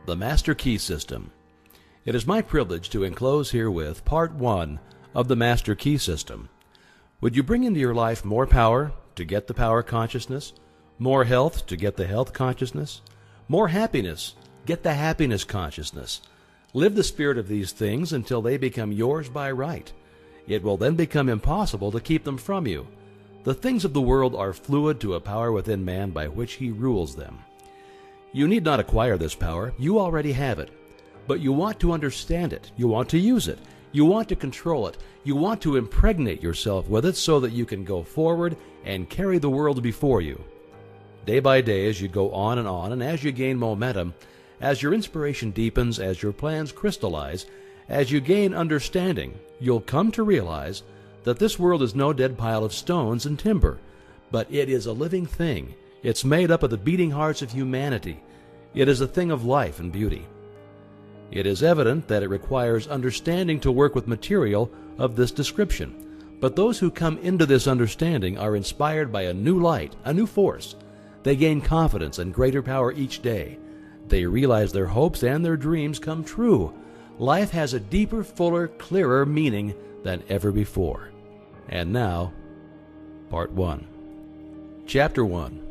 The Master Key System. It is my privilege to enclose herewith Part 1 of the Master Key System. Would you bring into your life more power to get the power consciousness, more health to get the health consciousness, more happiness, get the happiness consciousness? Live the spirit of these things until they become yours by right. It will then become impossible to keep them from you. The things of the world are fluid to a power within man by which he rules them. You need not acquire this power. You already have it. But you want to understand it. You want to use it. You want to control it. You want to impregnate yourself with it so that you can go forward and carry the world before you. Day by day, as you go on, and as you gain momentum, as your inspiration deepens, as your plans crystallize, as you gain understanding, you'll come to realize that this world is no dead pile of stones and timber, but it is a living thing. It's made up of the beating hearts of humanity. It is a thing of life and beauty. It is evident that it requires understanding to work with material of this description, but those who come into this understanding are inspired by a new light, a new force. They gain confidence and greater power each day. They realize their hopes and their dreams come true. Life has a deeper, fuller, clearer meaning than ever before. And now, Part 1. Chapter 1.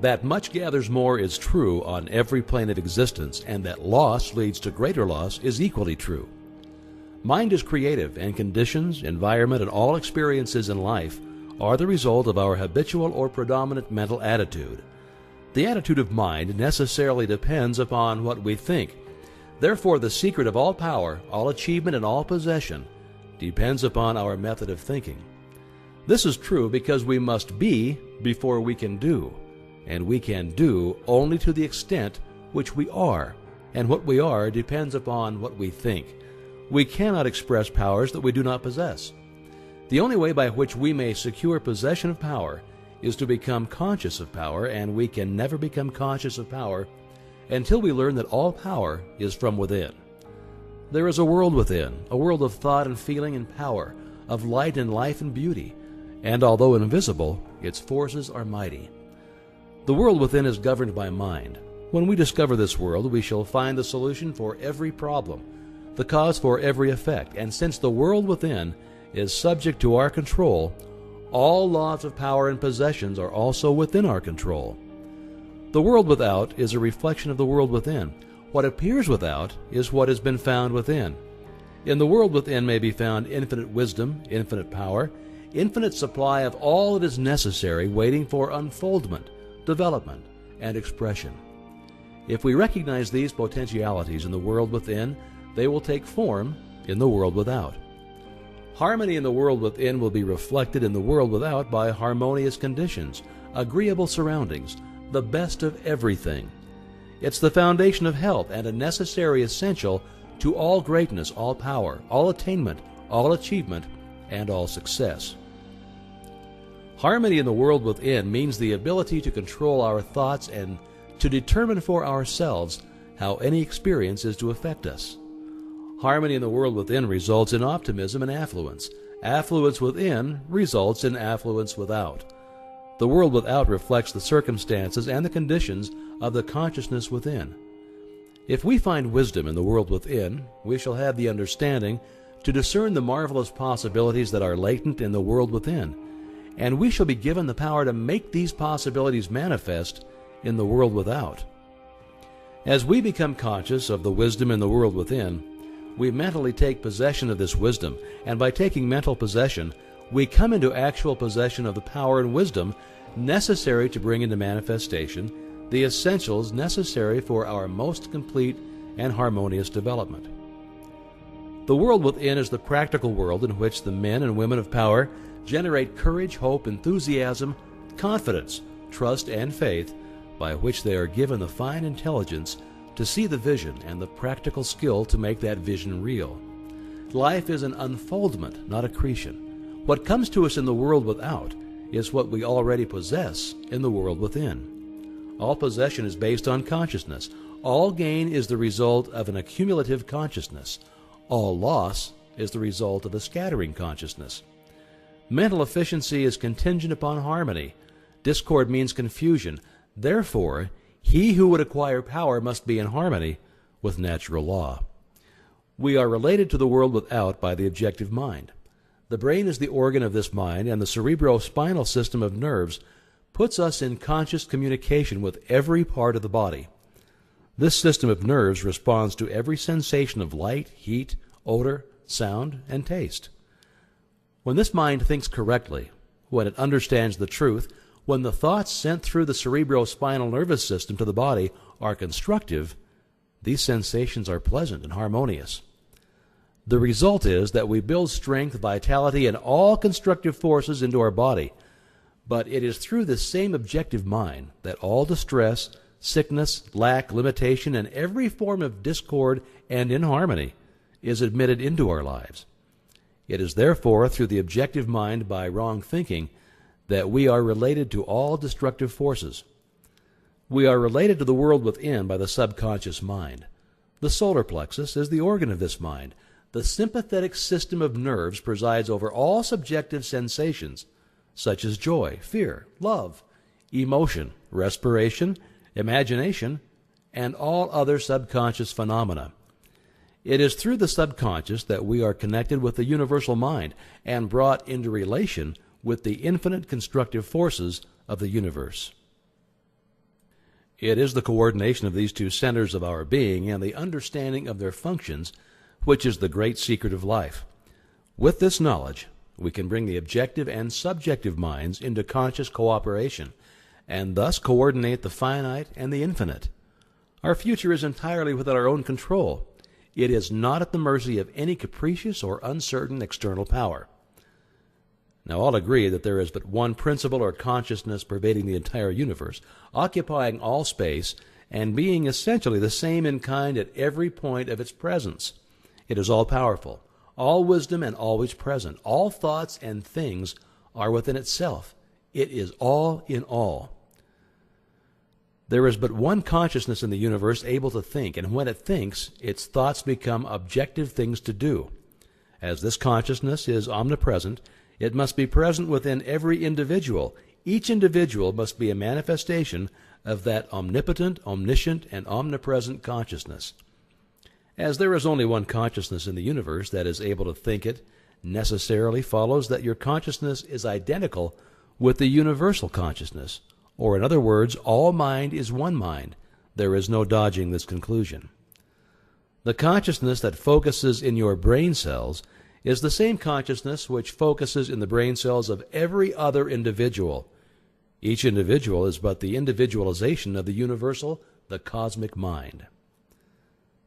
That much gathers more is true on every plane of existence, and that loss leads to greater loss is equally true. Mind is creative, and conditions, environment, and all experiences in life are the result of our habitual or predominant mental attitude. The attitude of mind necessarily depends upon what we think. Therefore, the secret of all power, all achievement, and all possession depends upon our method of thinking. This is true because we must be before we can do, and we can do only to the extent which we are, and what we are depends upon what we think. We cannot express powers that we do not possess. The only way by which we may secure possession of power is to become conscious of power, and we can never become conscious of power until we learn that all power is from within. There is a world within, a world of thought and feeling and power, of light and life and beauty, and although invisible, its forces are mighty. The world within is governed by mind. When we discover this world, we shall find the solution for every problem, the cause for every effect, and since the world within is subject to our control, all laws of power and possessions are also within our control. The world without is a reflection of the world within. What appears without is what has been found within. In the world within may be found infinite wisdom, infinite power, infinite supply of all that is necessary waiting for unfoldment, development, and expression. If we recognize these potentialities in the world within, they will take form in the world without. Harmony in the world within will be reflected in the world without by harmonious conditions, agreeable surroundings, the best of everything. It's the foundation of health and a necessary essential to all greatness, all power, all attainment, all achievement, and all success. Harmony in the world within means the ability to control our thoughts and to determine for ourselves how any experience is to affect us. Harmony in the world within results in optimism and affluence. Affluence within results in affluence without. The world without reflects the circumstances and the conditions of the consciousness within. If we find wisdom in the world within, we shall have the understanding to discern the marvelous possibilities that are latent in the world within, and we shall be given the power to make these possibilities manifest in the world without. As we become conscious of the wisdom in the world within, we mentally take possession of this wisdom, and by taking mental possession, we come into actual possession of the power and wisdom necessary to bring into manifestation the essentials necessary for our most complete and harmonious development. The world within is the practical world in which the men and women of power generate courage, hope, enthusiasm, confidence, trust, and faith, by which they are given the fine intelligence to see the vision and the practical skill to make that vision real. Life is an unfoldment, not accretion. What comes to us in the world without is what we already possess in the world within. All possession is based on consciousness. All gain is the result of an accumulative consciousness. All loss is the result of a scattering consciousness. Mental efficiency is contingent upon harmony. Discord means confusion. Therefore, he who would acquire power must be in harmony with natural law. We are related to the world without by the objective mind. The brain is the organ of this mind, and the cerebrospinal system of nerves puts us in conscious communication with every part of the body. This system of nerves responds to every sensation of light, heat, odor, sound, and taste. When this mind thinks correctly, when it understands the truth, when the thoughts sent through the cerebrospinal nervous system to the body are constructive, these sensations are pleasant and harmonious. The result is that we build strength, vitality, and all constructive forces into our body. But it is through this same objective mind that all distress, sickness, lack, limitation, and every form of discord and inharmony is admitted into our lives. It is therefore through the objective mind by wrong thinking that we are related to all destructive forces. We are related to the world within by the subconscious mind. The solar plexus is the organ of this mind. The sympathetic system of nerves presides over all subjective sensations, such as joy, fear, love, emotion, respiration, imagination, and all other subconscious phenomena. It is through the subconscious that we are connected with the universal mind and brought into relation with the infinite constructive forces of the universe. It is the coordination of these two centers of our being and the understanding of their functions which is the great secret of life. With this knowledge, we can bring the objective and subjective minds into conscious cooperation, and thus coordinate the finite and the infinite. Our future is entirely within our own control. It is not at the mercy of any capricious or uncertain external power. Now, all agree that there is but one principle or consciousness pervading the entire universe, occupying all space, and being essentially the same in kind at every point of its presence. It is all-powerful, all wisdom and always present. All thoughts and things are within itself. It is all in all. There is but one consciousness in the universe able to think, and when it thinks, its thoughts become objective things to do. As this consciousness is omnipresent, it must be present within every individual. Each individual must be a manifestation of that omnipotent, omniscient, and omnipresent consciousness. As there is only one consciousness in the universe that is able to think it, necessarily follows that your consciousness is identical with the universal consciousness, or in other words, all mind is one mind. There is no dodging this conclusion. The consciousness that focuses in your brain cells is the same consciousness which focuses in the brain cells of every other individual. Each individual is but the individualization of the universal, the cosmic mind.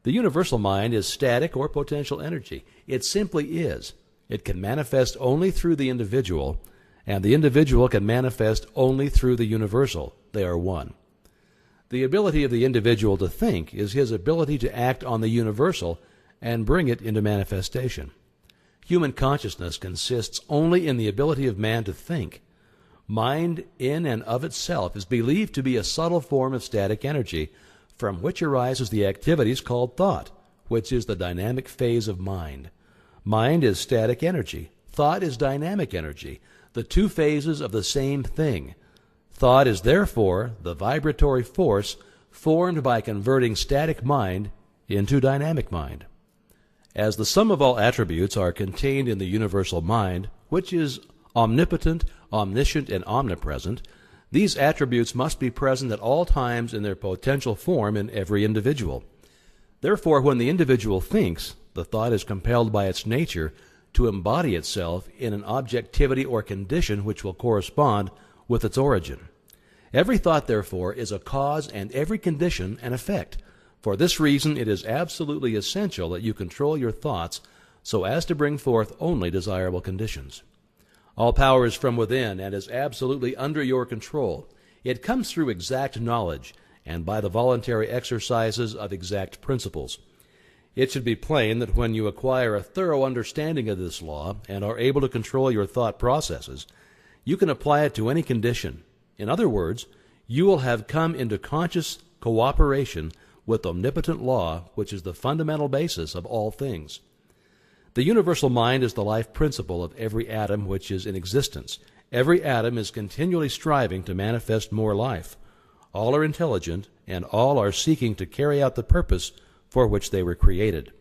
The universal mind is static or potential energy. It simply is. It can manifest only through the individual, and the individual can manifest only through the universal. They are one. The ability of the individual to think is his ability to act on the universal and bring it into manifestation. Human consciousness consists only in the ability of man to think. Mind in and of itself is believed to be a subtle form of static energy, from which arises the activities called thought, which is the dynamic phase of mind. Mind is static energy. Thought is dynamic energy, the two phases of the same thing. Thought is therefore the vibratory force formed by converting static mind into dynamic mind. As the sum of all attributes are contained in the universal mind, which is omnipotent, omniscient, and omnipresent, these attributes must be present at all times in their potential form in every individual. Therefore, when the individual thinks, the thought is compelled by its nature to embody itself in an objectivity or condition which will correspond with its origin. Every thought, therefore, is a cause and every condition an effect. For this reason, it is absolutely essential that you control your thoughts so as to bring forth only desirable conditions. All power is from within and is absolutely under your control. It comes through exact knowledge and by the voluntary exercises of exact principles. It should be plain that when you acquire a thorough understanding of this law and are able to control your thought processes, you can apply it to any condition. In other words, you will have come into conscious cooperation with omnipotent law, which is the fundamental basis of all things. The universal mind is the life principle of every atom which is in existence. Every atom is continually striving to manifest more life. All are intelligent, and all are seeking to carry out the purpose for which they were created.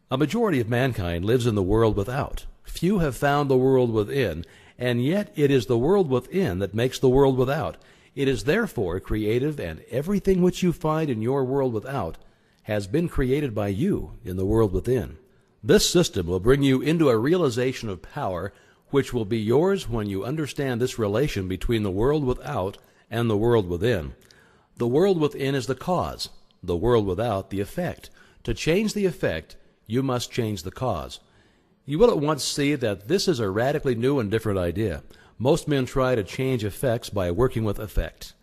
A majority of mankind lives in the world without. Few have found the world within, and yet it is the world within that makes the world without. It is therefore creative, and everything which you find in your world without has been created by you in the world within. This system will bring you into a realization of power which will be yours when you understand this relation between the world without and the world within. The world within is the cause, the world without the effect. To change the effect, you must change the cause. You will at once see that this is a radically new and different idea. Most men try to change effects by working with effect.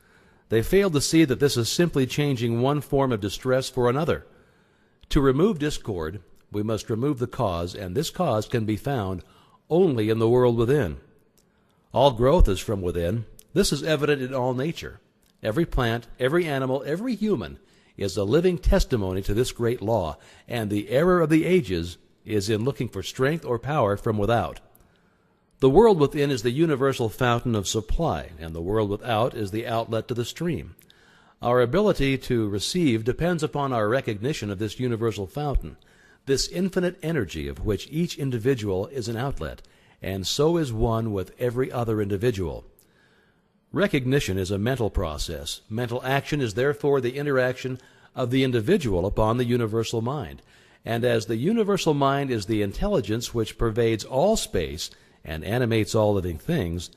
They fail to see that this is simply changing one form of distress for another. To remove discord, we must remove the cause, and this cause can be found only in the world within. All growth is from within. This is evident in all nature. Every plant, every animal, every human is a living testimony to this great law, and the error of the ages is in looking for strength or power from without. The world within is the universal fountain of supply, and the world without is the outlet to the stream. Our ability to receive depends upon our recognition of this universal fountain, this infinite energy of which each individual is an outlet, and so is one with every other individual. Recognition is a mental process. Mental action is therefore the interaction of the individual upon the universal mind. And as the universal mind is the intelligence which pervades all space and animates all living things,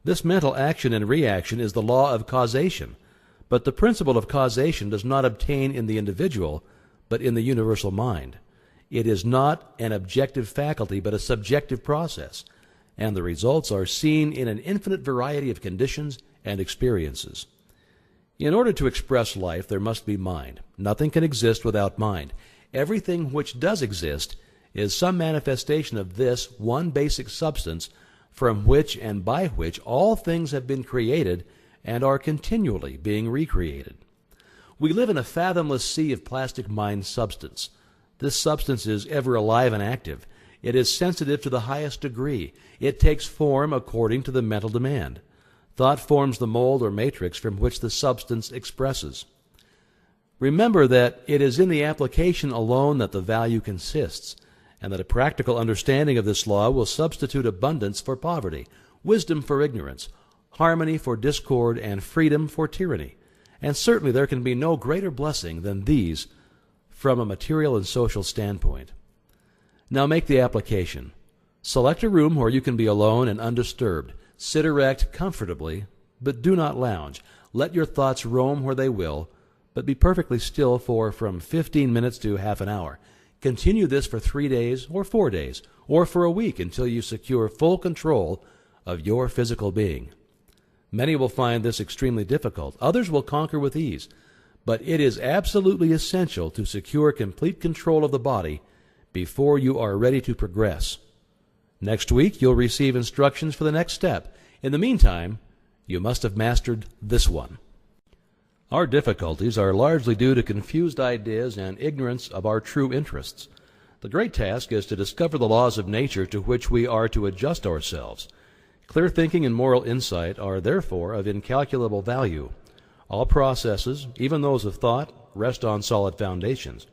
this mental action and reaction is the law of causation. But the principle of causation does not obtain in the individual, but in the universal mind. It is not an objective faculty, but a subjective process, and the results are seen in an infinite variety of conditions and experiences. In order to express life, there must be mind. Nothing can exist without mind. Everything which does exist is some manifestation of this one basic substance from which and by which all things have been created and are continually being recreated. We live in a fathomless sea of plastic mind substance. This substance is ever alive and active. It is sensitive to the highest degree. It takes form according to the mental demand. Thought forms the mold or matrix from which the substance expresses. Remember that it is in the application alone that the value consists, and that a practical understanding of this law will substitute abundance for poverty, wisdom for ignorance, harmony for discord, and freedom for tyranny. And certainly there can be no greater blessing than these from a material and social standpoint. Now make the application. Select a room where you can be alone and undisturbed. Sit erect comfortably, but do not lounge. Let your thoughts roam where they will, but be perfectly still for from 15 minutes to half an hour. Continue this for 3 days or 4 days, or for a week until you secure full control of your physical being. Many will find this extremely difficult. Others will conquer with ease. But it is absolutely essential to secure complete control of the body before you are ready to progress. Next week, you'll receive instructions for the next step. In the meantime, you must have mastered this one. Our difficulties are largely due to confused ideas and ignorance of our true interests. The great task is to discover the laws of nature to which we are to adjust ourselves. Clear thinking and moral insight are therefore of incalculable value. All processes, even those of thought, rest on solid foundations.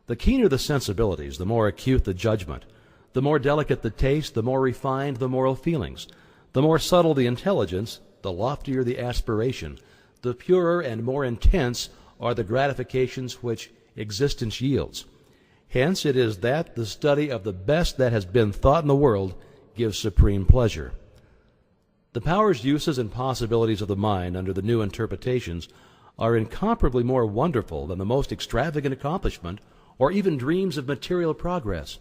The keener the sensibilities, the more acute the judgment. The more delicate the taste, the more refined the moral feelings. The more subtle the intelligence, the loftier the aspiration. The purer and more intense are the gratifications which existence yields. Hence it is that the study of the best that has been thought in the world gives supreme pleasure. The powers, uses, and possibilities of the mind under the new interpretations are incomparably more wonderful than the most extravagant accomplishment or even dreams of material progress.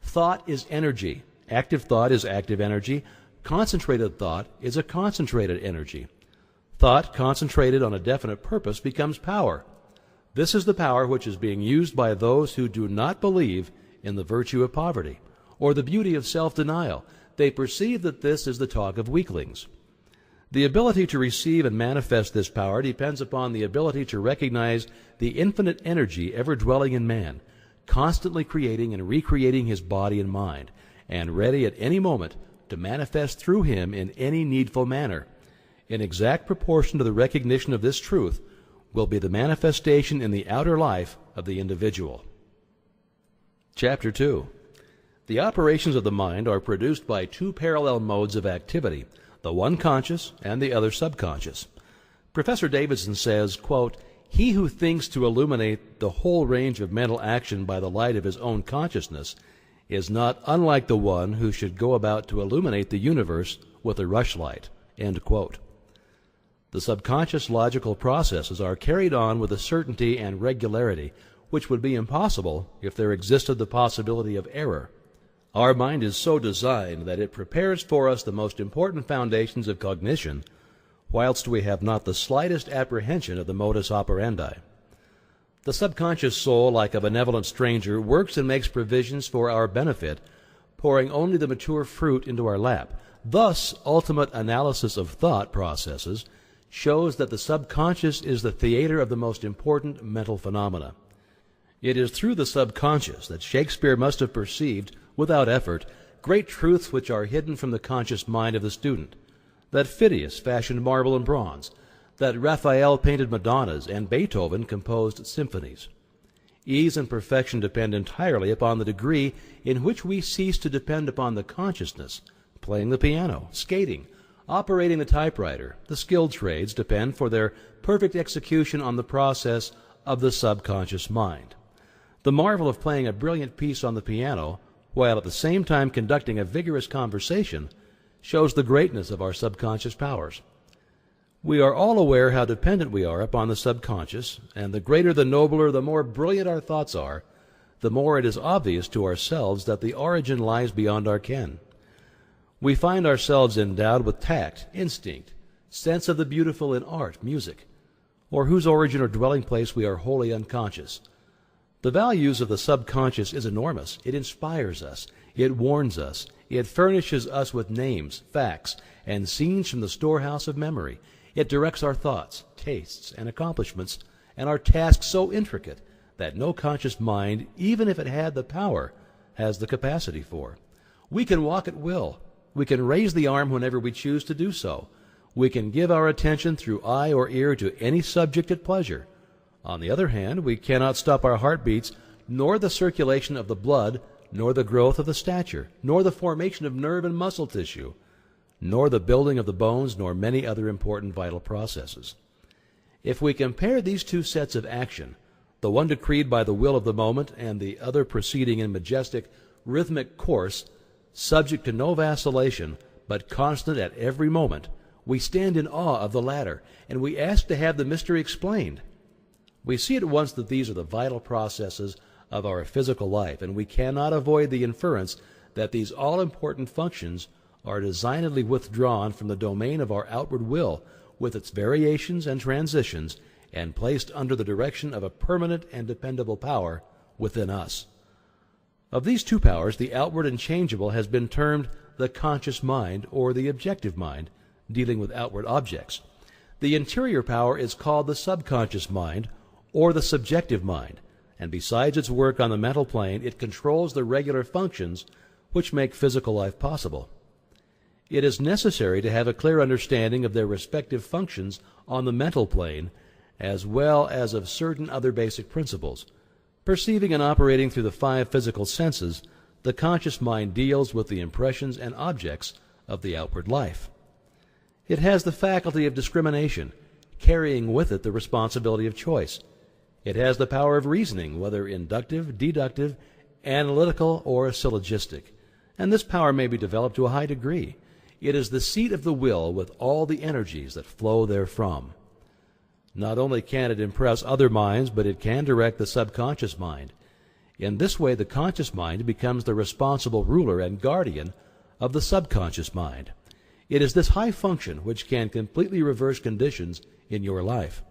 Thought is energy. Active thought is active energy. Concentrated thought is a concentrated energy. Thought concentrated on a definite purpose becomes power. This is the power which is being used by those who do not believe in the virtue of poverty or the beauty of self-denial. They perceive that this is the talk of weaklings. The ability to receive and manifest this power depends upon the ability to recognize the infinite energy ever dwelling in man, constantly creating and recreating his body and mind, and ready at any moment to manifest through him in any needful manner. In exact proportion to the recognition of this truth, will be the manifestation in the outer life of the individual. Chapter 2. The operations of the mind are produced by two parallel modes of activity, the one conscious and the other subconscious. Professor Davidson says, quote, "He who thinks to illuminate the whole range of mental action by the light of his own consciousness is not unlike the one who should go about to illuminate the universe with a rushlight." End quote. The subconscious logical processes are carried on with a certainty and regularity which would be impossible if there existed the possibility of error. Our mind is so designed that it prepares for us the most important foundations of cognition, whilst we have not the slightest apprehension of the modus operandi. The subconscious soul, like a benevolent stranger, works and makes provisions for our benefit, pouring only the mature fruit into our lap. Thus, ultimate analysis of thought processes shows that the subconscious is the theater of the most important mental phenomena. It is through the subconscious that Shakespeare must have perceived, without effort, great truths which are hidden from the conscious mind of the student, that Phidias fashioned marble and bronze, that Raphael painted Madonnas, and Beethoven composed symphonies. Ease and perfection depend entirely upon the degree in which we cease to depend upon the consciousness. Playing the piano, skating, operating the typewriter, the skilled trades depend for their perfect execution on the process of the subconscious mind. The marvel of playing a brilliant piece on the piano, while at the same time conducting a vigorous conversation, shows the greatness of our subconscious powers. We are all aware how dependent we are upon the subconscious, and the greater, the nobler, the more brilliant our thoughts are, the more it is obvious to ourselves that the origin lies beyond our ken. We find ourselves endowed with tact, instinct, sense of the beautiful in art, music, or whose origin or dwelling place we are wholly unconscious. The values of the subconscious is enormous. It inspires us. It warns us. It furnishes us with names, facts, and scenes from the storehouse of memory. It directs our thoughts, tastes, and accomplishments, and our tasks so intricate that no conscious mind, even if it had the power, has the capacity for. We can walk at will. We can raise the arm whenever we choose to do so. We can give our attention through eye or ear to any subject at pleasure. On the other hand, we cannot stop our heartbeats, nor the circulation of the blood, nor the growth of the stature, nor the formation of nerve and muscle tissue, nor the building of the bones, nor many other important vital processes. If we compare these two sets of action, the one decreed by the will of the moment and the other proceeding in majestic, rhythmic course, subject to no vacillation, but constant at every moment, we stand in awe of the latter, and we ask to have the mystery explained. We see at once that these are the vital processes of our physical life, and we cannot avoid the inference that these all-important functions are designedly withdrawn from the domain of our outward will, with its variations and transitions, and placed under the direction of a permanent and dependable power within us. Of these two powers, the outward and changeable has been termed the conscious mind, or the objective mind, dealing with outward objects. The interior power is called the subconscious mind, or the subjective mind, and besides its work on the mental plane, it controls the regular functions which make physical life possible. It is necessary to have a clear understanding of their respective functions on the mental plane, as well as of certain other basic principles. Perceiving and operating through the five physical senses, the conscious mind deals with the impressions and objects of the outward life. It has the faculty of discrimination, carrying with it the responsibility of choice. It has the power of reasoning, whether inductive, deductive, analytical, or syllogistic, and this power may be developed to a high degree. It is the seat of the will with all the energies that flow therefrom. Not only can it impress other minds, but it can direct the subconscious mind. In this way, the conscious mind becomes the responsible ruler and guardian of the subconscious mind. It is this high function which can completely reverse conditions in your life.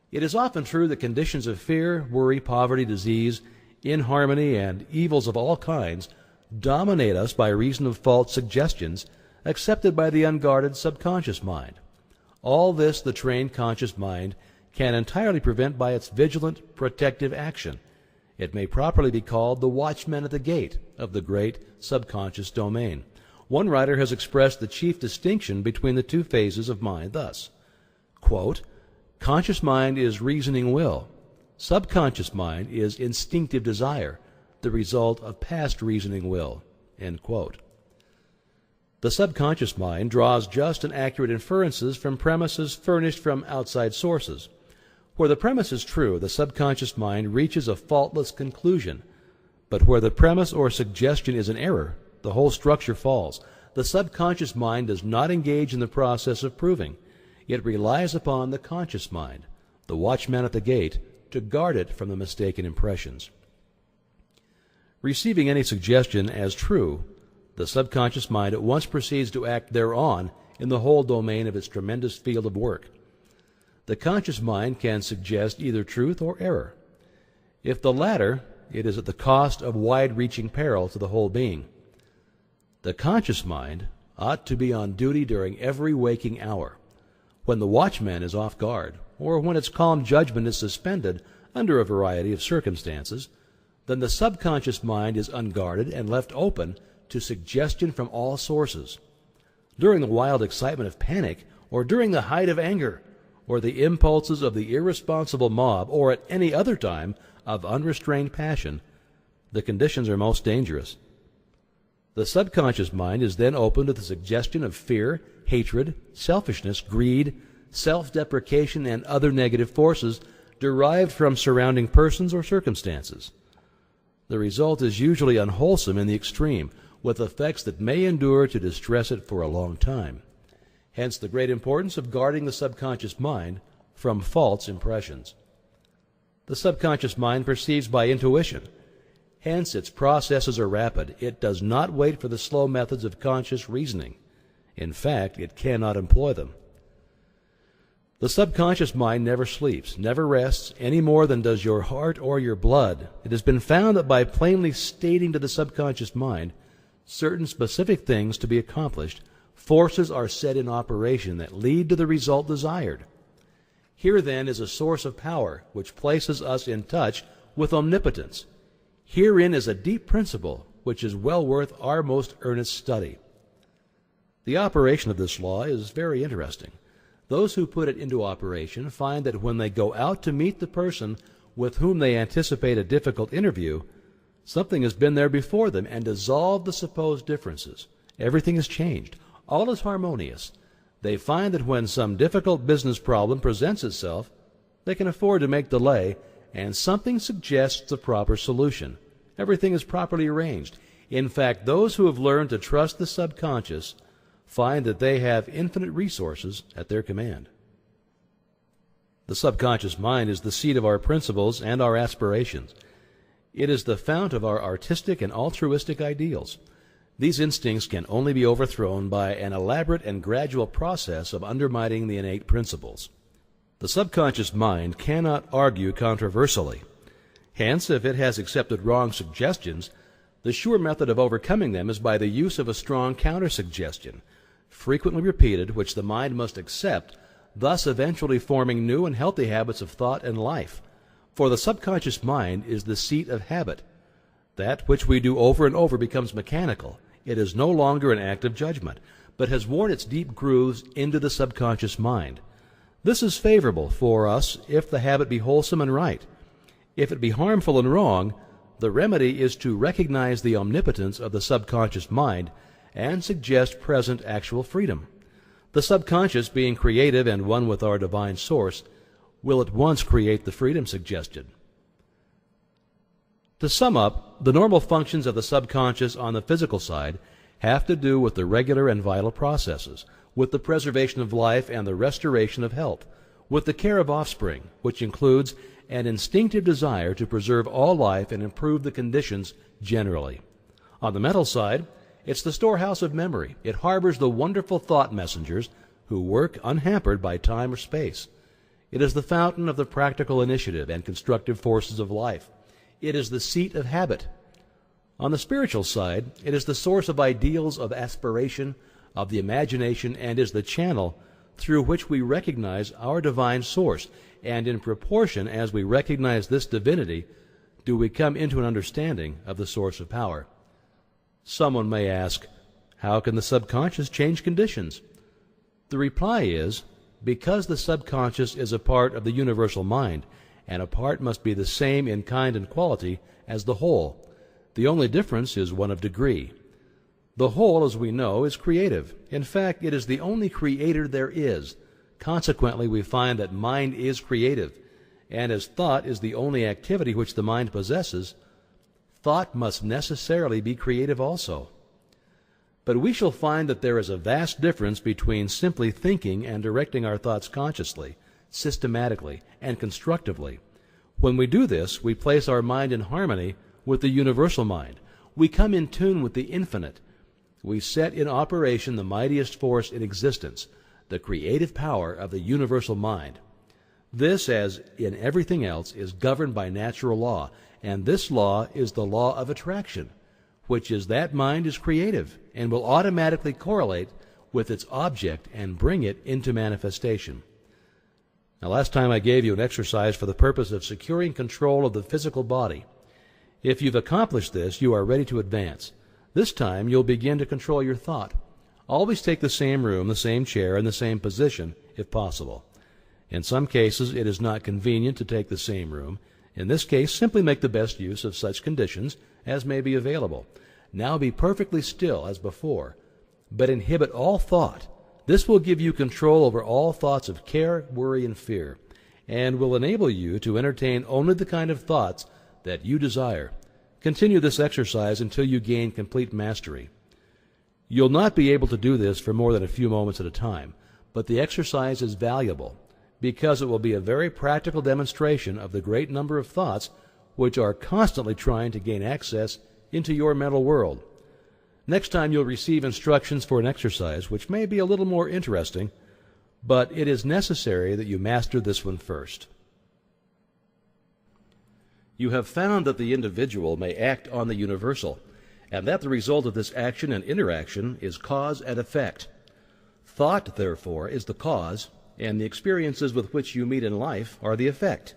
It is often true that conditions of fear, worry, poverty, disease, inharmony, and evils of all kinds dominate us by reason of false suggestions accepted by the unguarded subconscious mind. All this the trained conscious mind can entirely prevent by its vigilant, protective action. It may properly be called the watchman at the gate of the great subconscious domain. One writer has expressed the chief distinction between the two phases of mind thus, quote, Conscious mind is reasoning will. Subconscious mind is instinctive desire, the result of past reasoning will." End quote. The subconscious mind draws just and accurate inferences from premises furnished from outside sources. Where the premise is true, the subconscious mind reaches a faultless conclusion. But where the premise or suggestion is an error, the whole structure falls. The subconscious mind does not engage in the process of proving. It relies upon the conscious mind, the watchman at the gate, to guard it from the mistaken impressions. Receiving any suggestion as true, the subconscious mind at once proceeds to act thereon in the whole domain of its tremendous field of work. The conscious mind can suggest either truth or error. If the latter, it is at the cost of wide-reaching peril to the whole being. The conscious mind ought to be on duty during every waking hour. When the watchman is off guard, or when its calm judgment is suspended under a variety of circumstances, then the subconscious mind is unguarded and left open to suggestion from all sources. During the wild excitement of panic, or during the height of anger, or the impulses of the irresponsible mob, or at any other time of unrestrained passion, the conditions are most dangerous. The subconscious mind is then open to the suggestion of fear, hatred, selfishness, greed, self-deprecation, and other negative forces derived from surrounding persons or circumstances. The result is usually unwholesome in the extreme, with effects that may endure to distress it for a long time. Hence the great importance of guarding the subconscious mind from false impressions. The subconscious mind perceives by intuition. Hence its processes are rapid. It does not wait for the slow methods of conscious reasoning. In fact, it cannot employ them. The subconscious mind never sleeps, never rests, any more than does your heart or your blood. It has been found that by plainly stating to the subconscious mind certain specific things to be accomplished, forces are set in operation that lead to the result desired. Here, then, is a source of power which places us in touch with omnipotence. Herein is a deep principle which is well worth our most earnest study. The operation of this law is very interesting. Those who put it into operation find that when they go out to meet the person with whom they anticipate a difficult interview, something has been there before them and dissolved the supposed differences. Everything is changed. All is harmonious. They find that when some difficult business problem presents itself, they can afford to make delay, and something suggests the proper solution. Everything is properly arranged. In fact, those who have learned to trust the subconscious find that they have infinite resources at their command. The subconscious mind is the seat of our principles and our aspirations. It is the fount of our artistic and altruistic ideals. These instincts can only be overthrown by an elaborate and gradual process of undermining the innate principles. The subconscious mind cannot argue controversially. Hence, if it has accepted wrong suggestions, the sure method of overcoming them is by the use of a strong counter-suggestion, frequently repeated, which the mind must accept, thus eventually forming new and healthy habits of thought and life. For the subconscious mind is the seat of habit. That which we do over and over becomes mechanical. It is no longer an act of judgment, but has worn its deep grooves into the subconscious mind. This is favorable for us if the habit be wholesome and right. If it be harmful and wrong, the remedy is to recognize the omnipotence of the subconscious mind and suggest present actual freedom. The subconscious, being creative and one with our divine source, will at once create the freedom suggested. To sum up, the normal functions of the subconscious on the physical side have to do with the regular and vital processes, with the preservation of life and the restoration of health, with the care of offspring, which includes an instinctive desire to preserve all life and improve the conditions generally. On the mental side, it's the storehouse of memory. It harbors the wonderful thought messengers who work unhampered by time or space. It is the fountain of the practical initiative and constructive forces of life. It is the seat of habit. On the spiritual side, it is the source of ideals of aspiration, of the imagination, and is the channel through which we recognize our divine source, and in proportion as we recognize this divinity, do we come into an understanding of the source of power. Someone may ask, how can the subconscious change conditions? The reply is, because the subconscious is a part of the universal mind, and a part must be the same in kind and quality as the whole. The only difference is one of degree. The whole, as we know, is creative. In fact, it is the only creator there is. Consequently, we find that mind is creative, and as thought is the only activity which the mind possesses, thought must necessarily be creative also. But we shall find that there is a vast difference between simply thinking and directing our thoughts consciously, systematically, and constructively. When we do this, we place our mind in harmony with the universal mind. We come in tune with the infinite. We set in operation the mightiest force in existence, the creative power of the universal mind. This, as in everything else, is governed by natural law, and this law is the law of attraction, which is that mind is creative and will automatically correlate with its object and bring it into manifestation. Now, last time I gave you an exercise for the purpose of securing control of the physical body. If you've accomplished this, you are ready to advance. This time you'll begin to control your thought. Always take the same room, the same chair, and the same position, if possible. In some cases it is not convenient to take the same room. In this case, simply make the best use of such conditions as may be available. Now be perfectly still as before, but inhibit all thought. This will give you control over all thoughts of care, worry, and fear, and will enable you to entertain only the kind of thoughts that you desire. Continue this exercise until you gain complete mastery. You'll not be able to do this for more than a few moments at a time, but the exercise is valuable because it will be a very practical demonstration of the great number of thoughts which are constantly trying to gain access into your mental world. Next time you'll receive instructions for an exercise which may be a little more interesting, but it is necessary that you master this one first. You have found that the individual may act on the universal, and that the result of this action and interaction is cause and effect. Thought, therefore, is the cause, and the experiences with which you meet in life are the effect.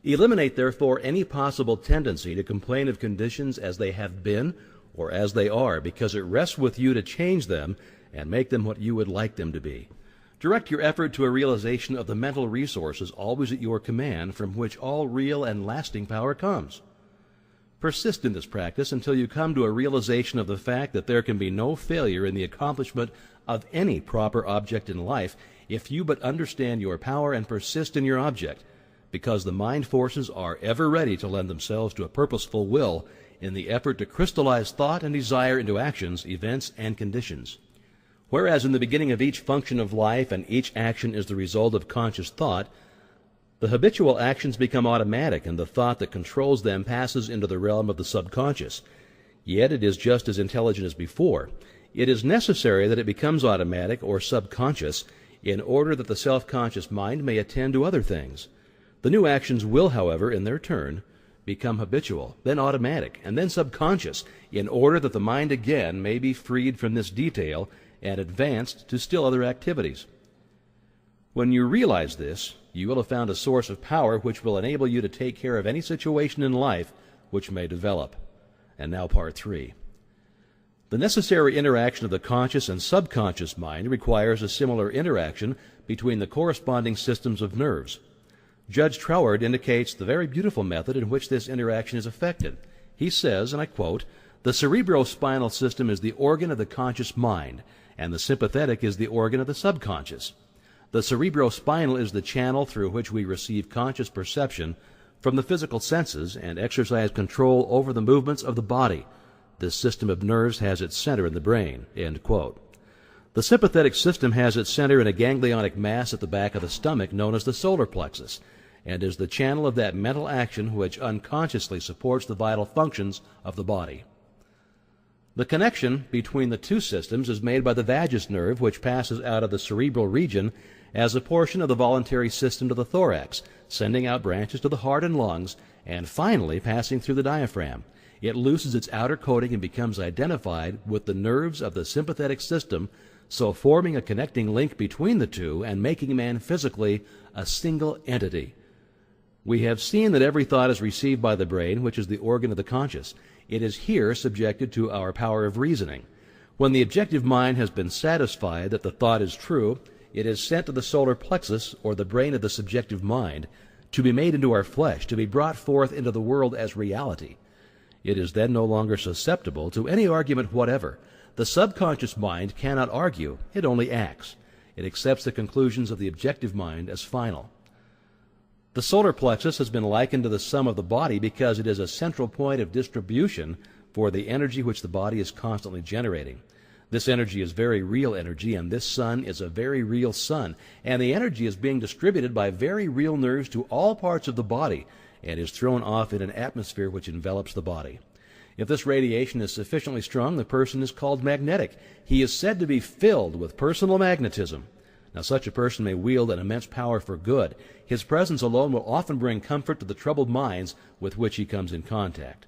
Eliminate, therefore, any possible tendency to complain of conditions as they have been or as they are, because it rests with you to change them and make them what you would like them to be. Direct your effort to a realization of the mental resources always at your command, from which all real and lasting power comes. Persist in this practice until you come to a realization of the fact that there can be no failure in the accomplishment of any proper object in life if you but understand your power and persist in your object, because the mind forces are ever ready to lend themselves to a purposeful will in the effort to crystallize thought and desire into actions, events, and conditions. Whereas in the beginning of each function of life and each action is the result of conscious thought, the habitual actions become automatic, and the thought that controls them passes into the realm of the subconscious. Yet it is just as intelligent as before. It is necessary that it becomes automatic or subconscious in order that the self-conscious mind may attend to other things. The new actions will, however, in their turn, become habitual, then automatic, and then subconscious, in order that the mind again may be freed from this detail and advanced to still other activities. When you realize this, you will have found a source of power which will enable you to take care of any situation in life which may develop. And now part 3. The necessary interaction of the conscious and subconscious mind requires a similar interaction between the corresponding systems of nerves. Judge Troward indicates the very beautiful method in which this interaction is effected. He says, and I quote, "The cerebrospinal system is the organ of the conscious mind, and the sympathetic is the organ of the subconscious. The cerebrospinal is the channel through which we receive conscious perception from the physical senses and exercise control over the movements of the body. This system of nerves has its center in the brain." End quote. The sympathetic system has its center in a ganglionic mass at the back of the stomach known as the solar plexus, and is the channel of that mental action which unconsciously supports the vital functions of the body. The connection between the two systems is made by the vagus nerve, which passes out of the cerebral region as a portion of the voluntary system to the thorax, sending out branches to the heart and lungs, and finally passing through the diaphragm. It loses its outer coating and becomes identified with the nerves of the sympathetic system, so forming a connecting link between the two and making man physically a single entity. We have seen that every thought is received by the brain, which is the organ of the conscious. It is here subjected to our power of reasoning. When the objective mind has been satisfied that the thought is true, it is sent to the solar plexus, or the brain of the subjective mind, to be made into our flesh, to be brought forth into the world as reality. It is then no longer susceptible to any argument whatever. The subconscious mind cannot argue, it only acts. It accepts the conclusions of the objective mind as final. The solar plexus has been likened to the sum of the body because it is a central point of distribution for the energy which the body is constantly generating. This energy is very real energy, and this sun is a very real sun, and the energy is being distributed by very real nerves to all parts of the body and is thrown off in an atmosphere which envelops the body. If this radiation is sufficiently strong, the person is called magnetic. He is said to be filled with personal magnetism. Now, such a person may wield an immense power for good. His presence alone will often bring comfort to the troubled minds with which he comes in contact.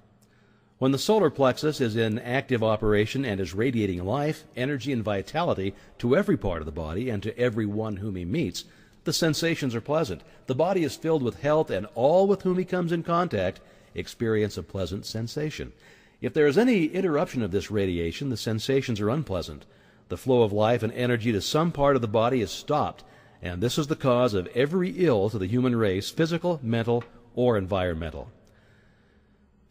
When the solar plexus is in active operation and is radiating life, energy, and vitality to every part of the body and to every one whom he meets, the sensations are pleasant. The body is filled with health, and all with whom he comes in contact experience a pleasant sensation. If there is any interruption of this radiation, the sensations are unpleasant. The flow of life and energy to some part of the body is stopped, and this is the cause of every ill to the human race, physical, mental, or environmental.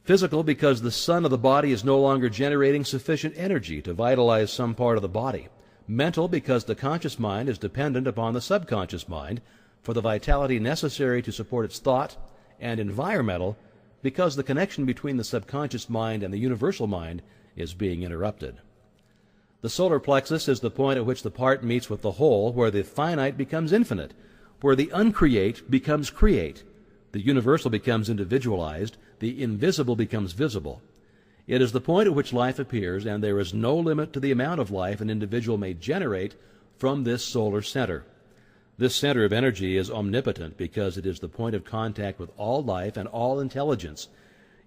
Physical, because the sun of the body is no longer generating sufficient energy to vitalize some part of the body. Mental, because the conscious mind is dependent upon the subconscious mind for the vitality necessary to support its thought. And environmental, because the connection between the subconscious mind and the universal mind is being interrupted. The solar plexus is the point at which the part meets with the whole, where the finite becomes infinite, where the uncreate becomes create, the universal becomes individualized, the invisible becomes visible. It is the point at which life appears, and there is no limit to the amount of life an individual may generate from this solar center. This center of energy is omnipotent because it is the point of contact with all life and all intelligence.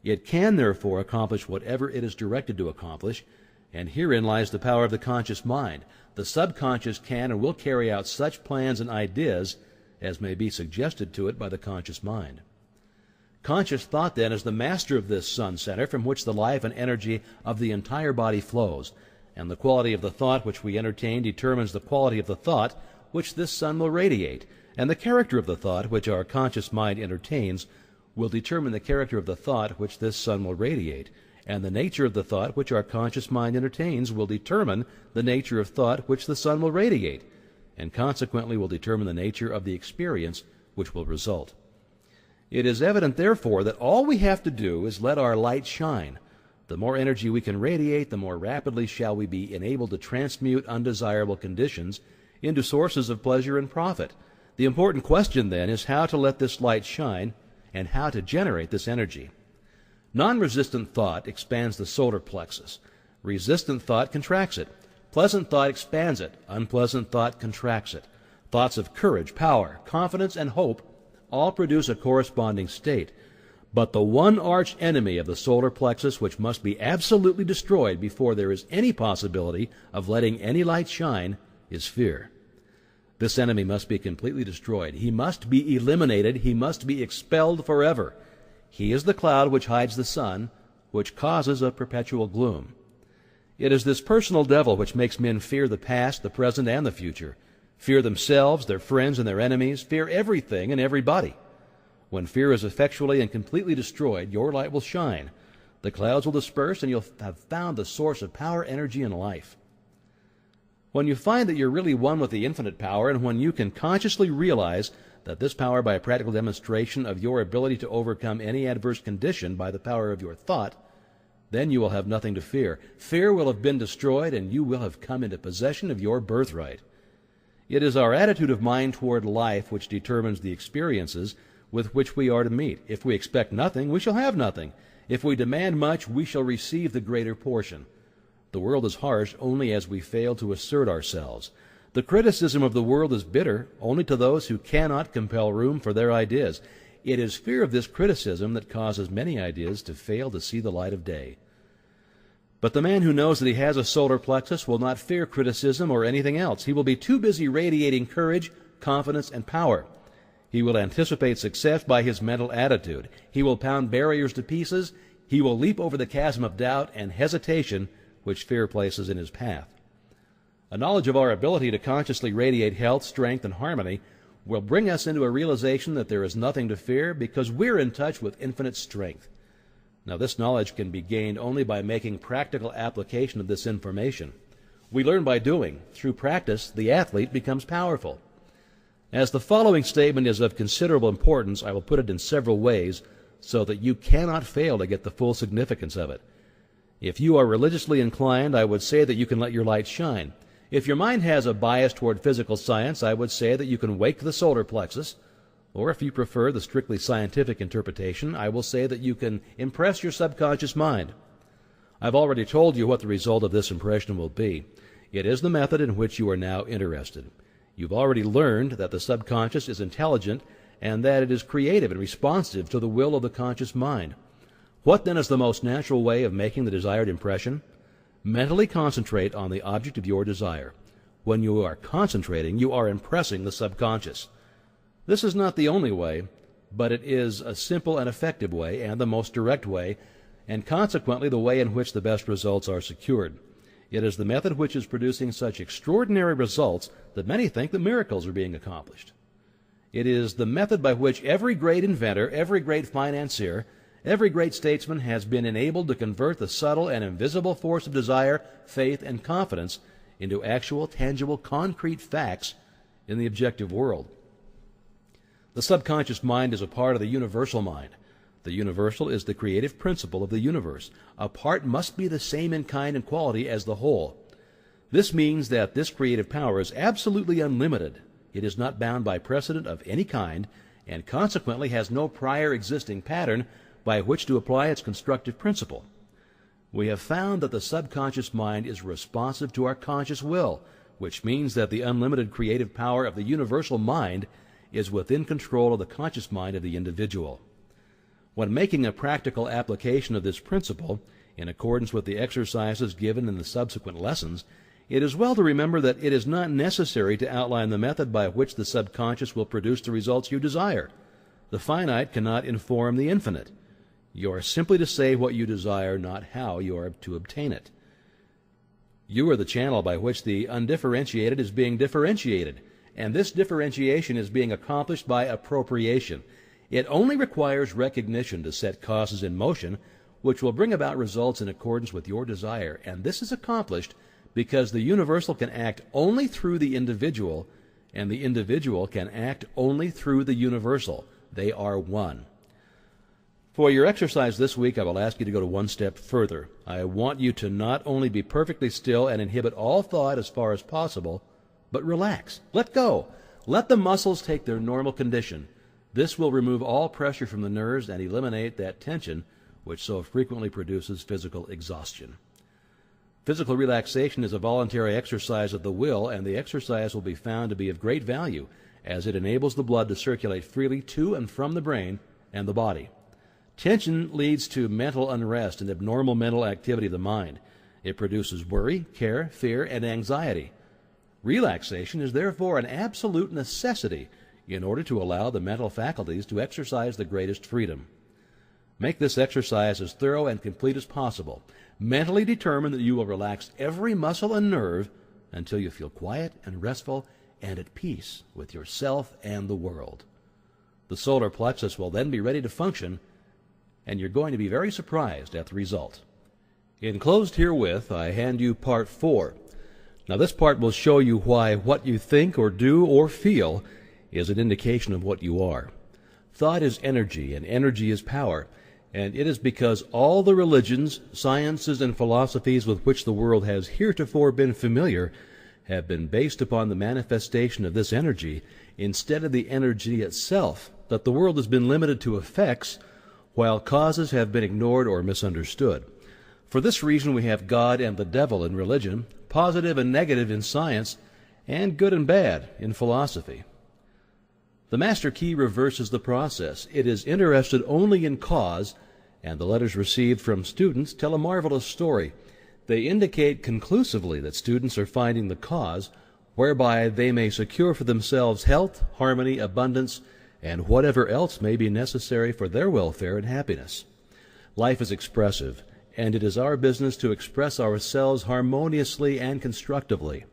It can, therefore, accomplish whatever it is directed to accomplish, and herein lies the power of the conscious mind. The subconscious can and will carry out such plans and ideas as may be suggested to it by the conscious mind. Conscious thought, then, is the master of this sun center from which the life and energy of the entire body flows, and the quality of the thought which we entertain determines the quality of the thought which this sun will radiate, and the character of the thought which our conscious mind entertains will determine the character of the thought which this sun will radiate, and the nature of the thought which our conscious mind entertains will determine the nature of thought which the sun will radiate, and consequently will determine the nature of the experience which will result. It is evident, therefore, that all we have to do is let our light shine. The more energy we can radiate, the more rapidly shall we be enabled to transmute undesirable conditions into sources of pleasure and profit. The important question, then, is how to let this light shine and how to generate this energy. Non-resistant thought expands the solar plexus. Resistant thought contracts it. Pleasant thought expands it. Unpleasant thought contracts it. Thoughts of courage, power, confidence, and hope all produce a corresponding state. But the one arch enemy of the solar plexus which must be absolutely destroyed before there is any possibility of letting any light shine is fear. This enemy must be completely destroyed. He must be eliminated. He must be expelled forever. He is the cloud which hides the sun, which causes a perpetual gloom. It is this personal devil which makes men fear the past, the present, and the future, fear themselves, their friends, and their enemies, fear everything and everybody. When fear is effectually and completely destroyed, your light will shine. The clouds will disperse, and you'll have found the source of power, energy, and life. When you find that you're really one with the infinite power, and when you can consciously realize that this power, by a practical demonstration of your ability to overcome any adverse condition by the power of your thought, then you will have nothing to fear. Fear will have been destroyed, and you will have come into possession of your birthright. It is our attitude of mind toward life which determines the experiences with which we are to meet. If we expect nothing, we shall have nothing. If we demand much, we shall receive the greater portion. The world is harsh only as we fail to assert ourselves. The criticism of the world is bitter only to those who cannot compel room for their ideas. It is fear of this criticism that causes many ideas to fail to see the light of day. But the man who knows that he has a solar plexus will not fear criticism or anything else. He will be too busy radiating courage, confidence, and power. He will anticipate success by his mental attitude. He will pound barriers to pieces. He will leap over the chasm of doubt and hesitation which fear places in his path. A knowledge of our ability to consciously radiate health, strength, and harmony will bring us into a realization that there is nothing to fear because we're in touch with infinite strength. Now, this knowledge can be gained only by making practical application of this information. We learn by doing. Through practice, the athlete becomes powerful. As the following statement is of considerable importance, I will put it in several ways so that you cannot fail to get the full significance of it. If you are religiously inclined, I would say that you can let your light shine. If your mind has a bias toward physical science, I would say that you can wake the solar plexus. Or if you prefer the strictly scientific interpretation, I will say that you can impress your subconscious mind. I've already told you what the result of this impression will be. It is the method in which you are now interested. You've already learned that the subconscious is intelligent and that it is creative and responsive to the will of the conscious mind. What then is the most natural way of making the desired impression? Mentally concentrate on the object of your desire. When you are concentrating, you are impressing the subconscious. This is not the only way, but it is a simple and effective way and the most direct way, and consequently the way in which the best results are secured. It is the method which is producing such extraordinary results that many think that miracles are being accomplished. It is the method by which every great inventor, every great financier, every great statesman has been enabled to convert the subtle and invisible force of desire, faith, and confidence into actual, tangible, concrete facts in the objective world. The subconscious mind is a part of the universal mind. The universal is the creative principle of the universe. A part must be the same in kind and quality as the whole. This means that this creative power is absolutely unlimited. It is not bound by precedent of any kind, and consequently has no prior existing pattern by which to apply its constructive principle. We have found that the subconscious mind is responsive to our conscious will, which means that the unlimited creative power of the universal mind is within control of the conscious mind of the individual. When making a practical application of this principle, in accordance with the exercises given in the subsequent lessons, it is well to remember that it is not necessary to outline the method by which the subconscious will produce the results you desire. The finite cannot inform the infinite. You are simply to say what you desire, not how you are to obtain it. You are the channel by which the undifferentiated is being differentiated, and this differentiation is being accomplished by appropriation. It only requires recognition to set causes in motion, which will bring about results in accordance with your desire, and this is accomplished because the universal can act only through the individual, and the individual can act only through the universal. They are one. For your exercise this week, I will ask you to go to one step further. I want you to not only be perfectly still and inhibit all thought as far as possible, but relax. Let go. Let the muscles take their normal condition. This will remove all pressure from the nerves and eliminate that tension which so frequently produces physical exhaustion. Physical relaxation is a voluntary exercise of the will, and the exercise will be found to be of great value as it enables the blood to circulate freely to and from the brain and the body. Tension leads to mental unrest and abnormal mental activity of the mind. It produces worry, care, fear, and anxiety. Relaxation is therefore an absolute necessity in order to allow the mental faculties to exercise the greatest freedom. Make this exercise as thorough and complete as possible. Mentally determine that you will relax every muscle and nerve until you feel quiet and restful and at peace with yourself and the world. The solar plexus will then be ready to function, and you're going to be very surprised at the result. Enclosed herewith, I hand you part 4. Now, this part will show you why what you think or do or feel is an indication of what you are. Thought is energy, and energy is power, and it is because all the religions, sciences, and philosophies with which the world has heretofore been familiar have been based upon the manifestation of this energy instead of the energy itself that the world has been limited to effects, while causes have been ignored or misunderstood. For this reason we have God and the devil in religion, positive and negative in science, and good and bad in philosophy. The master key reverses the process. It is interested only in cause, and the letters received from students tell a marvelous story. They indicate conclusively that students are finding the cause, whereby they may secure for themselves health, harmony, abundance, and whatever else may be necessary for their welfare and happiness. Life is expressive, and it is our business to express ourselves harmoniously and constructively.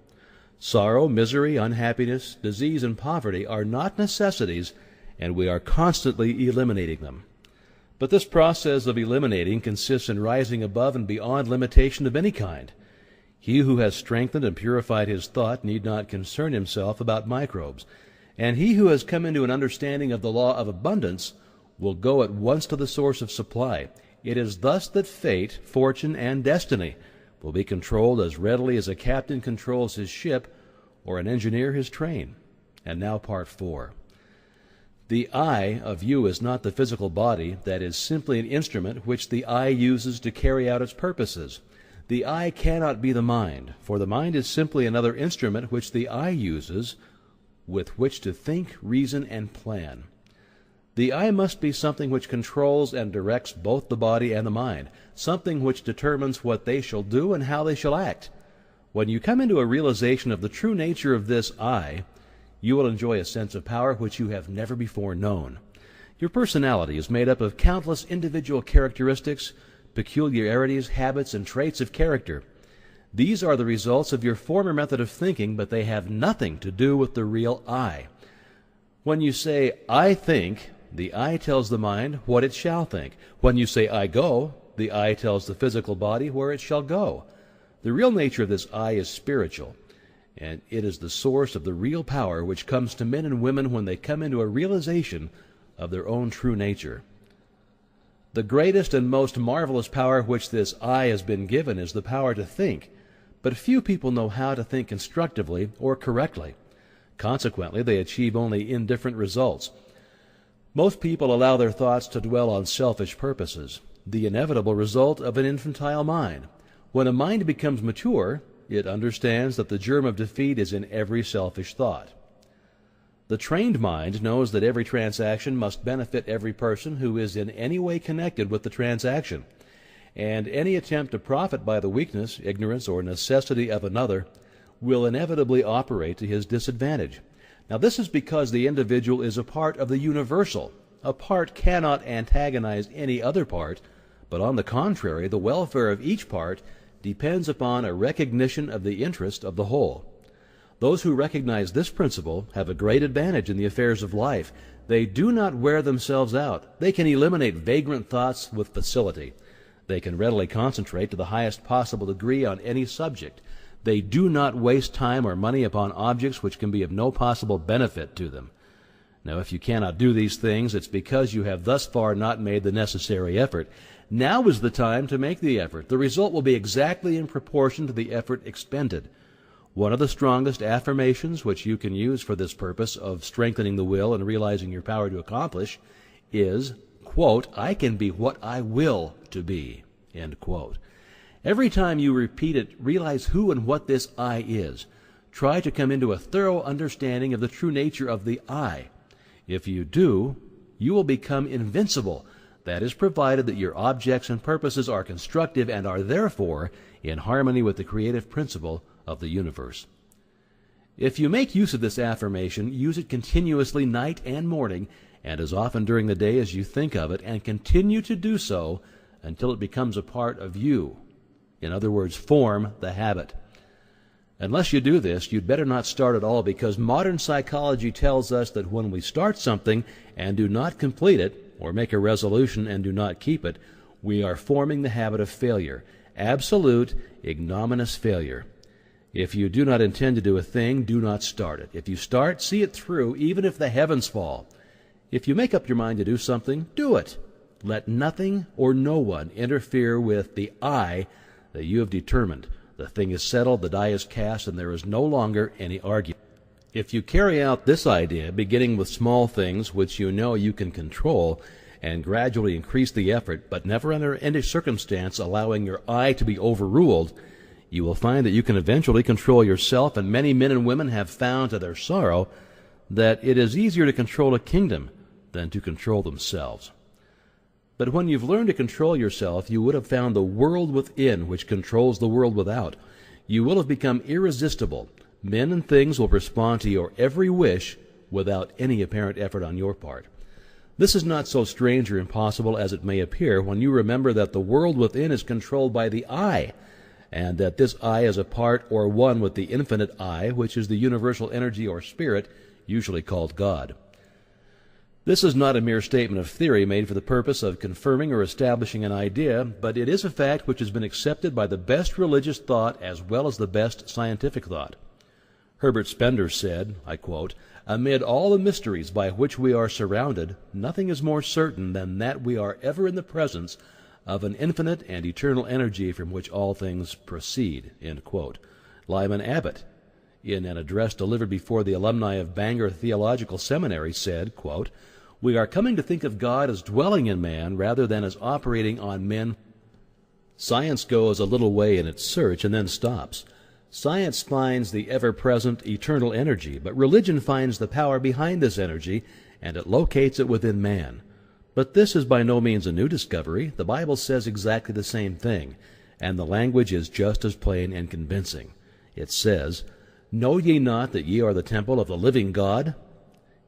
Sorrow, misery, unhappiness, disease, and poverty are not necessities, and we are constantly eliminating them. But this process of eliminating consists in rising above and beyond limitation of any kind. He who has strengthened and purified his thought need not concern himself about microbes, and he who has come into an understanding of the law of abundance will go at once to the source of supply. It is thus that fate, fortune, and destiny will be controlled as readily as a captain controls his ship or an engineer his train. And now part 4. The I of you is not the physical body, that is simply an instrument which the I uses to carry out its purposes. The I cannot be the mind, for the mind is simply another instrument which the I uses with which to think, reason, and plan. The I must be something which controls and directs both the body and the mind, something which determines what they shall do and how they shall act. When you come into a realization of the true nature of this I, you will enjoy a sense of power which you have never before known. Your personality is made up of countless individual characteristics, peculiarities, habits, and traits of character. These are the results of your former method of thinking, but they have nothing to do with the real I. When you say, I think, the I tells the mind what it shall think. When you say, I go, the I tells the physical body where it shall go. The real nature of this I is spiritual, and it is the source of the real power which comes to men and women when they come into a realization of their own true nature. The greatest and most marvelous power which this I has been given is the power to think, but few people know how to think constructively or correctly. Consequently, they achieve only indifferent results. Most people allow their thoughts to dwell on selfish purposes, the inevitable result of an infantile mind. When a mind becomes mature, it understands that the germ of defeat is in every selfish thought. The trained mind knows that every transaction must benefit every person who is in any way connected with the transaction, and any attempt to profit by the weakness, ignorance, or necessity of another will inevitably operate to his disadvantage. Now, this is because the individual is a part of the universal. A part cannot antagonize any other part, but on the contrary, the welfare of each part depends upon a recognition of the interest of the whole. Those who recognize this principle have a great advantage in the affairs of life. They do not wear themselves out. They can eliminate vagrant thoughts with facility. They can readily concentrate to the highest possible degree on any subject. They do not waste time or money upon objects which can be of no possible benefit to them. Now, if you cannot do these things, it's because you have thus far not made the necessary effort. Now is the time to make the effort. The result will be exactly in proportion to the effort expended. One of the strongest affirmations which you can use for this purpose of strengthening the will and realizing your power to accomplish is, quote, I can be what I will to be, end quote. Every time you repeat it, realize who and what this I is. Try to come into a thorough understanding of the true nature of the I. If you do, you will become invincible. That is provided that your objects and purposes are constructive and are therefore in harmony with the creative principle of the universe. If you make use of this affirmation, use it continuously night and morning, and as often during the day as you think of it, and continue to do so until it becomes a part of you. In other words, form the habit. Unless you do this, you'd better not start at all, because modern psychology tells us that when we start something and do not complete it, or make a resolution and do not keep it, we are forming the habit of failure, absolute, ignominious failure. If you do not intend to do a thing, do not start it. If you start, see it through, even if the heavens fall. If you make up your mind to do something, do it. Let nothing or no one interfere with the I that you have determined. The thing is settled, the die is cast, and there is no longer any argument. If you carry out this idea, beginning with small things which you know you can control, and gradually increase the effort, but never under any circumstance allowing your I to be overruled, you will find that you can eventually control yourself, and many men and women have found to their sorrow that it is easier to control a kingdom than to control themselves. But when you've learned to control yourself, you would have found the world within which controls the world without. You will have become irresistible. Men and things will respond to your every wish without any apparent effort on your part. This is not so strange or impossible as it may appear when you remember that the world within is controlled by the I, and that this I is a part or one with the infinite I, which is the universal energy or spirit, usually called God. This is not a mere statement of theory made for the purpose of confirming or establishing an idea, but it is a fact which has been accepted by the best religious thought as well as the best scientific thought. Herbert Spencer said, I quote, "Amid all the mysteries by which we are surrounded, nothing is more certain than that we are ever in the presence of an infinite and eternal energy from which all things proceed." End quote. Lyman Abbott, in an address delivered before the alumni of Bangor Theological Seminary, said, quote, "We are coming to think of God as dwelling in man rather than as operating on men. Science goes a little way in its search and then stops. Science finds the ever-present eternal energy, but religion finds the power behind this energy, and it locates it within man. But this is by no means a new discovery. The Bible says exactly the same thing, and the language is just as plain and convincing. It says, 'Know ye not that ye are the temple of the living God?'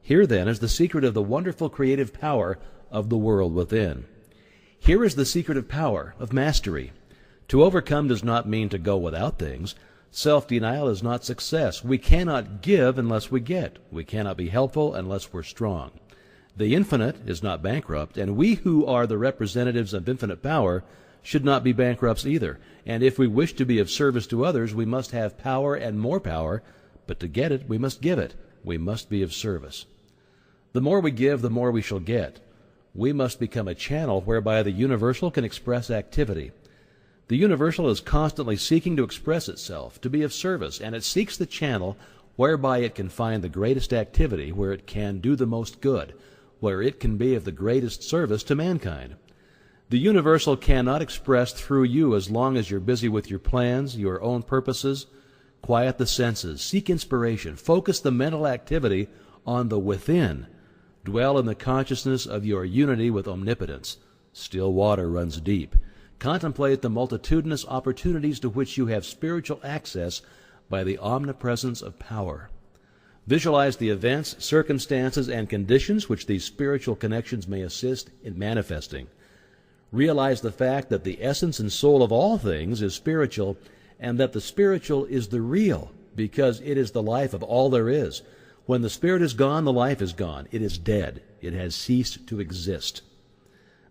Here, then, is the secret of the wonderful creative power of the world within. Here is the secret of power, of mastery. To overcome does not mean to go without things. Self-denial is not success. We cannot give unless we get. We cannot be helpful unless we're strong. The infinite is not bankrupt, and we who are the representatives of infinite power should not be bankrupts either. And if we wish to be of service to others, we must have power and more power, but to get it, we must give it. We must be of service. The more we give, the more we shall get. We must become a channel whereby the universal can express activity. The universal is constantly seeking to express itself, to be of service, and it seeks the channel whereby it can find the greatest activity, where it can do the most good, where it can be of the greatest service to mankind. The universal cannot express through you as long as you're busy with your plans, your own purposes. Quiet the senses, seek inspiration, focus the mental activity on the within. Dwell in the consciousness of your unity with omnipotence. Still water runs deep. Contemplate the multitudinous opportunities to which you have spiritual access by the omnipresence of power. Visualize the events, circumstances, and conditions which these spiritual connections may assist in manifesting. Realize the fact that the essence and soul of all things is spiritual, and that the spiritual is the real, because it is the life of all there is. When the spirit is gone, the life is gone. It is dead. It has ceased to exist.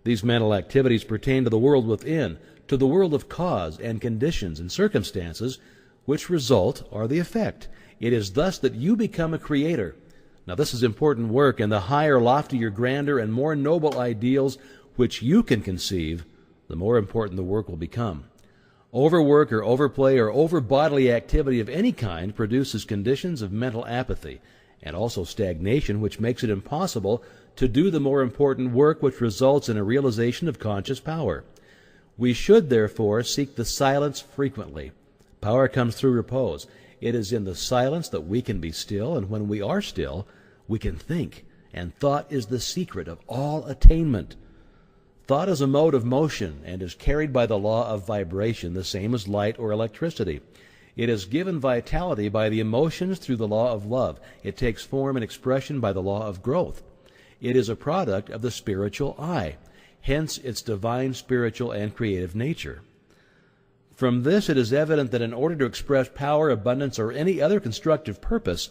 These mental activities pertain to the world within, to the world of cause and conditions and circumstances, which result are the effect. It is thus that you become a creator. Now this is important work, and the higher, loftier, grander, and more noble ideals which you can conceive, the more important the work will become. Overwork or overplay or over-bodily activity of any kind produces conditions of mental apathy, and also stagnation, which makes it impossible to do the more important work which results in a realization of conscious power. We should, therefore, seek the silence frequently. Power comes through repose. It is in the silence that we can be still, and when we are still, we can think, and thought is the secret of all attainment. Thought is a mode of motion and is carried by the law of vibration, the same as light or electricity. It is given vitality by the emotions through the law of love. It takes form and expression by the law of growth. It is a product of the spiritual I, hence its divine, spiritual, and creative nature. From this it is evident that in order to express power, abundance, or any other constructive purpose,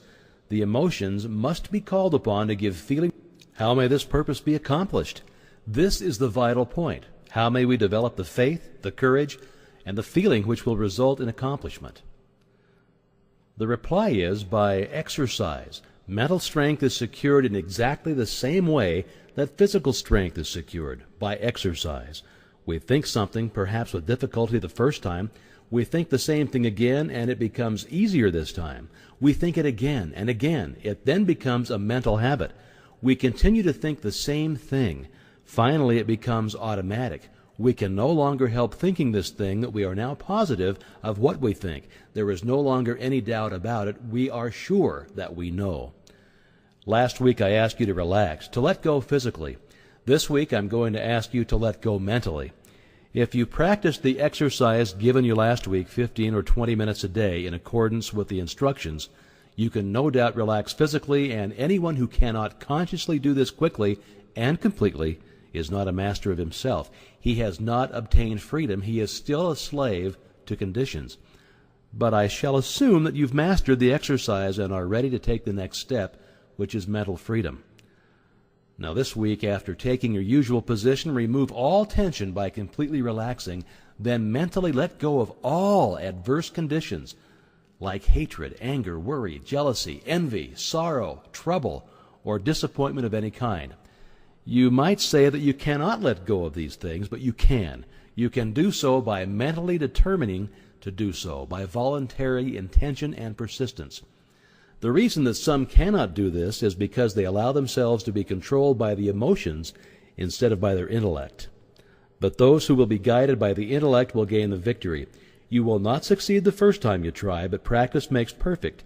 the emotions must be called upon to give feeling. How may this purpose be accomplished? This is the vital point. How may we develop the faith, the courage, and the feeling which will result in accomplishment? The reply is by exercise. Mental strength is secured in exactly the same way that physical strength is secured, by exercise. We think something, perhaps with difficulty the first time. We think the same thing again, and it becomes easier this time. We think it again and again. It then becomes a mental habit. We continue to think the same thing. Finally, it becomes automatic. We can no longer help thinking this thing that we are now positive of what we think. There is no longer any doubt about it. We are sure that we know. Last week I asked you to relax, to let go physically. This week I'm going to ask you to let go mentally. If you practice the exercise given you last week, 15 or 20 minutes a day, in accordance with the instructions, you can no doubt relax physically, and anyone who cannot consciously do this quickly and completely is not a master of himself. He has not obtained freedom. He is still a slave to conditions. But I shall assume that you've mastered the exercise and are ready to take the next step, which is mental freedom. Now this week, after taking your usual position, remove all tension by completely relaxing, then mentally let go of all adverse conditions like hatred, anger, worry, jealousy, envy, sorrow, trouble, or disappointment of any kind. You might say that you cannot let go of these things, but you can. You can do so by mentally determining to do so, by voluntary intention and persistence. The reason that some cannot do this is because they allow themselves to be controlled by the emotions instead of by their intellect. But those who will be guided by the intellect will gain the victory. You will not succeed the first time you try, but practice makes perfect.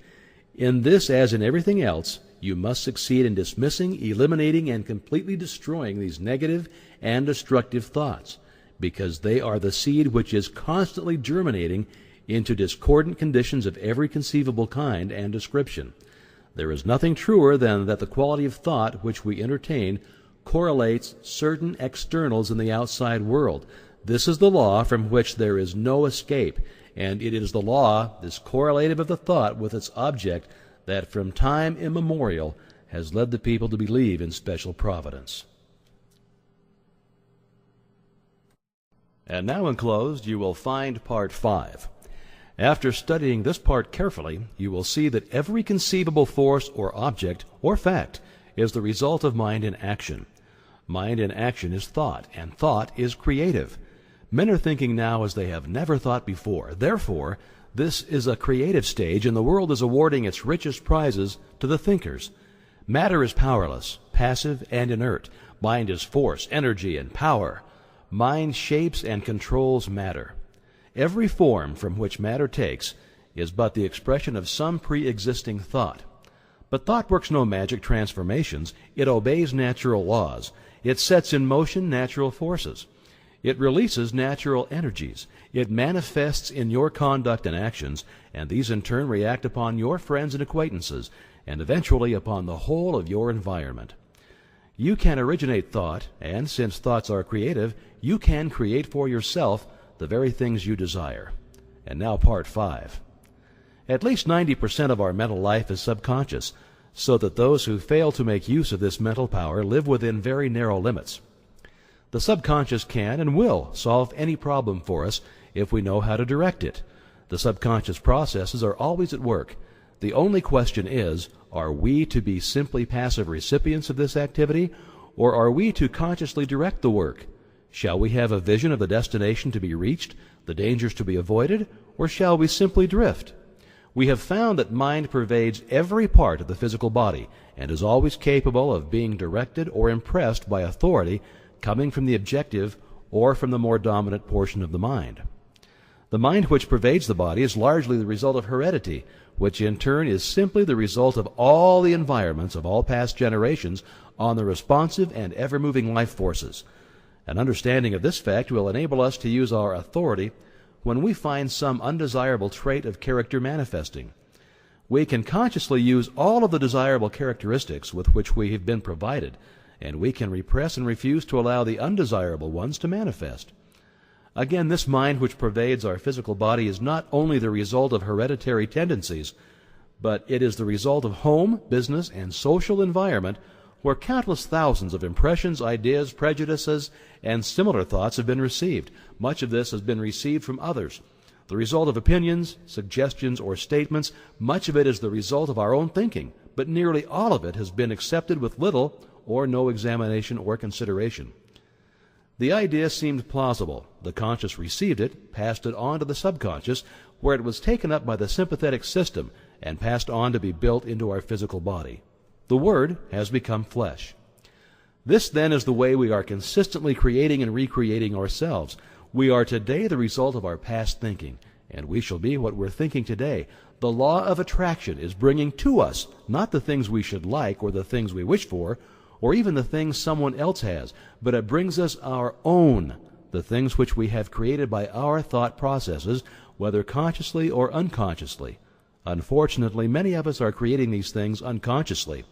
In this, as in everything else, you must succeed in dismissing, eliminating, and completely destroying these negative and destructive thoughts, because they are the seed which is constantly germinating into discordant conditions of every conceivable kind and description. There is nothing truer than that the quality of thought which we entertain correlates certain externals in the outside world. This is the law from which there is no escape, and it is the law, this correlative of the thought with its object, that from time immemorial has led the people to believe in special providence. And now enclosed you will find Part 5. After studying this part carefully, you will see that every conceivable force or object or fact is the result of mind in action. Mind in action is thought, and thought is creative. Men are thinking now as they have never thought before. Therefore, this is a creative stage, and the world is awarding its richest prizes to the thinkers. Matter is powerless, passive, and inert. Mind is force, energy, and power. Mind shapes and controls matter. Every form from which matter takes is but the expression of some pre-existing thought. But thought works no magic transformations. It obeys natural laws. It sets in motion natural forces. It releases natural energies. It manifests in your conduct and actions, and these in turn react upon your friends and acquaintances, and eventually upon the whole of your environment. You can originate thought, and since thoughts are creative, you can create for yourself the very things you desire. And now Part 5. At least 90% of our mental life is subconscious, so that those who fail to make use of this mental power live within very narrow limits. The subconscious can and will solve any problem for us if we know how to direct it. The subconscious processes are always at work. The only question is, are we to be simply passive recipients of this activity, or are we to consciously direct the work? Shall we have a vision of the destination to be reached, the dangers to be avoided, or shall we simply drift? We have found that mind pervades every part of the physical body and is always capable of being directed or impressed by authority coming from the objective or from the more dominant portion of the mind. The mind which pervades the body is largely the result of heredity, which in turn is simply the result of all the environments of all past generations on the responsive and ever-moving life forces. An understanding of this fact will enable us to use our authority when we find some undesirable trait of character manifesting. We can consciously use all of the desirable characteristics with which we have been provided, and we can repress and refuse to allow the undesirable ones to manifest. Again, this mind which pervades our physical body is not only the result of hereditary tendencies, but it is the result of home, business, and social environment where countless thousands of impressions, ideas, prejudices, and similar thoughts have been received. Much of this has been received from others. The result of opinions, suggestions, or statements, much of it is the result of our own thinking, but nearly all of it has been accepted with little or no examination or consideration. The idea seemed plausible. The conscious received it, passed it on to the subconscious, where it was taken up by the sympathetic system and passed on to be built into our physical body. The Word has become flesh. This, then, is the way we are consistently creating and recreating ourselves. We are today the result of our past thinking, and we shall be what we're thinking today. The law of attraction is bringing to us not the things we should like or the things we wish for, or even the things someone else has, but it brings us our own, the things which we have created by our thought processes, whether consciously or unconsciously. Unfortunately, many of us are creating these things unconsciously.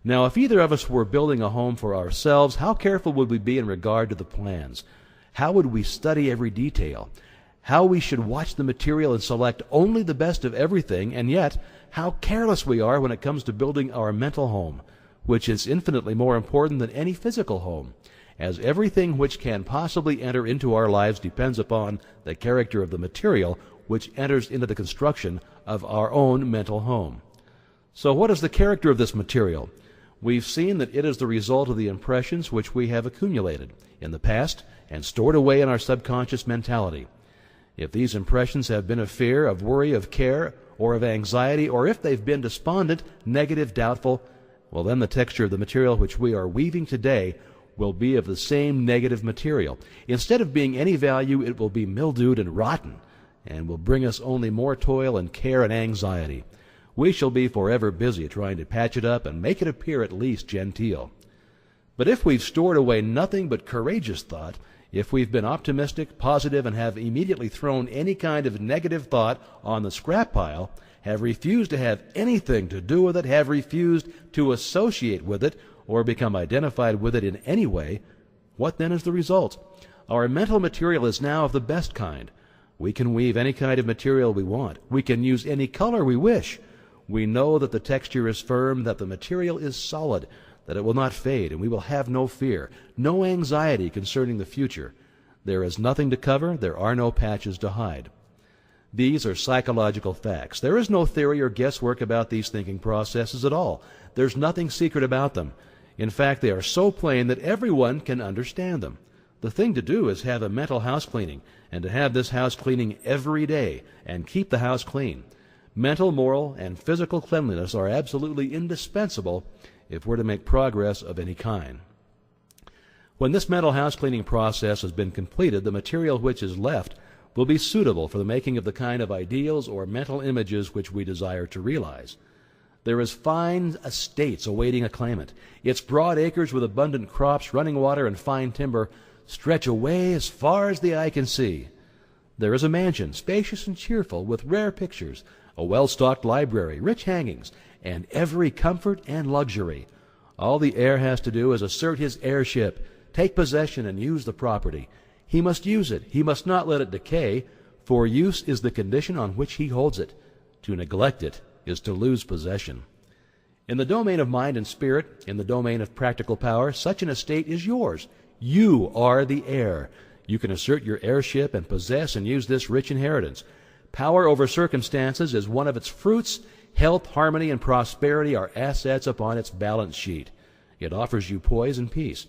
Now, if either of us were building a home for ourselves, how careful would we be in regard to the plans? How would we study every detail? how we should watch the material and select only the best of everything, and yet how careless we are when it comes to building our mental home, which is infinitely more important than any physical home, as everything which can possibly enter into our lives depends upon the character of the material which enters into the construction of our own mental home. So what is the character of this material? We've seen that it is the result of the impressions which we have accumulated in the past and stored away in our subconscious mentality. If these impressions have been of fear, of worry, of care, or of anxiety, or if they've been despondent, negative, doubtful, well, then the texture of the material which we are weaving today will be of the same negative material. Instead of being any value, it will be mildewed and rotten, and will bring us only more toil and care and anxiety. We shall be forever busy trying to patch it up and make it appear at least genteel. But if we've stored away nothing but courageous thought, if we've been optimistic, positive, and have immediately thrown any kind of negative thought on the scrap pile, have refused to have anything to do with it, have refused to associate with it, or become identified with it in any way, what then is the result? Our mental material is now of the best kind. We can weave any kind of material we want. We can use any color we wish. We know that the texture is firm, that the material is solid, that it will not fade, and we will have no fear, no anxiety concerning the future. There is nothing to cover, there are no patches to hide. These are psychological facts. There is no theory or guesswork about these thinking processes at all. There's nothing secret about them. In fact, they are so plain that everyone can understand them. The thing to do is have a mental house cleaning, and to have this house cleaning every day, and keep the house clean. Mental, moral, and physical cleanliness are absolutely indispensable if we're to make progress of any kind. When this mental house cleaning process has been completed, the material which is left will be suitable for the making of the kind of ideals or mental images which we desire to realize. There is fine estates awaiting a claimant. Its broad acres with abundant crops, running water, and fine timber stretch away as far as the eye can see. There is a mansion, spacious and cheerful, with rare pictures, a well-stocked library, rich hangings, and every comfort and luxury. All the heir has to do is assert his heirship, take possession, and use the property. He must use it. He must not let it decay, for use is the condition on which he holds it. To neglect it is to lose possession. In the domain of mind and spirit, in the domain of practical power, such an estate is yours. You are the heir. You can assert your heirship and possess and use this rich inheritance. Power over circumstances is one of its fruits. Health, harmony, and prosperity are assets upon its balance sheet. It offers you poise and peace.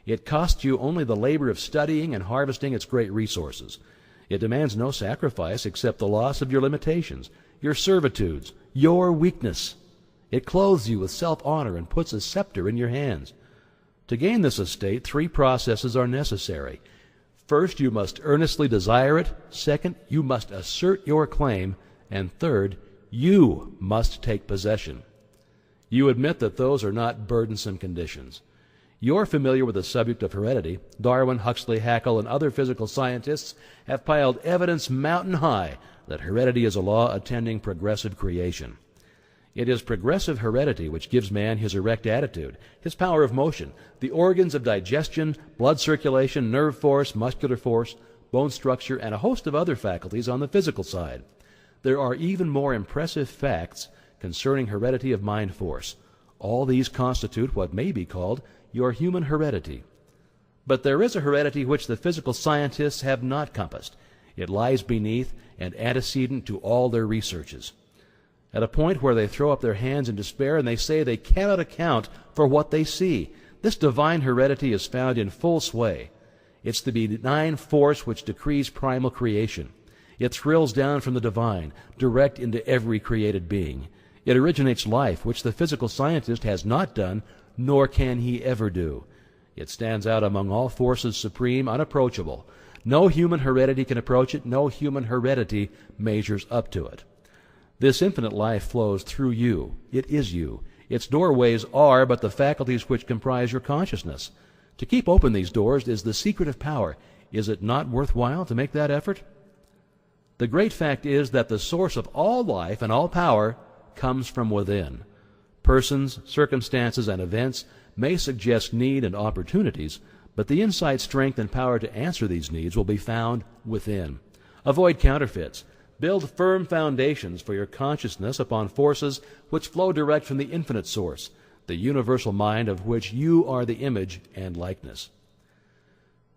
It costs you only the labor of studying and harvesting its great resources. It demands no sacrifice except the loss of your limitations, your servitudes, your weakness. It clothes you with self-honor and puts a scepter in your hands. To gain this estate, 3 processes are necessary. First, you must earnestly desire it. Second, you must assert your claim. And third, you must take possession. You admit that those are not burdensome conditions. You're familiar with the subject of heredity. Darwin, Huxley, Haeckel, and other physical scientists have piled evidence mountain high that heredity is a law attending progressive creation. It is progressive heredity which gives man his erect attitude, his power of motion, the organs of digestion, blood circulation, nerve force, muscular force, bone structure, and a host of other faculties on the physical side. There are even more impressive facts concerning heredity of mind force. All these constitute what may be called your human heredity. But there is a heredity which the physical scientists have not compassed. It lies beneath and antecedent to all their researches. At a point where they throw up their hands in despair and they say they cannot account for what they see, this divine heredity is found in full sway. It's the benign force which decrees primal creation. It thrills down from the divine, direct into every created being. It originates life, which the physical scientist has not done, nor can he ever do. It stands out among all forces supreme, unapproachable. No human heredity can approach it. No human heredity measures up to it. This infinite life flows through you. It is you. Its doorways are but the faculties which comprise your consciousness. To keep open these doors is the secret of power. Is it not worthwhile to make that effort? The great fact is that the source of all life and all power comes from within. Persons, circumstances, and events may suggest need and opportunities, but the insight, strength, and power to answer these needs will be found within. Avoid counterfeits. Build firm foundations for your consciousness upon forces which flow direct from the infinite source, the universal mind of which you are the image and likeness.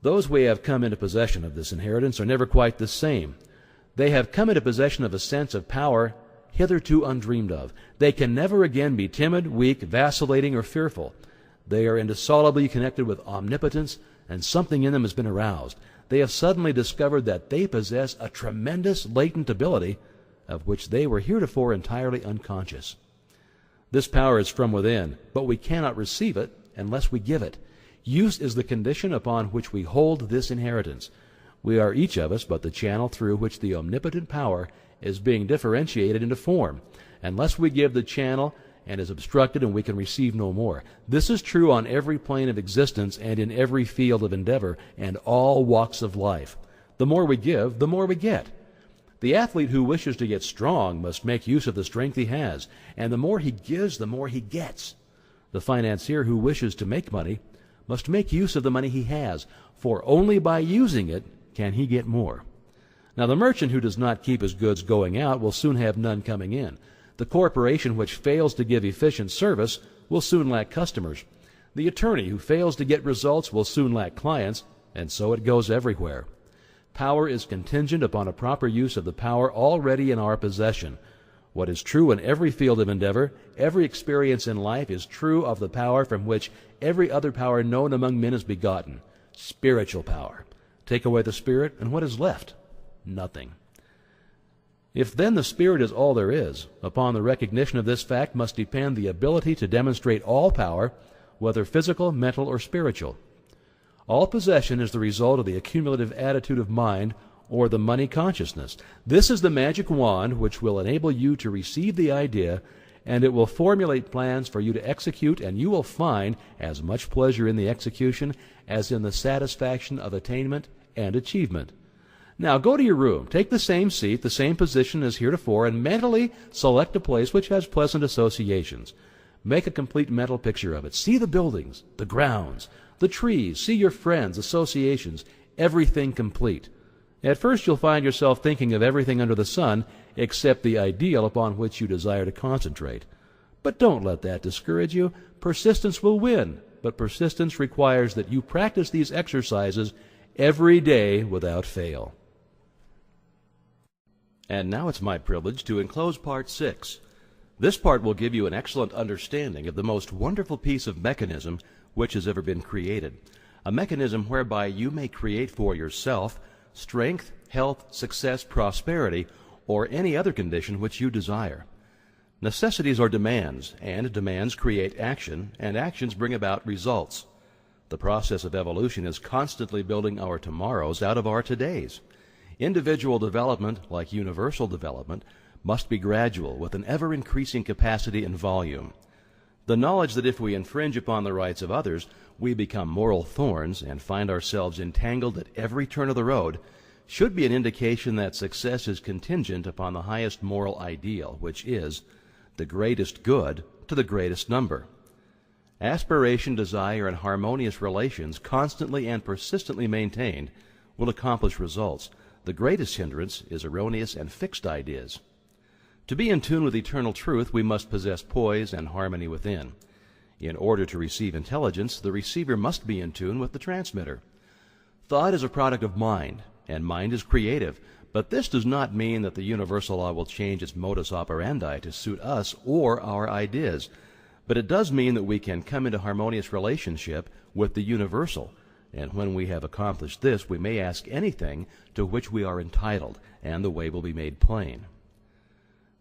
Those we have come into possession of this inheritance are never quite the same. They have come into possession of a sense of power hitherto undreamed of. They can never again be timid, weak, vacillating, or fearful. They are indissolubly connected with omnipotence, and something in them has been aroused. They have suddenly discovered that they possess a tremendous latent ability of which they were heretofore entirely unconscious. This power is from within, but we cannot receive it unless we give it. Use is the condition upon which we hold this inheritance. We are each of us but the channel through which the omnipotent power is being differentiated into form. Unless we give the channel, and is obstructed, and we can receive no more. This is true on every plane of existence and in every field of endeavor and all walks of life. The more we give, the more we get. The athlete who wishes to get strong must make use of the strength he has, and the more he gives, the more he gets. The financier who wishes to make money must make use of the money he has, for only by using it can he get more. Now the merchant who does not keep his goods going out will soon have none coming in. The corporation which fails to give efficient service will soon lack customers. The attorney who fails to get results will soon lack clients, and so it goes everywhere. Power is contingent upon a proper use of the power already in our possession. What is true in every field of endeavor, every experience in life, is true of the power from which every other power known among men is begotten. Spiritual power. Take away the spirit, and what is left? Nothing. If then the Spirit is all there is, upon the recognition of this fact must depend the ability to demonstrate all power, whether physical, mental, or spiritual. All possession is the result of the accumulative attitude of mind, or the money consciousness. This is the magic wand which will enable you to receive the idea, and it will formulate plans for you to execute, and you will find as much pleasure in the execution as in the satisfaction of attainment and achievement. Now go to your room, take the same seat, the same position as heretofore, and mentally select a place which has pleasant associations. Make a complete mental picture of it. See the buildings, the grounds, the trees, see your friends, associations, everything complete. At first you'll find yourself thinking of everything under the sun except the ideal upon which you desire to concentrate. But don't let that discourage you. Persistence will win, but persistence requires that you practice these exercises every day without fail. And now it's my privilege to enclose Part 6. This part will give you an excellent understanding of the most wonderful piece of mechanism which has ever been created, a mechanism whereby you may create for yourself strength, health, success, prosperity, or any other condition which you desire. Necessities are demands, and demands create action, and actions bring about results. The process of evolution is constantly building our tomorrows out of our todays. Individual development, like universal development, must be gradual, with an ever-increasing capacity and volume. The knowledge that if we infringe upon the rights of others, we become moral thorns and find ourselves entangled at every turn of the road should be an indication that success is contingent upon the highest moral ideal, which is the greatest good to the greatest number. Aspiration, desire, and harmonious relations, constantly and persistently maintained, will accomplish results. The greatest hindrance is erroneous and fixed ideas. To be in tune with eternal truth, we must possess poise and harmony within. In order to receive intelligence, the receiver must be in tune with the transmitter. Thought is a product of mind, and mind is creative, but this does not mean that the universal law will change its modus operandi to suit us or our ideas, but it does mean that we can come into harmonious relationship with the universal, and when we have accomplished this, we may ask anything to which we are entitled, and the way will be made plain.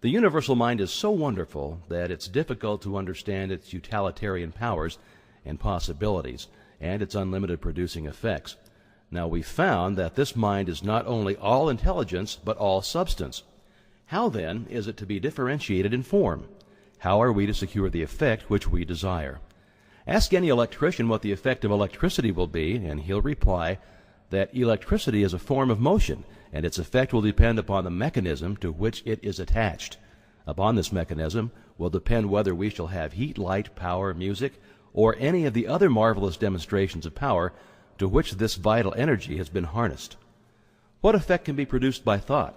The universal mind is so wonderful that it's difficult to understand its utilitarian powers and possibilities, and its unlimited producing effects. Now we've found that this mind is not only all intelligence, but all substance. How then is it to be differentiated in form? How are we to secure the effect which we desire? Ask any electrician what the effect of electricity will be, and he'll reply that electricity is a form of motion, and its effect will depend upon the mechanism to which it is attached. Upon this mechanism will depend whether we shall have heat, light, power, music, or any of the other marvelous demonstrations of power to which this vital energy has been harnessed. What effect can be produced by thought?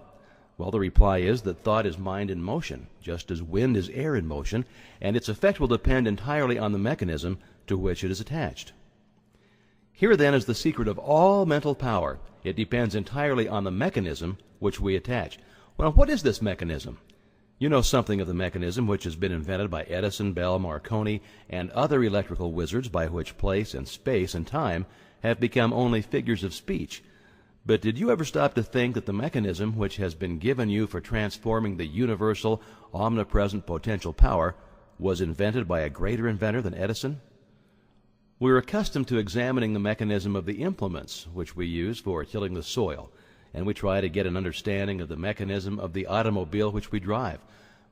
Well, the reply is that thought is mind in motion, just as wind is air in motion, and its effect will depend entirely on the mechanism to which it is attached. Here then is the secret of all mental power. It depends entirely on the mechanism which we attach. Well, what is this mechanism? You know something of the mechanism which has been invented by Edison, Bell, Marconi, and other electrical wizards, by which place and space and time have become only figures of speech. But did you ever stop to think that the mechanism which has been given you for transforming the universal, omnipresent potential power was invented by a greater inventor than Edison? We're accustomed to examining the mechanism of the implements which we use for tilling the soil, and we try to get an understanding of the mechanism of the automobile which we drive.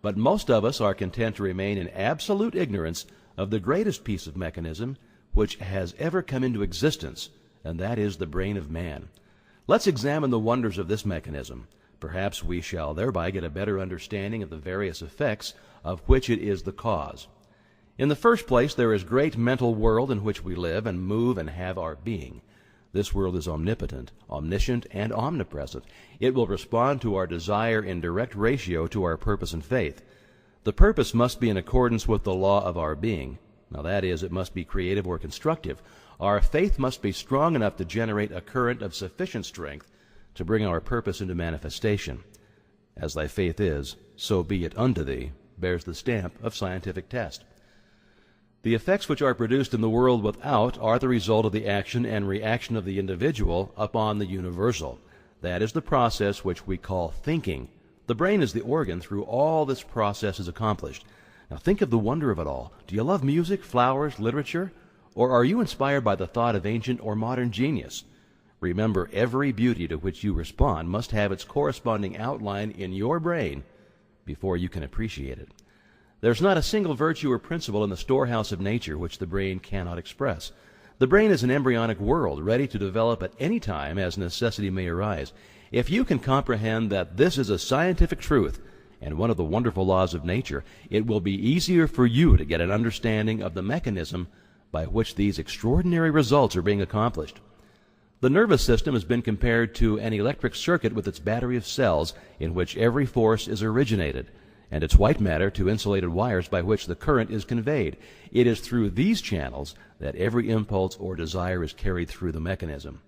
But most of us are content to remain in absolute ignorance of the greatest piece of mechanism which has ever come into existence, and that is the brain of man. Let's examine the wonders of this mechanism. Perhaps we shall thereby get a better understanding of the various effects of which it is the cause. In the first place, there is great mental world in which we live and move and have our being. This world is omnipotent, omniscient, and omnipresent. It will respond to our desire in direct ratio to our purpose and faith. The purpose must be in accordance with the law of our being. Now that is, it must be creative or constructive. Our faith must be strong enough to generate a current of sufficient strength to bring our purpose into manifestation. As thy faith is, so be it unto thee, bears the stamp of scientific test. The effects which are produced in the world without are the result of the action and reaction of the individual upon the universal. That is the process which we call thinking. The brain is the organ through all this process is accomplished. Now think of the wonder of it all. Do you love music, flowers, literature? Or are you inspired by the thought of ancient or modern genius? Remember, every beauty to which you respond must have its corresponding outline in your brain before you can appreciate it. There's not a single virtue or principle in the storehouse of nature which the brain cannot express. The brain is an embryonic world, ready to develop at any time as necessity may arise. If you can comprehend that this is a scientific truth and one of the wonderful laws of nature, it will be easier for you to get an understanding of the mechanism by which these extraordinary results are being accomplished. The nervous system has been compared to an electric circuit with its battery of cells in which every force is originated, and its white matter to insulated wires by which the current is conveyed. It is through these channels that every impulse or desire is carried through the mechanism.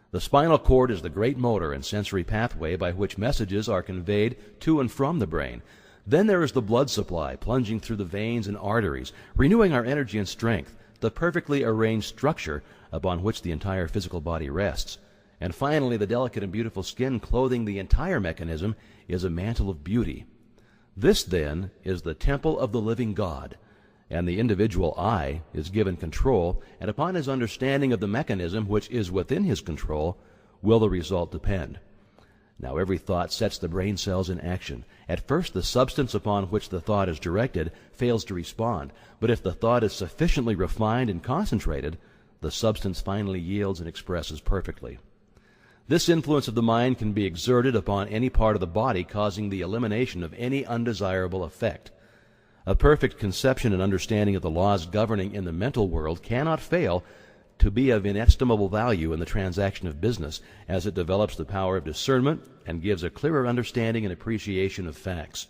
The spinal cord is the great motor and sensory pathway by which messages are conveyed to and from the brain. Then there is the blood supply plunging through the veins and arteries, renewing our energy and strength, the perfectly arranged structure upon which the entire physical body rests. And finally, the delicate and beautiful skin clothing the entire mechanism is a mantle of beauty. This, then, is the temple of the living God, and the individual I is given control, and upon his understanding of the mechanism which is within his control will the result depend. Now every thought sets the brain cells in action. At first the substance upon which the thought is directed fails to respond, but if the thought is sufficiently refined and concentrated, the substance finally yields and expresses perfectly. This influence of the mind can be exerted upon any part of the body, causing the elimination of any undesirable effect. A perfect conception and understanding of the laws governing in the mental world cannot fail to be of inestimable value in the transaction of business, as it develops the power of discernment and gives a clearer understanding and appreciation of facts.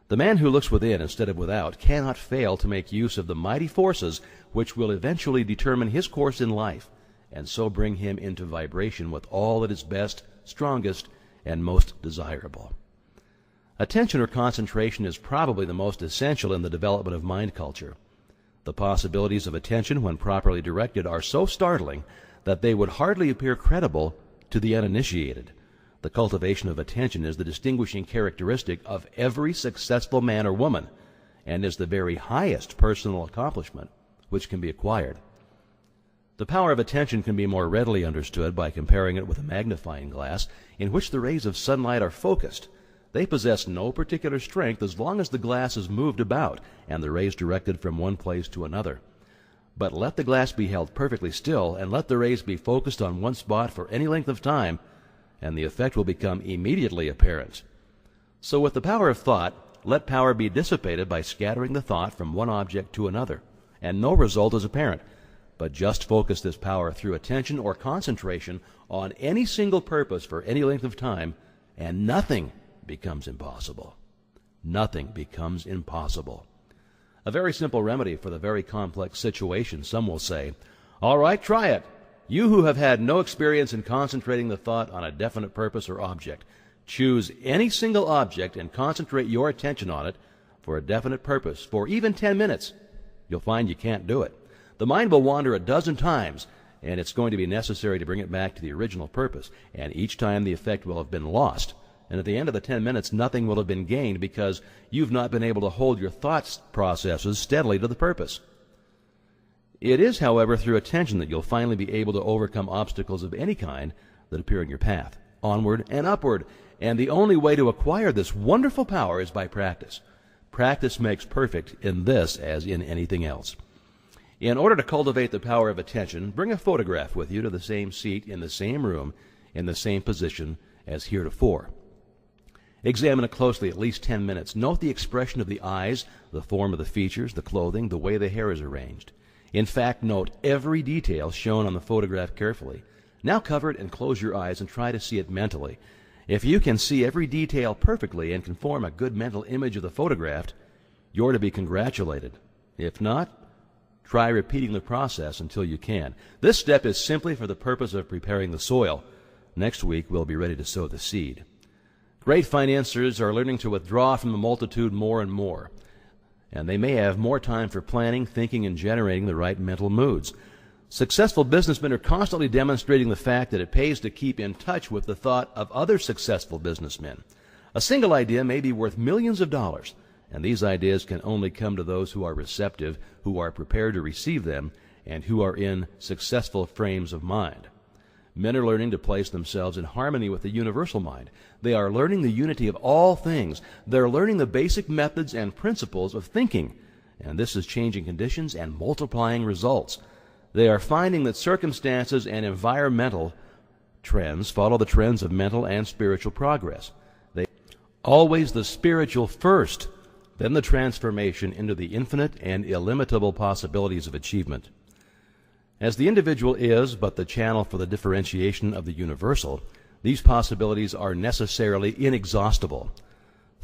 The man who looks within instead of without cannot fail to make use of the mighty forces which will eventually determine his course in life, and so bring him into vibration with all that is best, strongest, and most desirable. Attention or concentration is probably the most essential in the development of mind culture. The possibilities of attention, when properly directed, are so startling that they would hardly appear credible to the uninitiated. The cultivation of attention is the distinguishing characteristic of every successful man or woman, and is the very highest personal accomplishment which can be acquired. The power of attention can be more readily understood by comparing it with a magnifying glass in which the rays of sunlight are focused. They possess no particular strength as long as the glass is moved about and the rays directed from one place to another. But let the glass be held perfectly still, and let the rays be focused on one spot for any length of time, and the effect will become immediately apparent. So with the power of thought, let power be dissipated by scattering the thought from one object to another, and no result is apparent. but just focus this power through attention or concentration on any single purpose for any length of time, and nothing becomes impossible. Nothing becomes impossible. A very simple remedy for the very complex situation, some will say. All right, try it. You who have had no experience in concentrating the thought on a definite purpose or object, choose any single object and concentrate your attention on it for a definite purpose for even 10 minutes. You'll find you can't do it. The mind will wander a dozen times, and it's going to be necessary to bring it back to the original purpose, and each time the effect will have been lost. And at the end of the 10 minutes, nothing will have been gained because you've not been able to hold your thought processes steadily to the purpose. It is, however, through attention that you'll finally be able to overcome obstacles of any kind that appear in your path, onward and upward. And the only way to acquire this wonderful power is by practice. Practice makes perfect in this as in anything else. In order to cultivate the power of attention, bring a photograph with you to the same seat in the same room in the same position as heretofore. Examine it closely at least 10 minutes. Note the expression of the eyes, the form of the features, the clothing, the way the hair is arranged. In fact, note every detail shown on the photograph carefully. Now cover it and close your eyes and try to see it mentally. If you can see every detail perfectly and can form a good mental image of the photographed, you're to be congratulated. If not, try repeating the process until you can. This step is simply for the purpose of preparing the soil. Next week, we'll be ready to sow the seed. Great financiers are learning to withdraw from the multitude more and more, and they may have more time for planning, thinking, and generating the right mental moods. Successful businessmen are constantly demonstrating the fact that it pays to keep in touch with the thought of other successful businessmen. A single idea may be worth millions of dollars, and these ideas can only come to those who are receptive, who are prepared to receive them, and who are in successful frames of mind. Men are learning to place themselves in harmony with the universal mind. They are learning the unity of all things. They're learning the basic methods and principles of thinking, and this is changing conditions and multiplying results. They are finding that circumstances and environmental trends follow the trends of mental and spiritual progress. Always the spiritual first, then the transformation into the infinite and illimitable possibilities of achievement. As the individual is but the channel for the differentiation of the universal, these possibilities are necessarily inexhaustible.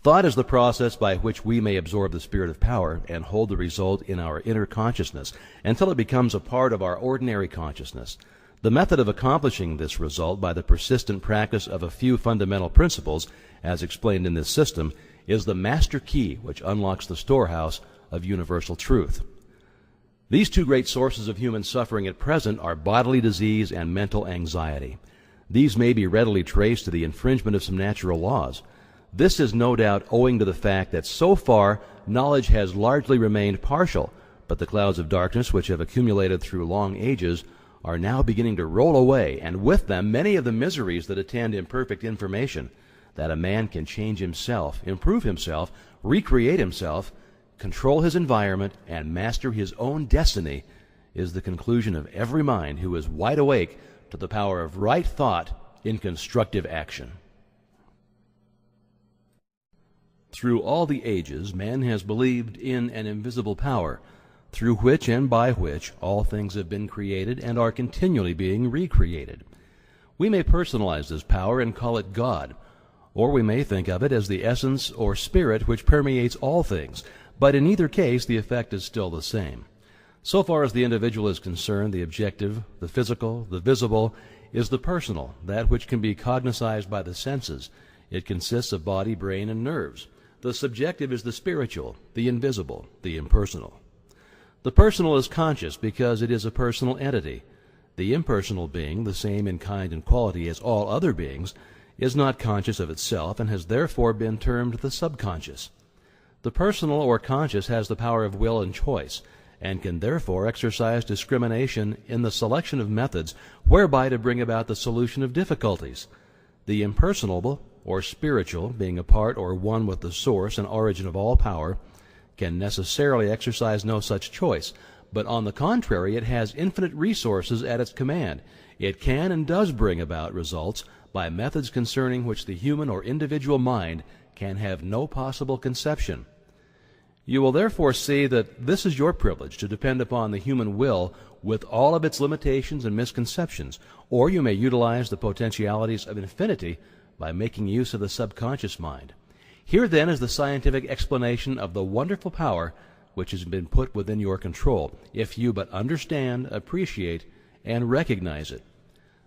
Thought is the process by which we may absorb the spirit of power and hold the result in our inner consciousness until it becomes a part of our ordinary consciousness. The method of accomplishing this result by the persistent practice of a few fundamental principles, as explained in this system, is the master key which unlocks the storehouse of universal truth. These two great sources of human suffering at present are bodily disease and mental anxiety. These may be readily traced to the infringement of some natural laws. This is no doubt owing to the fact that so far knowledge has largely remained partial, but the clouds of darkness which have accumulated through long ages are now beginning to roll away, and with them many of the miseries that attend imperfect information. That a man can change himself, improve himself, recreate himself, control his environment, and master his own destiny is the conclusion of every mind who is wide awake to the power of right thought in constructive action. Through all the ages, man has believed in an invisible power, through which and by which all things have been created and are continually being recreated. We may personalize this power and call it God, or we may think of it as the essence or spirit which permeates all things, but in either case the effect is still the same. So far as the individual is concerned, the objective, the physical, the visible, is the personal, that which can be cognized by the senses. It consists of body, brain, and nerves. The subjective is the spiritual, the invisible, the impersonal. The personal is conscious because it is a personal entity. The impersonal being, the same in kind and quality as all other beings, is not conscious of itself and has therefore been termed the subconscious. The personal or conscious has the power of will and choice, and can therefore exercise discrimination in the selection of methods whereby to bring about the solution of difficulties. The impersonal or spiritual, being a part or one with the source and origin of all power, can necessarily exercise no such choice, but on the contrary it has infinite resources at its command. It can and does bring about results by methods concerning which the human or individual mind can have no possible conception. You will therefore see that this is your privilege to depend upon the human will with all of its limitations and misconceptions, or you may utilize the potentialities of infinity by making use of the subconscious mind. Here then is the scientific explanation of the wonderful power which has been put within your control, if you but understand, appreciate, and recognize it.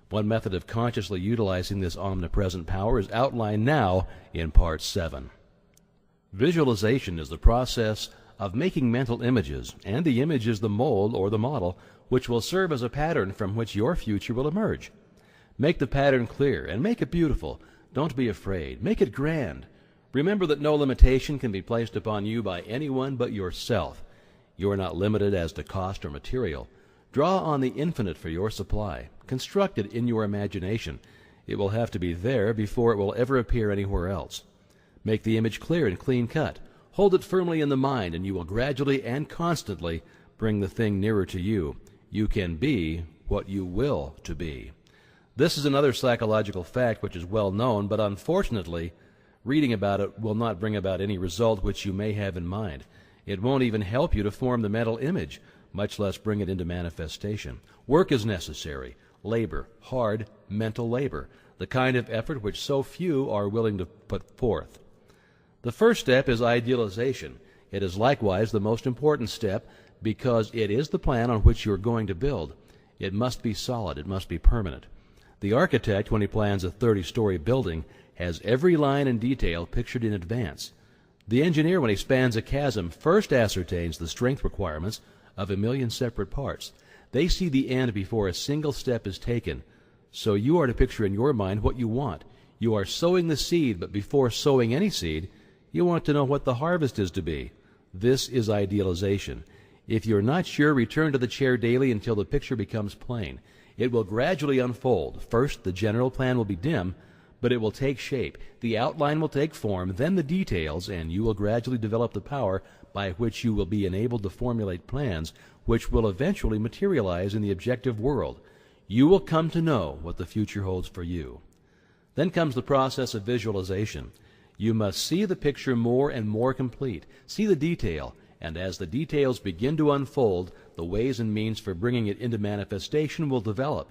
One method of consciously utilizing this omnipresent power is outlined now in Part 7. Visualization is the process of making mental images, and the image is the mold or the model which will serve as a pattern from which your future will emerge. Make the pattern clear and make it beautiful. Don't be afraid. Make it grand. Remember that no limitation can be placed upon you by anyone but yourself. You are not limited as to cost or material. Draw on the infinite for your supply. Construct it in your imagination. It will have to be there before it will ever appear anywhere else. Make the image clear and clean-cut. Hold it firmly in the mind, and you will gradually and constantly bring the thing nearer to you. You can be what you will to be. This is another psychological fact which is well known, but unfortunately, reading about it will not bring about any result which you may have in mind. It won't even help you to form the mental image, much less bring it into manifestation. Work is necessary. Labor, hard mental labor, the kind of effort which so few are willing to put forth. The first step is idealization. It is likewise the most important step because it is the plan on which you are going to build. It must be solid. It must be permanent. The architect, when he plans a 30-story building, has every line and detail pictured in advance. The engineer, when he spans a chasm, first ascertains the strength requirements of 1,000,000 separate parts. They see the end before a single step is taken. So you are to picture in your mind what you want. You are sowing the seed, but before sowing any seed, you want to know what the harvest is to be. This is idealization. If you're not sure, return to the chair daily until the picture becomes plain. It will gradually unfold. First, the general plan will be dim, but it will take shape. The outline will take form, then the details, and you will gradually develop the power by which you will be enabled to formulate plans which will eventually materialize in the objective world. You will come to know what the future holds for you. Then comes the process of visualization. You must see the picture more and more complete. See the detail, and as the details begin to unfold, the ways and means for bringing it into manifestation will develop.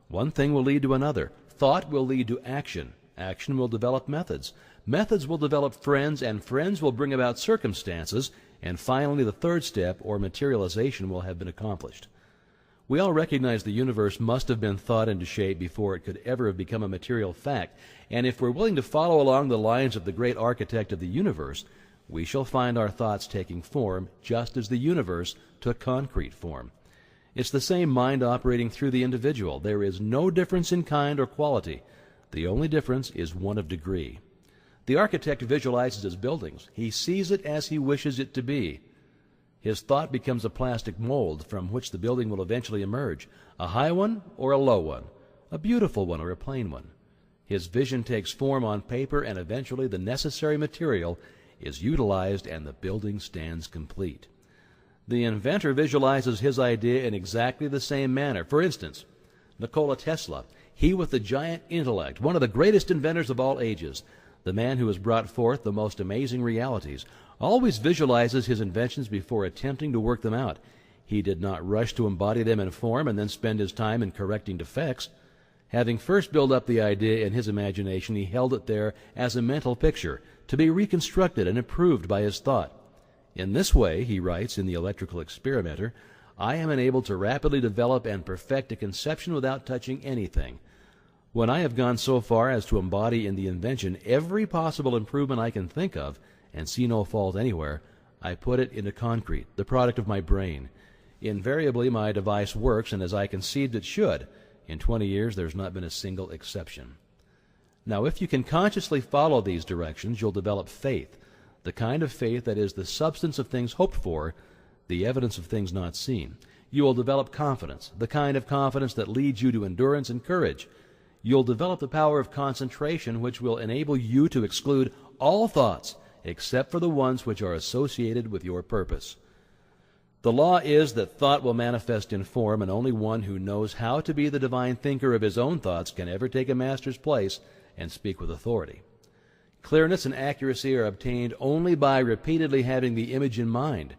One thing will lead to another. Thought will lead to action. Action will develop methods. Methods will develop friends, and friends will bring about circumstances, and finally the third step, or materialization, will have been accomplished. We all recognize the universe must have been thought into shape before it could ever have become a material fact, and if we're willing to follow along the lines of the great architect of the universe, we shall find our thoughts taking form just as the universe took concrete form. It's the same mind operating through the individual. There is no difference in kind or quality. The only difference is one of degree. The architect visualizes his buildings. He sees it as he wishes it to be. His thought becomes a plastic mold from which the building will eventually emerge, a high one or a low one, a beautiful one or a plain one. His vision takes form on paper, and eventually the necessary material is utilized and the building stands complete. The inventor visualizes his idea in exactly the same manner. For instance, Nikola Tesla, he with the giant intellect, one of the greatest inventors of all ages, the man who has brought forth the most amazing realities, always visualizes his inventions before attempting to work them out. He did not rush to embody them in form and then spend his time in correcting defects. Having first built up the idea in his imagination, he held it there as a mental picture, to be reconstructed and improved by his thought. In this way, he writes in The Electrical Experimenter, I am enabled to rapidly develop and perfect a conception without touching anything. When I have gone so far as to embody in the invention every possible improvement I can think of, and see no fault anywhere, I put it into concrete, the product of my brain. Invariably, my device works, and as I conceived it should. In 20 years, there's not been a single exception. Now, if you can consciously follow these directions, you'll develop faith, the kind of faith that is the substance of things hoped for, the evidence of things not seen. You will develop confidence, the kind of confidence that leads you to endurance and courage. You'll develop the power of concentration, which will enable you to exclude all thoughts except for the ones which are associated with your purpose. The law is that thought will manifest in form, and only one who knows how to be the divine thinker of his own thoughts can ever take a master's place and speak with authority. Clearness and accuracy are obtained only by repeatedly having the image in mind.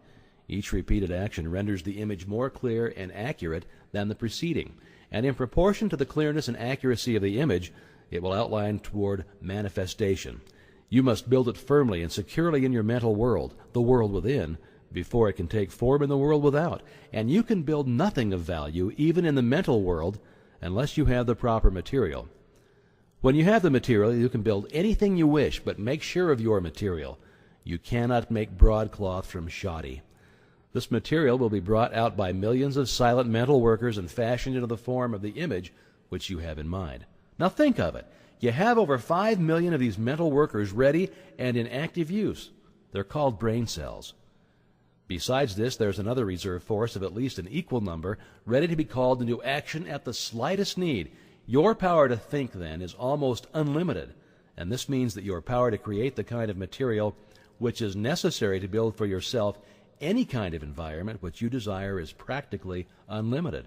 Each repeated action renders the image more clear and accurate than the preceding, and in proportion to the clearness and accuracy of the image, it will outline toward manifestation. You must build it firmly and securely in your mental world, the world within, before it can take form in the world without. And you can build nothing of value, even in the mental world, unless you have the proper material. When you have the material, you can build anything you wish, but make sure of your material. You cannot make broadcloth from shoddy. This material will be brought out by millions of silent mental workers and fashioned into the form of the image which you have in mind. Now think of it. You have over 5 million of these mental workers ready and in active use. They're called brain cells. Besides this, there's another reserve force of at least an equal number ready to be called into action at the slightest need. Your power to think, then, is almost unlimited, and this means that your power to create the kind of material which is necessary to build for yourself any kind of environment which you desire is practically unlimited.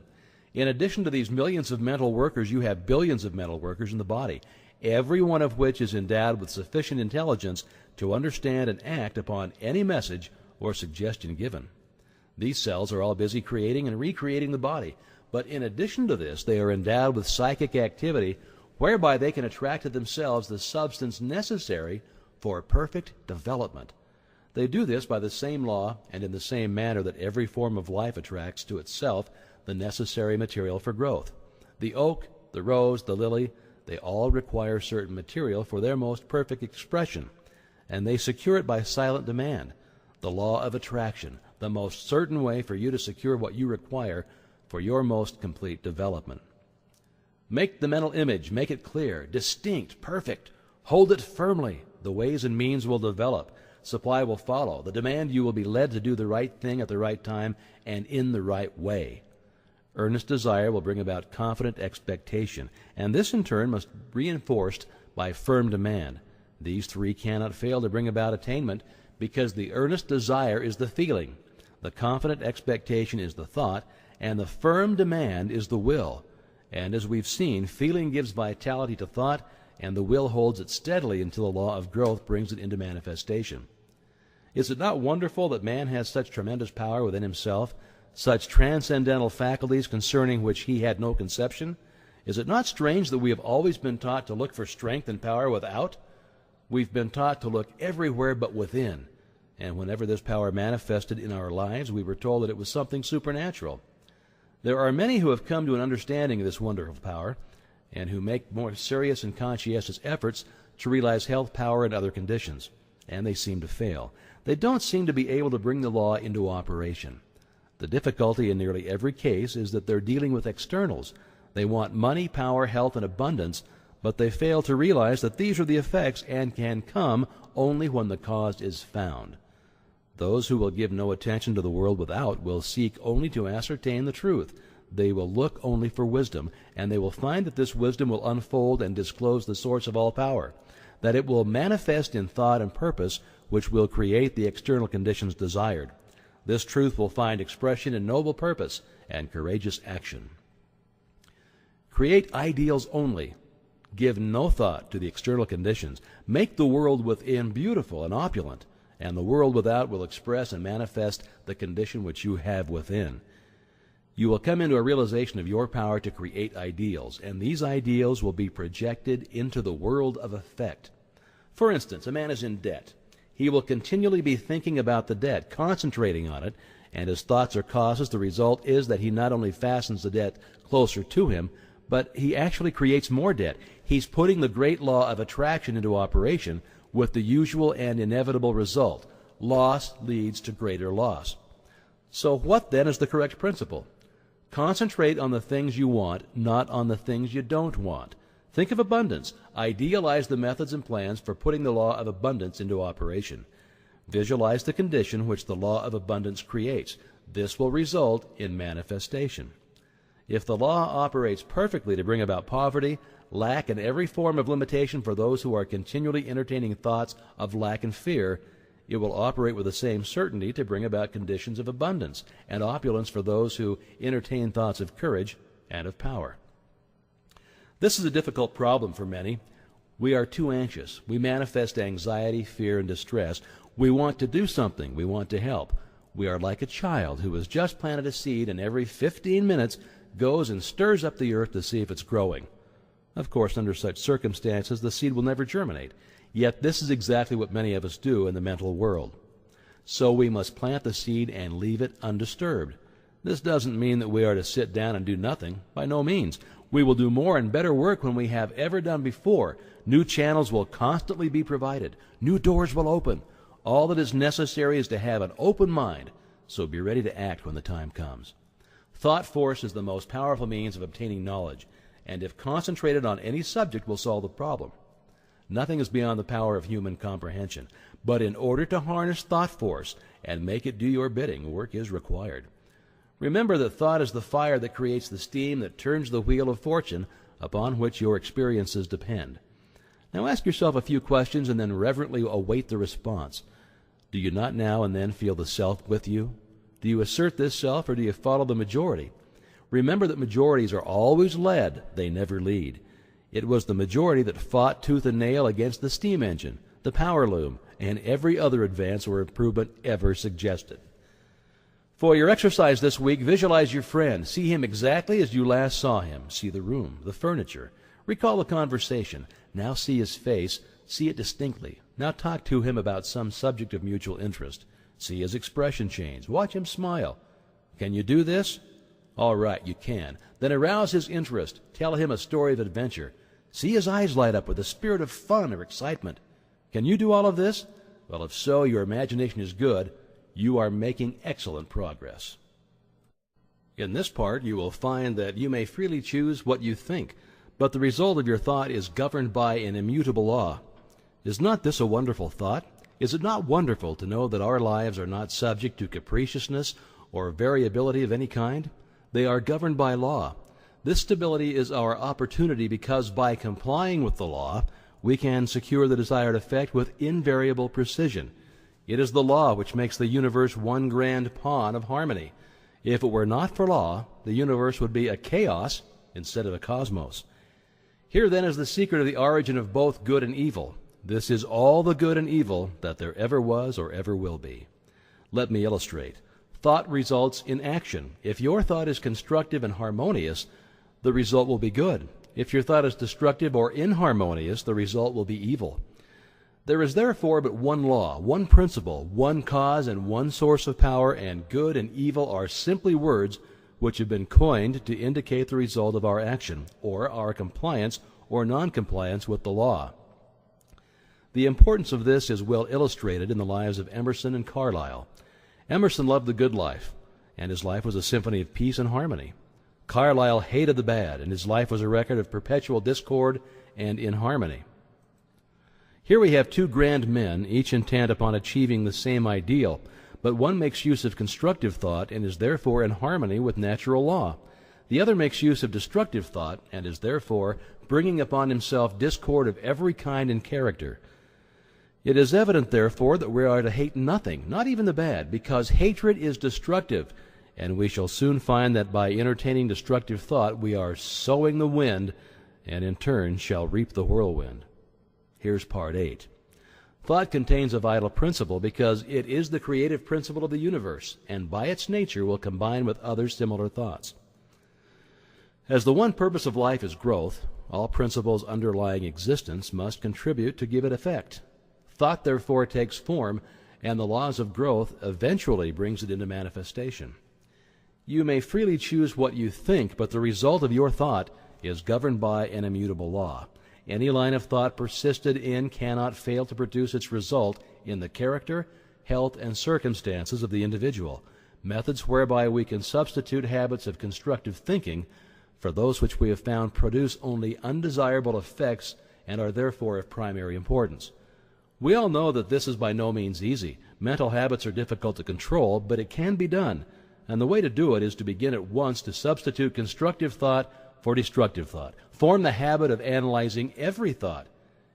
In addition to these millions of mental workers, you have billions of mental workers in the body, every one of which is endowed with sufficient intelligence to understand and act upon any message or suggestion given. These cells are all busy creating and recreating the body, but in addition to this, they are endowed with psychic activity whereby they can attract to themselves the substance necessary for perfect development. They do this by the same law and in the same manner that every form of life attracts to itself the necessary material for growth. The oak, the rose, the lily, they all require certain material for their most perfect expression, and they secure it by silent demand. The law of attraction, the most certain way for you to secure what you require for your most complete development. Make the mental image, make it clear, distinct, perfect. Hold it firmly. The ways and means will develop. Supply will follow. The demand you will be led to do the right thing at the right time and in the right way. Earnest desire will bring about confident expectation, and this in turn must be reinforced by firm demand. These three cannot fail to bring about attainment because the earnest desire is the feeling, the confident expectation is the thought, and the firm demand is the will. And as we've seen, feeling gives vitality to thought, and the will holds it steadily until the law of growth brings it into manifestation. Is it not wonderful that man has such tremendous power within himself, such transcendental faculties concerning which he had no conception? Is it not strange that we have always been taught to look for strength and power without? We've been taught to look everywhere but within, and whenever this power manifested in our lives, we were told that it was something supernatural. There are many who have come to an understanding of this wonderful power, and who make more serious and conscientious efforts to realize health, power, and other conditions, and they seem to fail. They don't seem to be able to bring the law into operation. The difficulty in nearly every case is that they're dealing with externals. They want money, power, health, and abundance, but they fail to realize that these are the effects and can come only when the cause is found. Those who will give no attention to the world without will seek only to ascertain the truth. They will look only for wisdom, and they will find that this wisdom will unfold and disclose the source of all power, that it will manifest in thought and purpose, which will create the external conditions desired. This truth will find expression in noble purpose and courageous action. Create ideals only. Give no thought to the external conditions. Make the world within beautiful and opulent, and the world without will express and manifest the condition which you have within. You will come into a realization of your power to create ideals, and these ideals will be projected into the world of effect. For instance, a man is in debt. He will continually be thinking about the debt, concentrating on it, and his thoughts are causes. The result is that he not only fastens the debt closer to him, but he actually creates more debt. He's putting the great law of attraction into operation with the usual and inevitable result. Loss leads to greater loss. So what then is the correct principle? Concentrate on the things you want, not on the things you don't want. Think of abundance. Idealize the methods and plans for putting the law of abundance into operation. Visualize the condition which the law of abundance creates. This will result in manifestation. If the law operates perfectly to bring about poverty, lack, and every form of limitation for those who are continually entertaining thoughts of lack and fear, it will operate with the same certainty to bring about conditions of abundance and opulence for those who entertain thoughts of courage and of power. This is a difficult problem for many. We are too anxious. We manifest anxiety, fear, and distress. We want to do something. We want to help. We are like a child who has just planted a seed and every 15 minutes goes and stirs up the earth to see if it's growing. Of course, under such circumstances, the seed will never germinate. Yet this is exactly what many of us do in the mental world. So we must plant the seed and leave it undisturbed. This doesn't mean that we are to sit down and do nothing. By no means. We will do more and better work than we have ever done before. New channels will constantly be provided. New doors will open. All that is necessary is to have an open mind, so be ready to act when the time comes. Thought force is the most powerful means of obtaining knowledge, and if concentrated on any subject will solve the problem. Nothing is beyond the power of human comprehension, but in order to harness thought force and make it do your bidding, work is required. Remember that thought is the fire that creates the steam that turns the wheel of fortune upon which your experiences depend. Now ask yourself a few questions and then reverently await the response. Do you not now and then feel the self with you? Do you assert this self, or do you follow the majority? Remember that majorities are always led, they never lead. It was the majority that fought tooth and nail against the steam engine, the power loom, and every other advance or improvement ever suggested. For your exercise this week, visualize your friend. See him exactly as you last saw him. See the room, the furniture. Recall the conversation. Now see his face. See it distinctly. Now talk to him about some subject of mutual interest. See his expression change. Watch him smile. Can you do this? All right, you can. Then arouse his interest. Tell him a story of adventure. See his eyes light up with a spirit of fun or excitement. Can you do all of this? Well, if so, your imagination is good. You are making excellent progress. In this part, you will find that you may freely choose what you think, but the result of your thought is governed by an immutable law. Is not this a wonderful thought? Is it not wonderful to know that our lives are not subject to capriciousness or variability of any kind? They are governed by law. This stability is our opportunity because by complying with the law, we can secure the desired effect with invariable precision. It is the law which makes the universe one grand pawn of harmony. If it were not for law, the universe would be a chaos instead of a cosmos. Here then is the secret of the origin of both good and evil. This is all the good and evil that there ever was or ever will be. Let me illustrate. Thought results in action. If your thought is constructive and harmonious, the result will be good. If your thought is destructive or inharmonious, the result will be evil. There is therefore but one law, one principle, one cause, and one source of power, and good and evil are simply words which have been coined to indicate the result of our action, or our compliance or non-compliance with the law. The importance of this is well illustrated in the lives of Emerson and Carlyle. Emerson loved the good life, and his life was a symphony of peace and harmony. Carlyle hated the bad, and his life was a record of perpetual discord and inharmony. Here we have two grand men, each intent upon achieving the same ideal, but one makes use of constructive thought and is therefore in harmony with natural law. The other makes use of destructive thought and is therefore bringing upon himself discord of every kind and character. It is evident, therefore, that we are to hate nothing, not even the bad, because hatred is destructive, and we shall soon find that by entertaining destructive thought we are sowing the wind, and in turn shall reap the whirlwind. Here's part 8. Thought contains a vital principle because it is the creative principle of the universe, and by its nature will combine with other similar thoughts. As the one purpose of life is growth, all principles underlying existence must contribute to give it effect. Thought therefore takes form, and the laws of growth eventually brings it into manifestation. You may freely choose what you think, but the result of your thought is governed by an immutable law. Any line of thought persisted in cannot fail to produce its result in the character, health, and circumstances of the individual. Methods whereby we can substitute habits of constructive thinking for those which we have found produce only undesirable effects and are therefore of primary importance. We all know that this is by no means easy. Mental habits are difficult to control, but it can be done, and the way to do it is to begin at once to substitute constructive thought for destructive thought. Form the habit of analyzing every thought.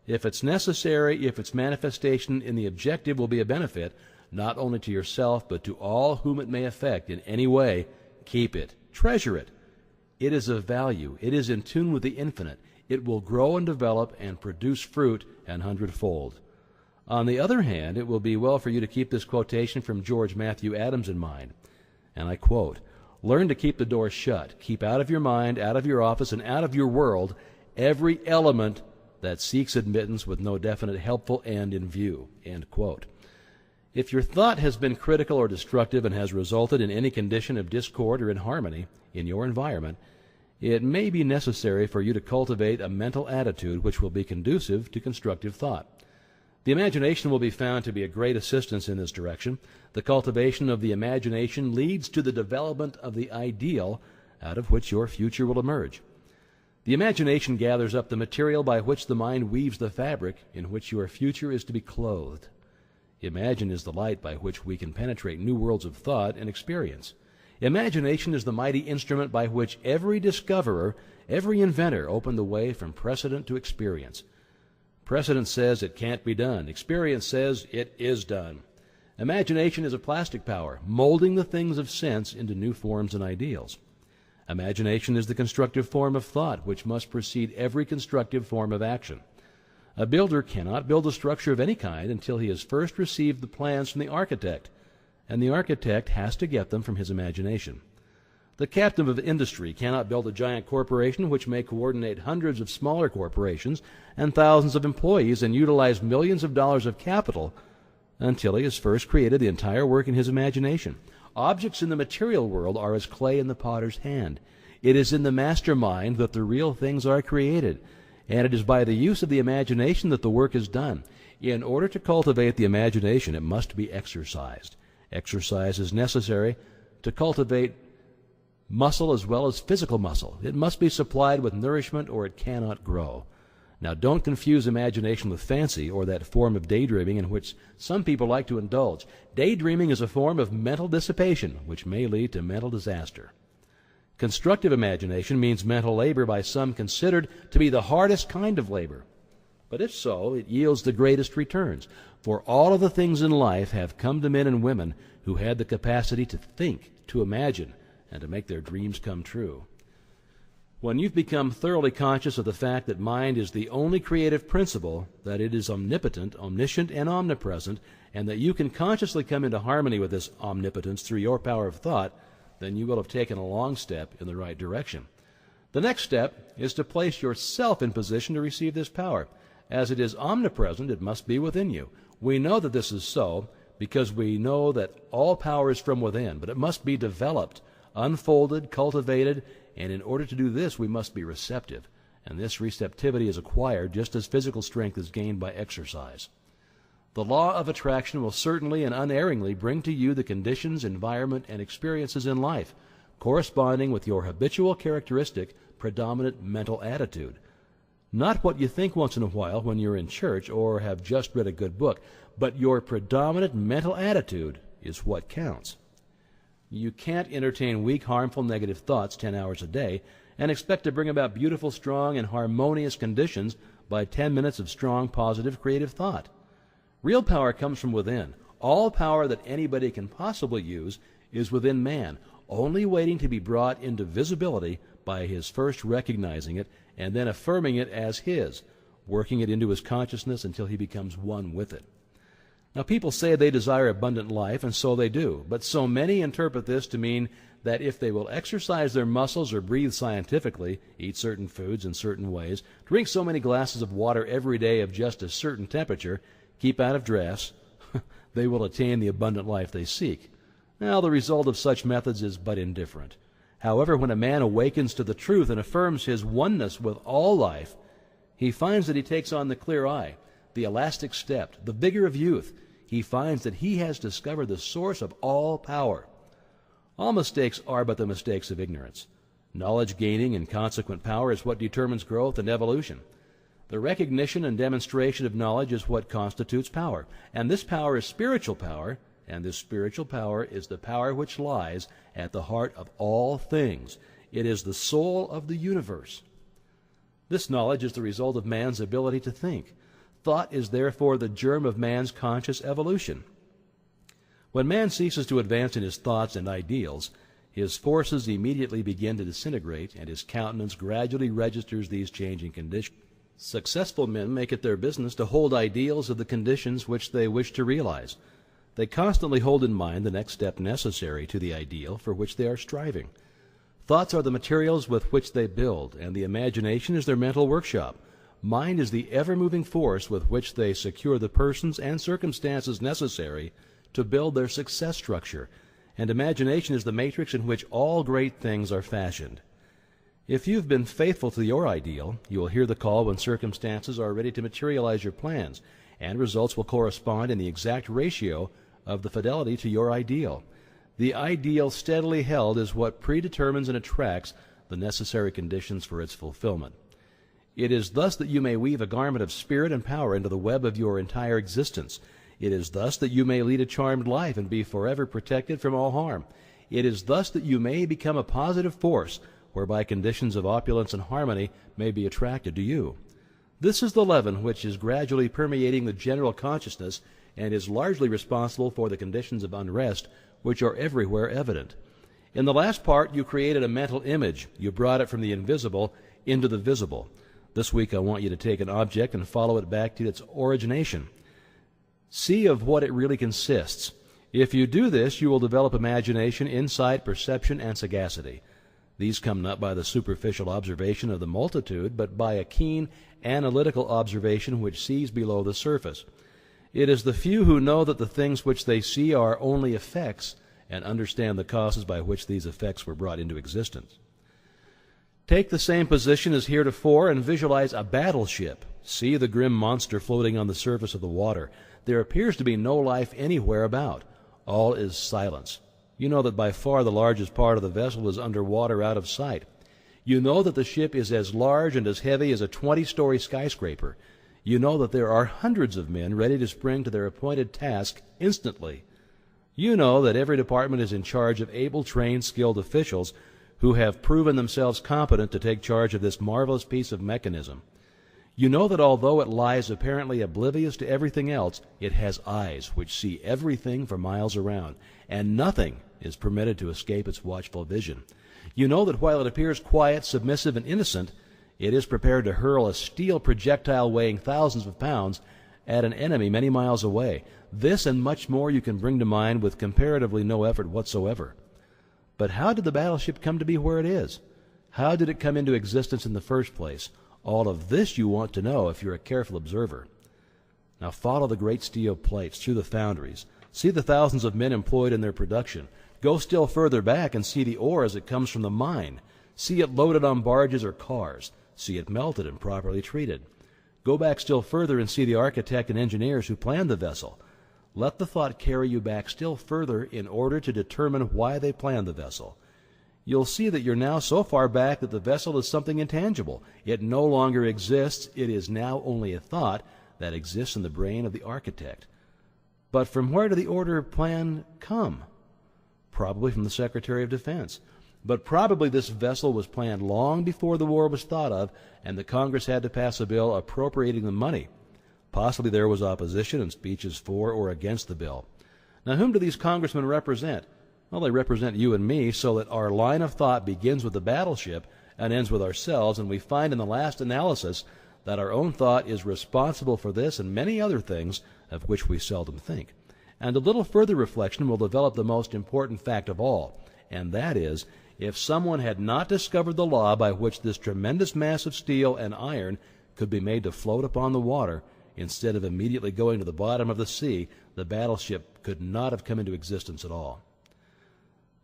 If it's necessary, if its manifestation in the objective will be a benefit, not only to yourself, but to all whom it may affect in any way, keep it, treasure it. It is of value. It is in tune with the infinite. It will grow and develop and produce fruit an hundredfold. On the other hand, it will be well for you to keep this quotation from George Matthew Adams in mind. And I quote, "Learn to keep the door shut. Keep out of your mind, out of your office, and out of your world every element that seeks admittance with no definite helpful end in view." End quote. If your thought has been critical or destructive and has resulted in any condition of discord or inharmony in your environment, it may be necessary for you to cultivate a mental attitude which will be conducive to constructive thought. The imagination will be found to be a great assistance in this direction. The cultivation of the imagination leads to the development of the ideal out of which your future will emerge. The imagination gathers up the material by which the mind weaves the fabric in which your future is to be clothed. Imagine is the light by which we can penetrate new worlds of thought and experience. Imagination is the mighty instrument by which every discoverer, every inventor opened the way from precedent to experience. Precedent says it can't be done. Experience says it is done. Imagination is a plastic power, molding the things of sense into new forms and ideals. Imagination is the constructive form of thought, which must precede every constructive form of action. A builder cannot build a structure of any kind until he has first received the plans from the architect, and the architect has to get them from his imagination. The captain of industry cannot build a giant corporation which may coordinate hundreds of smaller corporations and thousands of employees and utilize millions of dollars of capital until he has first created the entire work in his imagination. Objects in the material world are as clay in the potter's hand. It is in the mastermind that the real things are created, and it is by the use of the imagination that the work is done. In order to cultivate the imagination, it must be exercised. Exercise is necessary to cultivate muscle as well as physical muscle. It must be supplied with nourishment or it cannot grow. Now, don't confuse imagination with fancy or that form of daydreaming in which some people like to indulge. Daydreaming is a form of mental dissipation which may lead to mental disaster. Constructive imagination means mental labor by some considered to be the hardest kind of labor. But if so, it yields the greatest returns. For all of the things in life have come to men and women who had the capacity to think, to imagine, and to make their dreams come true. When you've become thoroughly conscious of the fact that mind is the only creative principle, that it is omnipotent, omniscient, and omnipresent, and that you can consciously come into harmony with this omnipotence through your power of thought, then you will have taken a long step in the right direction. The next step is to place yourself in position to receive this power. As it is omnipresent, it must be within you. We know that this is so because we know that all power is from within, but it must be developed, unfolded, cultivated, and in order to do this, we must be receptive. And this receptivity is acquired just as physical strength is gained by exercise. The law of attraction will certainly and unerringly bring to you the conditions, environment, and experiences in life corresponding with your habitual characteristic, predominant mental attitude. Not what you think once in a while when you're in church or have just read a good book, but your predominant mental attitude is what counts. You can't entertain weak, harmful, negative thoughts 10 hours a day and expect to bring about beautiful, strong, and harmonious conditions by 10 minutes of strong, positive, creative thought. Real power comes from within. All power that anybody can possibly use is within man, only waiting to be brought into visibility by his first recognizing it and then affirming it as his, working it into his consciousness until he becomes one with it. Now, people say they desire abundant life, and so they do, but so many interpret this to mean that if they will exercise their muscles or breathe scientifically, eat certain foods in certain ways, drink so many glasses of water every day of just a certain temperature, keep out of drafts, they will attain the abundant life they seek. Now, the result of such methods is but indifferent. However, when a man awakens to the truth and affirms his oneness with all life, he finds that he takes on the clear eye, the elastic step, the vigor of youth. He finds that he has discovered the source of all power. All mistakes are but the mistakes of ignorance. Knowledge gaining and consequent power is what determines growth and evolution. The recognition and demonstration of knowledge is what constitutes power. And this power is spiritual power, and this spiritual power is the power which lies at the heart of all things. It is the soul of the universe. This knowledge is the result of man's ability to think. Thought is therefore the germ of man's conscious evolution. When man ceases to advance in his thoughts and ideals, his forces immediately begin to disintegrate, and his countenance gradually registers these changing conditions. Successful men make it their business to hold ideals of the conditions which they wish to realize. They constantly hold in mind the next step necessary to the ideal for which they are striving. Thoughts are the materials with which they build, and the imagination is their mental workshop. Mind is the ever-moving force with which they secure the persons and circumstances necessary to build their success structure, and imagination is the matrix in which all great things are fashioned. If you've been faithful to your ideal, you will hear the call when circumstances are ready to materialize your plans, and results will correspond in the exact ratio of the fidelity to your ideal. The ideal steadily held is what predetermines and attracts the necessary conditions for its fulfillment. It is thus that you may weave a garment of spirit and power into the web of your entire existence. It is thus that you may lead a charmed life and be forever protected from all harm. It is thus that you may become a positive force whereby conditions of opulence and harmony may be attracted to you. This is the leaven which is gradually permeating the general consciousness and is largely responsible for the conditions of unrest which are everywhere evident. In the last part, you created a mental image. You brought it from the invisible into the visible. This week I want you to take an object and follow it back to its origination. See of what it really consists. If you do this, you will develop imagination, insight, perception, and sagacity. These come not by the superficial observation of the multitude, but by a keen, analytical observation which sees below the surface. It is the few who know that the things which they see are only effects and understand the causes by which these effects were brought into existence. Take the same position as heretofore and visualize a battleship. See the grim monster floating on the surface of the water. There appears to be no life anywhere about. All is silence. You know that by far the largest part of the vessel is under water out of sight. You know that the ship is as large and as heavy as a 20-story skyscraper. You know that there are hundreds of men ready to spring to their appointed task instantly. You know that every department is in charge of able, trained, skilled officials who have proven themselves competent to take charge of this marvelous piece of mechanism. You know that although it lies apparently oblivious to everything else, it has eyes which see everything for miles around, and nothing is permitted to escape its watchful vision. You know that while it appears quiet, submissive, and innocent, it is prepared to hurl a steel projectile weighing thousands of pounds at an enemy many miles away. This and much more you can bring to mind with comparatively no effort whatsoever. But how did the battleship come to be where it is? How did it come into existence in the first place? All of this you want to know if you're a careful observer. Now follow the great steel plates through the foundries. See the thousands of men employed in their production. Go still further back and see the ore as it comes from the mine. See it loaded on barges or cars. See it melted and properly treated. Go back still further and see the architect and engineers who planned the vessel. Let the thought carry you back still further in order to determine why they planned the vessel. You'll see that you're now so far back that the vessel is something intangible. It no longer exists. It is now only a thought that exists in the brain of the architect. But from where did the order plan come? Probably from the Secretary of Defense. But probably this vessel was planned long before the war was thought of, and the Congress had to pass a bill appropriating the money. Possibly there was opposition and speeches for or against the bill. Now, whom do these congressmen represent? Well, they represent you and me, so that our line of thought begins with the battleship and ends with ourselves, and we find in the last analysis that our own thought is responsible for this and many other things of which we seldom think. And a little further reflection will develop the most important fact of all, and that is, if someone had not discovered the law by which this tremendous mass of steel and iron could be made to float upon the water, instead of immediately going to the bottom of the sea, the battleship could not have come into existence at all.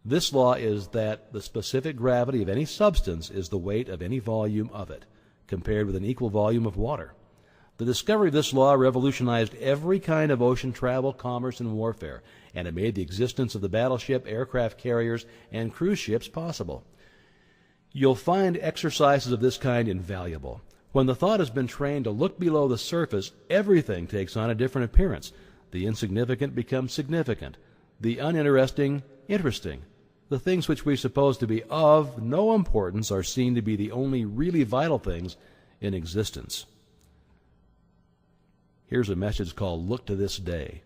This law is that the specific gravity of any substance is the weight of any volume of it, compared with an equal volume of water. The discovery of this law revolutionized every kind of ocean travel, commerce, and warfare, and it made the existence of the battleship, aircraft carriers, and cruise ships possible. You'll find exercises of this kind invaluable. When the thought has been trained to look below the surface, everything takes on a different appearance. The insignificant becomes significant, the uninteresting interesting. The things which we suppose to be of no importance are seen to be the only really vital things in existence. Here's a message called Look to This Day.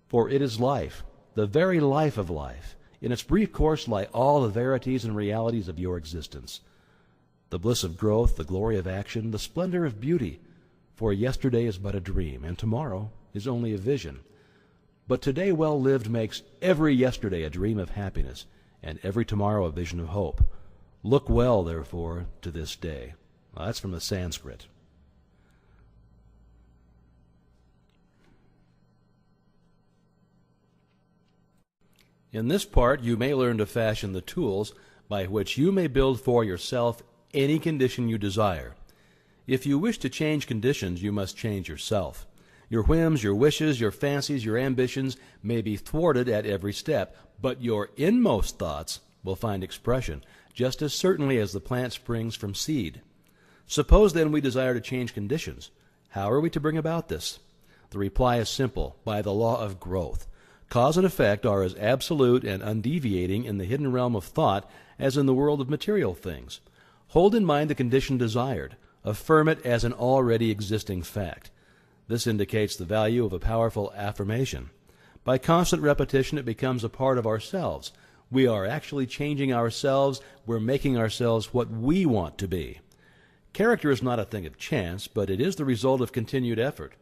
For it is life, the very life of life. In its brief course lie all the verities and realities of your existence. The bliss of growth, the glory of action, the splendor of beauty. For yesterday is but a dream, and tomorrow is only a vision. But today well lived makes every yesterday a dream of happiness, and every tomorrow a vision of hope. Look well, therefore, to this day. Well, that's from the Sanskrit. In this part, you may learn to fashion the tools by which you may build for yourself any condition you desire. If you wish to change conditions, you must change yourself. Your whims, your wishes, your fancies, your ambitions may be thwarted at every step, but your inmost thoughts will find expression, just as certainly as the plant springs from seed. Suppose then we desire to change conditions. How are we to bring about this? The reply is simple: by the law of growth. Cause and effect are as absolute and undeviating in the hidden realm of thought as in the world of material things. Hold in mind the condition desired. Affirm it as an already existing fact. This indicates the value of a powerful affirmation. By constant repetition, it becomes a part of ourselves. We are actually changing ourselves. We're making ourselves what we want to be. Character is not a thing of chance, but it is the result of continued effort.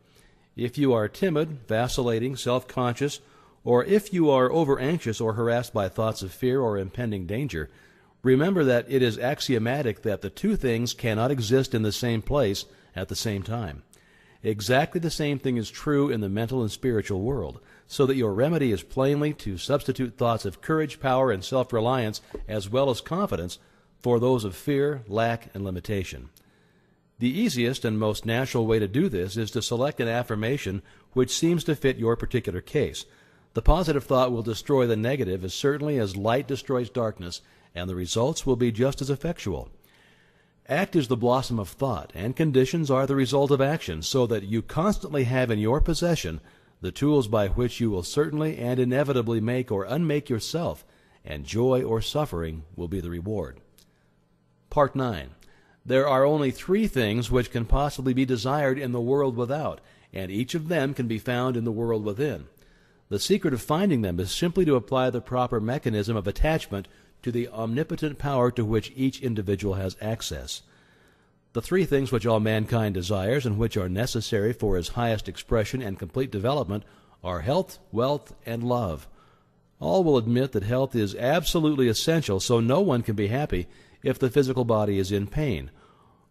If you are timid, vacillating, self-conscious, or if you are over-anxious or harassed by thoughts of fear or impending danger, remember that it is axiomatic that the two things cannot exist in the same place at the same time. Exactly the same thing is true in the mental and spiritual world, so that your remedy is plainly to substitute thoughts of courage, power, and self-reliance, as well as confidence, for those of fear, lack, and limitation. The easiest and most natural way to do this is to select an affirmation which seems to fit your particular case. The positive thought will destroy the negative as certainly as light destroys darkness, and the results will be just as effectual. Act is the blossom of thought, and conditions are the result of action, so that you constantly have in your possession the tools by which you will certainly and inevitably make or unmake yourself, and joy or suffering will be the reward. Part 9. There are only 3 things which can possibly be desired in the world without, and each of them can be found in the world within. The secret of finding them is simply to apply the proper mechanism of attachment to the omnipotent power to which each individual has access. The 3 things which all mankind desires and which are necessary for his highest expression and complete development are health, wealth, and love. All will admit that health is absolutely essential, so no one can be happy if the physical body is in pain.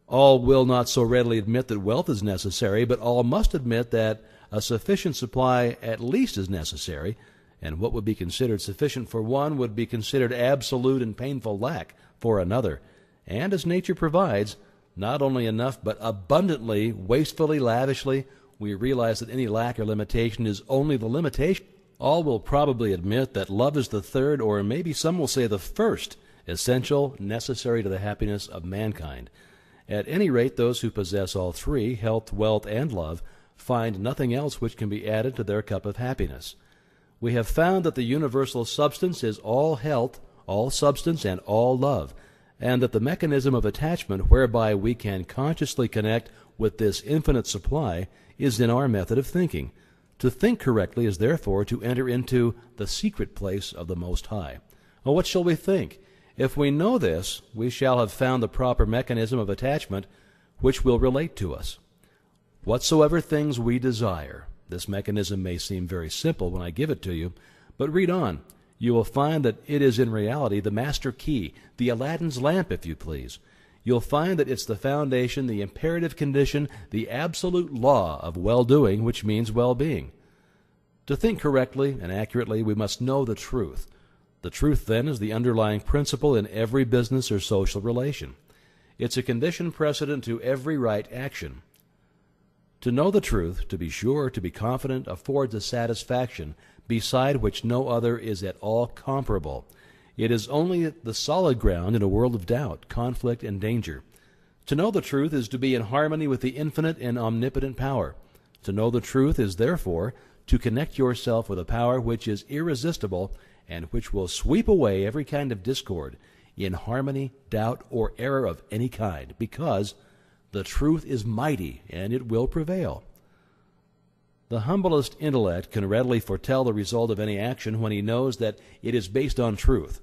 All will not so readily admit that wealth is necessary, but all must admit that a sufficient supply at least is necessary, and what would be considered sufficient for one would be considered absolute and painful lack for another. And as nature provides, not only enough, but abundantly, wastefully, lavishly, we realize that any lack or limitation is only the limitation. All will probably admit that love is the third, or maybe some will say the first, essential, necessary to the happiness of mankind. At any rate, those who possess all 3, health, wealth, and love, find nothing else which can be added to their cup of happiness. We have found that the universal substance is all health, all substance, and all love, and that the mechanism of attachment whereby we can consciously connect with this infinite supply is in our method of thinking. To think correctly is therefore to enter into the secret place of the Most High. Well, what shall we think? If we know this, we shall have found the proper mechanism of attachment which will relate to us. Whatsoever things we desire. This mechanism may seem very simple when I give it to you, but read on. You will find that it is in reality the master key, the Aladdin's lamp, if you please. You'll find that it's the foundation, the imperative condition, the absolute law of well-doing, which means well-being. To think correctly and accurately, we must know the truth. The truth, then, is the underlying principle in every business or social relation. It's a condition precedent to every right action. To know the truth, to be sure, to be confident, affords a satisfaction beside which no other is at all comparable. It is only the solid ground in a world of doubt, conflict, and danger. To know the truth is to be in harmony with the infinite and omnipotent power. To know the truth is, therefore, to connect yourself with a power which is irresistible and which will sweep away every kind of discord, inharmony, doubt, or error of any kind, because the truth is mighty, and it will prevail. The humblest intellect can readily foretell the result of any action when he knows that it is based on truth.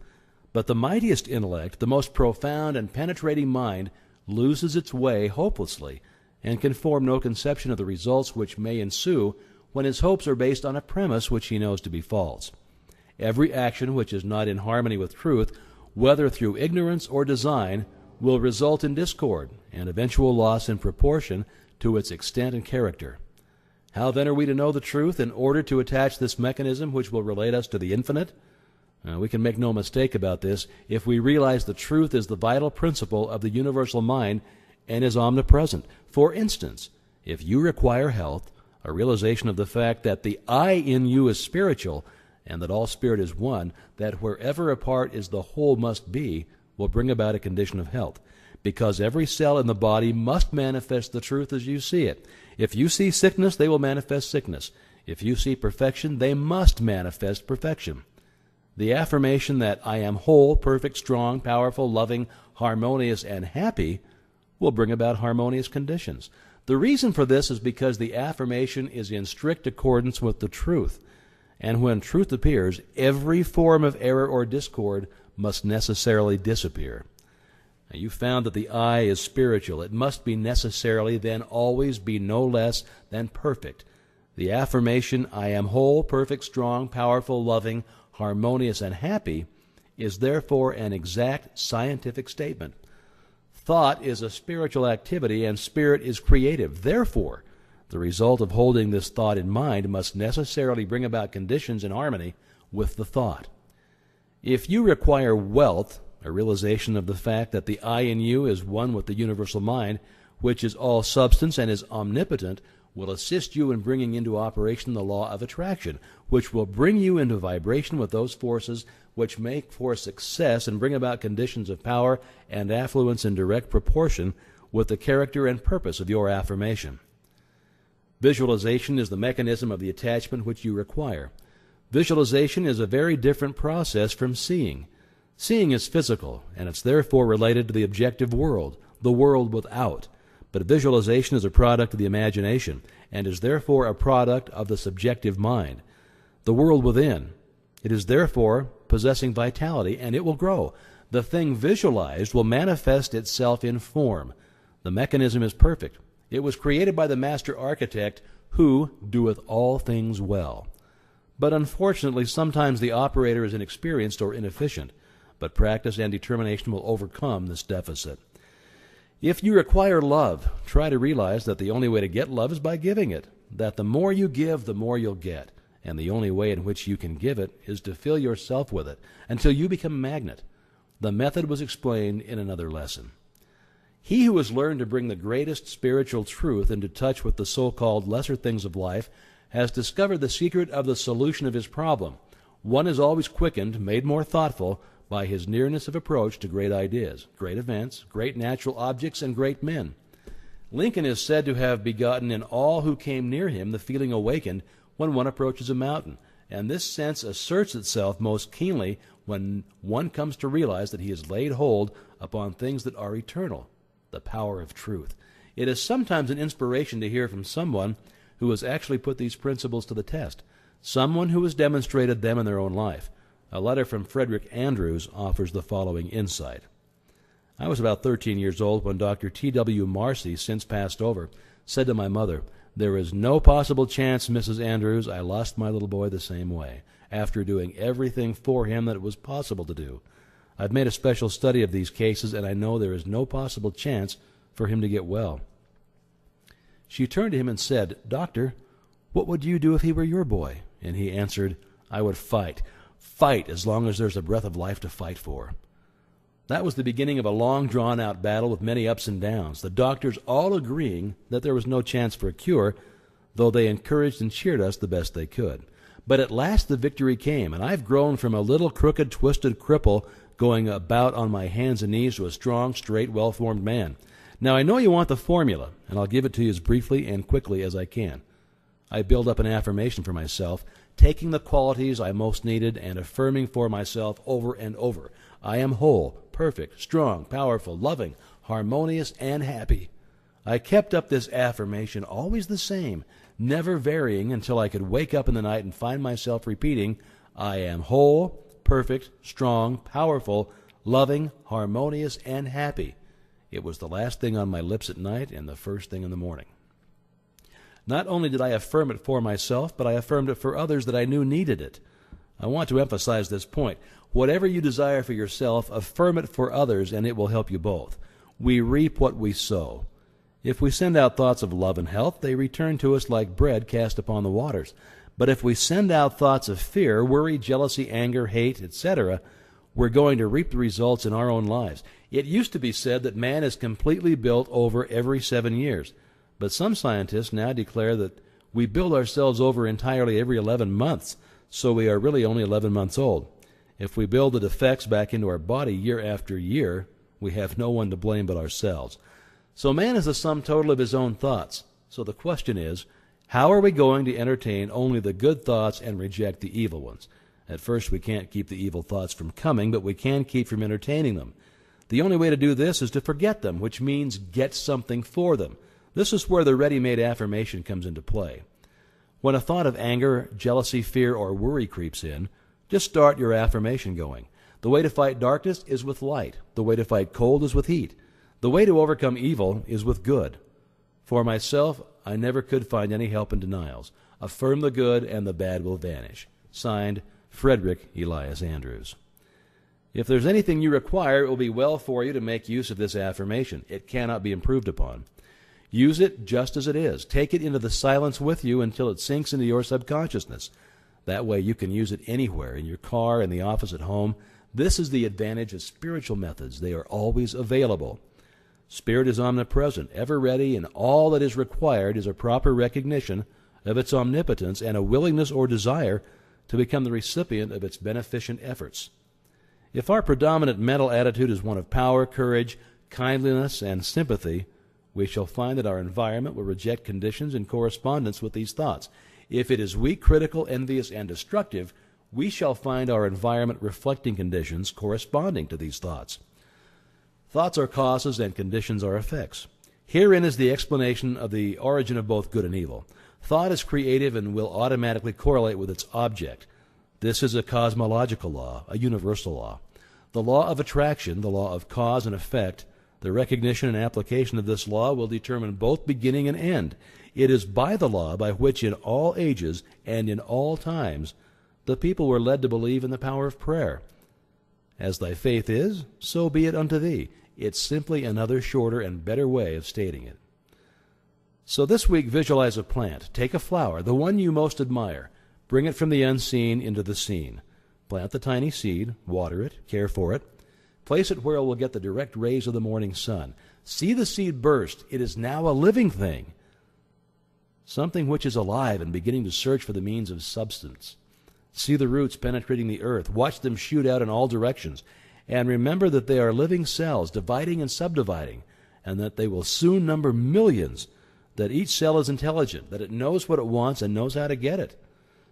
But the mightiest intellect, the most profound and penetrating mind, loses its way hopelessly and can form no conception of the results which may ensue when his hopes are based on a premise which he knows to be false. Every action which is not in harmony with truth, whether through ignorance or design, will result in discord and eventual loss in proportion to its extent and character. How then are we to know the truth in order to attach this mechanism which will relate us to the infinite? We can make no mistake about this if we realize the truth is the vital principle of the universal mind and is omnipresent. For instance, if you require health, a realization of the fact that the I in you is spiritual and that all spirit is one, that wherever a part is the whole must be, will bring about a condition of health, because every cell in the body must manifest the truth as you see it. If you see sickness, they will manifest sickness. If you see perfection, they must manifest perfection. The affirmation that I am whole, perfect, strong, powerful, loving, harmonious, and happy will bring about harmonious conditions. The reason for this is because the affirmation is in strict accordance with the truth. And when truth appears, every form of error or discord must necessarily disappear. Now, you found that the I is spiritual. It must be necessarily, then always be no less than perfect. The affirmation, I am whole, perfect, strong, powerful, loving, harmonious, and happy, is therefore an exact scientific statement. Thought is a spiritual activity, and spirit is creative. Therefore, the result of holding this thought in mind must necessarily bring about conditions in harmony with the thought. If you require wealth, a realization of the fact that the I in you is one with the universal mind, which is all substance and is omnipotent, will assist you in bringing into operation the law of attraction, which will bring you into vibration with those forces which make for success and bring about conditions of power and affluence in direct proportion with the character and purpose of your affirmation. Visualization is the mechanism of the attachment which you require. Visualization is a very different process from seeing. Seeing is physical, and it's therefore related to the objective world, the world without. But visualization is a product of the imagination, and is therefore a product of the subjective mind. The world within, it is therefore possessing vitality, and it will grow. The thing visualized will manifest itself in form. The mechanism is perfect. It was created by the master architect, who doeth all things well. But unfortunately, sometimes the operator is inexperienced or inefficient, but practice and determination will overcome this deficit. If you require love, try to realize that the only way to get love is by giving it, that the more you give, the more you'll get, and the only way in which you can give it is to fill yourself with it until you become a magnet. The method was explained in another lesson. He who has learned to bring the greatest spiritual truth into touch with the so-called lesser things of life has discovered the secret of the solution of his problem. One is always quickened, made more thoughtful, by his nearness of approach to great ideas, great events, great natural objects, and great men. Lincoln is said to have begotten in all who came near him the feeling awakened when one approaches a mountain, and this sense asserts itself most keenly when one comes to realize that he has laid hold upon things that are eternal, the power of truth. It is sometimes an inspiration to hear from someone who has actually put these principles to the test, someone who has demonstrated them in their own life. A letter from Frederick Andrews offers the following insight. I was about 13 years old when Dr. T.W. Marcy, since passed over, said to my mother, "There is no possible chance, Mrs. Andrews, I lost my little boy the same way, after doing everything for him that it was possible to do. I've made a special study of these cases, and I know there is no possible chance for him to get well." She turned to him and said, "Doctor, what would you do if he were your boy?" And he answered, "I would fight. Fight as long as there's a breath of life to fight for." That was the beginning of a long, drawn-out battle with many ups and downs, the doctors all agreeing that there was no chance for a cure, though they encouraged and cheered us the best they could. But at last the victory came, and I've grown from a little crooked, twisted cripple going about on my hands and knees to a strong, straight, well-formed man. Now I know you want the formula, and I'll give it to you as briefly and quickly as I can. I build up an affirmation for myself, taking the qualities I most needed and affirming for myself over and over. I am whole, perfect, strong, powerful, loving, harmonious, and happy. I kept up this affirmation, always the same, never varying, until I could wake up in the night and find myself repeating, I am whole, perfect, strong, powerful, loving, harmonious, and happy. It was the last thing on my lips at night and the first thing in the morning. Not only did I affirm it for myself, but I affirmed it for others that I knew needed it. I want to emphasize this point. Whatever you desire for yourself, affirm it for others, and it will help you both. We reap what we sow. If we send out thoughts of love and health, they return to us like bread cast upon the waters. But if we send out thoughts of fear, worry, jealousy, anger, hate, etc., we're going to reap the results in our own lives. It used to be said that man is completely built over every 7 years. But some scientists now declare that we build ourselves over entirely every 11 months, so we are really only 11 months old. If we build the defects back into our body year after year, we have no one to blame but ourselves. So man is the sum total of his own thoughts. So the question is, how are we going to entertain only the good thoughts and reject the evil ones? At first we can't keep the evil thoughts from coming, but we can keep from entertaining them. The only way to do this is to forget them, which means get something for them. This is where the ready-made affirmation comes into play. When a thought of anger, jealousy, fear, or worry creeps in, just start your affirmation going. The way to fight darkness is with light. The way to fight cold is with heat. The way to overcome evil is with good. For myself, I never could find any help in denials. Affirm the good and the bad will vanish. Signed, Frederick Elias Andrews. If there's anything you require, it will be well for you to make use of this affirmation. It cannot be improved upon. Use it just as it is. Take it into the silence with you until it sinks into your subconsciousness. That way you can use it anywhere, in your car, in the office, at home. This is the advantage of spiritual methods. They are always available. Spirit is omnipresent, ever ready, and all that is required is a proper recognition of its omnipotence and a willingness or desire to become the recipient of its beneficent efforts. If our predominant mental attitude is one of power, courage, kindliness, and sympathy, we shall find that our environment will reject conditions in correspondence with these thoughts. If it is weak, critical, envious, and destructive, we shall find our environment reflecting conditions corresponding to these thoughts. Thoughts are causes and conditions are effects. Herein is the explanation of the origin of both good and evil. Thought is creative and will automatically correlate with its object. This is a cosmological law, a universal law. The law of attraction, the law of cause and effect, the recognition and application of this law will determine both beginning and end. It is by the law by which in all ages and in all times the people were led to believe in the power of prayer. As thy faith is, so be it unto thee. It's simply another shorter and better way of stating it. So this week, visualize a plant. Take a flower, the one you most admire. Bring it from the unseen into the seen. Plant the tiny seed, water it, care for it. Place it where it will get the direct rays of the morning sun. See the seed burst. It is now a living thing, something which is alive and beginning to search for the means of substance. See the roots penetrating the earth. Watch them shoot out in all directions. And remember that they are living cells, dividing and subdividing, and that they will soon number millions, that each cell is intelligent, that it knows what it wants and knows how to get it.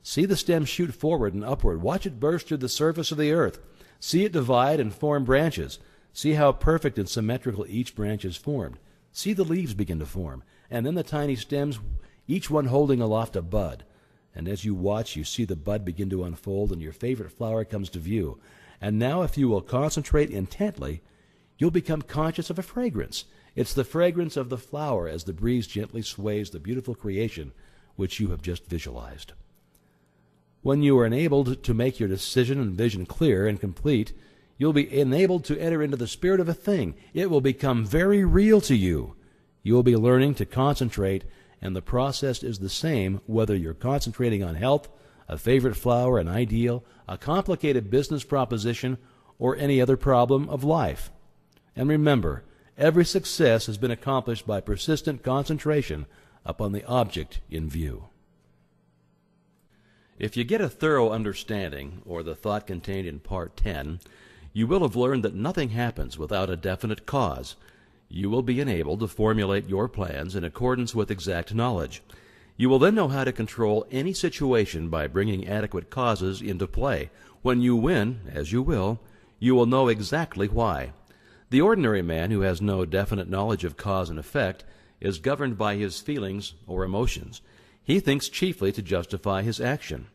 See the stem shoot forward and upward. Watch it burst through the surface of the earth. See it divide and form branches. See how perfect and symmetrical each branch is formed. See the leaves begin to form, and then the tiny stems, each one holding aloft a bud. And as you watch, you see the bud begin to unfold, and your favorite flower comes to view. And now, if you will concentrate intently, you'll become conscious of a fragrance. It's the fragrance of the flower as the breeze gently sways the beautiful creation which you have just visualized. When you are enabled to make your decision and vision clear and complete, you'll be enabled to enter into the spirit of a thing. It will become very real to you. You will be learning to concentrate, and the process is the same whether you're concentrating on health, a favorite flower, an ideal, a complicated business proposition, or any other problem of life. And remember, every success has been accomplished by persistent concentration upon the object in view. If you get a thorough understanding, or the thought contained in Part 10, you will have learned that nothing happens without a definite cause. You will be enabled to formulate your plans in accordance with exact knowledge. You will then know how to control any situation by bringing adequate causes into play. When you win, as you will know exactly why. The ordinary man who has no definite knowledge of cause and effect is governed by his feelings or emotions. He thinks chiefly to justify his action.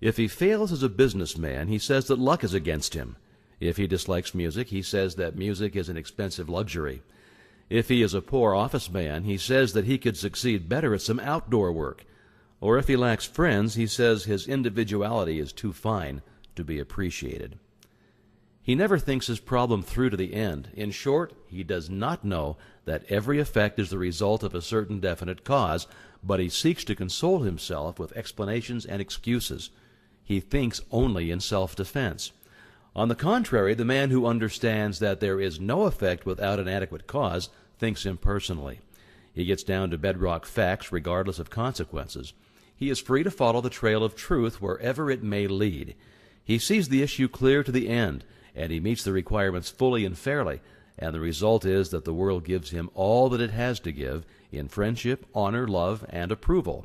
If he fails as a businessman, he says that luck is against him. If he dislikes music, he says that music is an expensive luxury. If he is a poor office man, he says that he could succeed better at some outdoor work. Or if he lacks friends, he says his individuality is too fine to be appreciated. He never thinks his problem through to the end. In short, he does not know that every effect is the result of a certain definite cause, but he seeks to console himself with explanations and excuses. He thinks only in self-defense. On the contrary, the man who understands that there is no effect without an adequate cause thinks impersonally. He gets down to bedrock facts regardless of consequences. He is free to follow the trail of truth wherever it may lead. He sees the issue clear to the end, and he meets the requirements fully and fairly, and the result is that the world gives him all that it has to give in friendship, honor, love, and approval.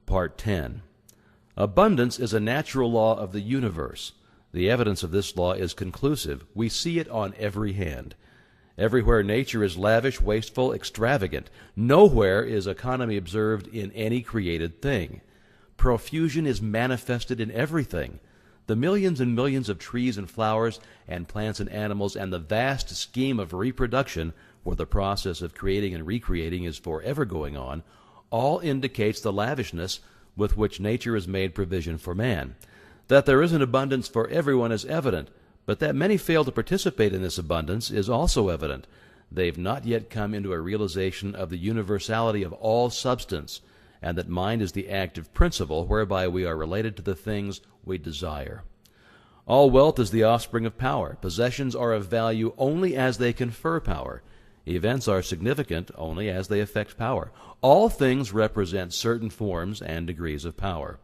Part 10. Abundance is a natural law of the universe. The evidence of this law is conclusive. We see it on every hand. Everywhere nature is lavish, wasteful, extravagant. Nowhere is economy observed in any created thing. Profusion is manifested in everything. The millions and millions of trees and flowers and plants and animals and the vast scheme of reproduction, where the process of creating and recreating is forever going on, all indicates the lavishness with which nature has made provision for man. That there is an abundance for everyone is evident, but that many fail to participate in this abundance is also evident. They've not yet come into a realization of the universality of all substance, and that mind is the active principle whereby we are related to the things we desire. All wealth is the offspring of power. Possessions are of value only as they confer power. Events are significant only as they affect power. All things represent certain forms and degrees of power.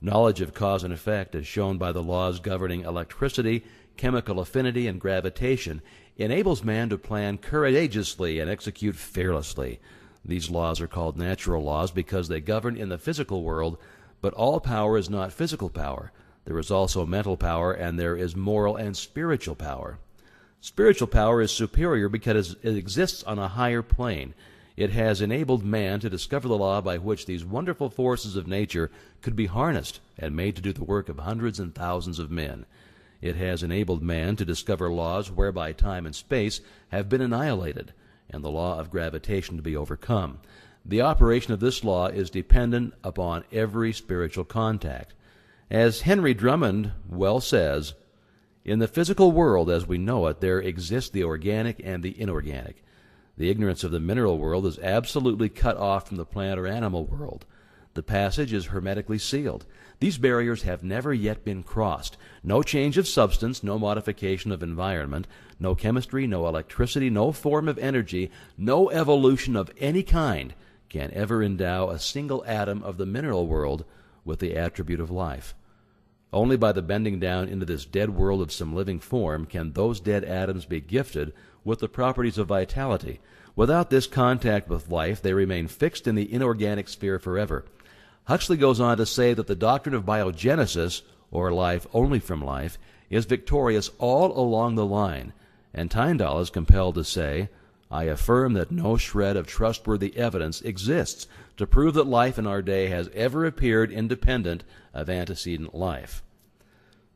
Knowledge of cause and effect, as shown by the laws governing electricity, chemical affinity, and gravitation, enables man to plan courageously and execute fearlessly. These laws are called natural laws because they govern in the physical world, but all power is not physical power. There is also mental power, and there is moral and spiritual power. Spiritual power is superior because it exists on a higher plane. It has enabled man to discover the law by which these wonderful forces of nature could be harnessed and made to do the work of hundreds and thousands of men. It has enabled man to discover laws whereby time and space have been annihilated, and the law of gravitation to be overcome. The operation of this law is dependent upon every spiritual contact. As Henry Drummond well says, "In the physical world as we know it, there exists the organic and the inorganic. The ignorance of the mineral world is absolutely cut off from the plant or animal world. The passage is hermetically sealed. These barriers have never yet been crossed. No change of substance, no modification of environment, no chemistry, no electricity, no form of energy, no evolution of any kind can ever endow a single atom of the mineral world with the attribute of life. Only by the bending down into this dead world of some living form can those dead atoms be gifted with the properties of vitality. Without this contact with life, they remain fixed in the inorganic sphere forever." Huxley goes on to say that the doctrine of biogenesis, or life only from life, is victorious all along the line, and Tyndall is compelled to say, "I affirm that no shred of trustworthy evidence exists to prove that life in our day has ever appeared independent of antecedent life."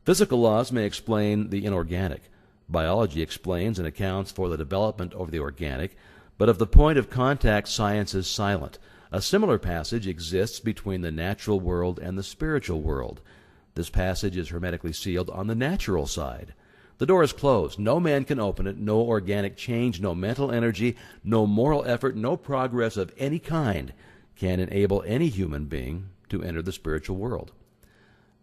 Physical laws may explain the inorganic. Biology explains and accounts for the development of the organic, but of the point of contact science is silent. A similar passage exists between the natural world and the spiritual world. This passage is hermetically sealed on the natural side. The door is closed. No man can open it. No organic change, no mental energy, no moral effort, no progress of any kind can enable any human being to enter the spiritual world.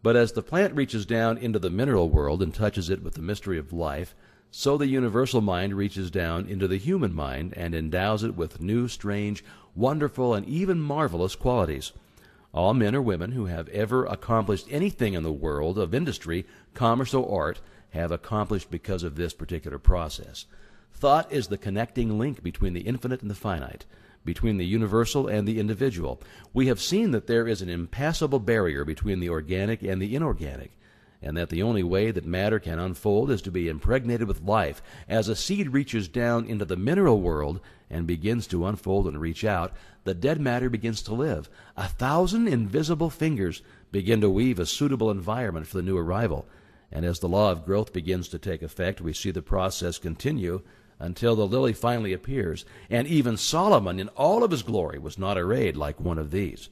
But as the plant reaches down into the mineral world and touches it with the mystery of life, so the universal mind reaches down into the human mind and endows it with new, strange, wonderful, and even marvelous qualities. All men or women who have ever accomplished anything in the world of industry, commerce, or art have accomplished because of this particular process. Thought is the connecting link between the infinite and the finite, between the universal and the individual. We have seen that there is an impassable barrier between the organic and the inorganic, and that the only way that matter can unfold is to be impregnated with life, as a seed reaches down into the mineral world and begins to unfold and reach out, the dead matter begins to live. 1,000 invisible fingers begin to weave a suitable environment for the new arrival. And as the law of growth begins to take effect, we see the process continue until the lily finally appears. And even Solomon, in all of his glory, was not arrayed like one of these.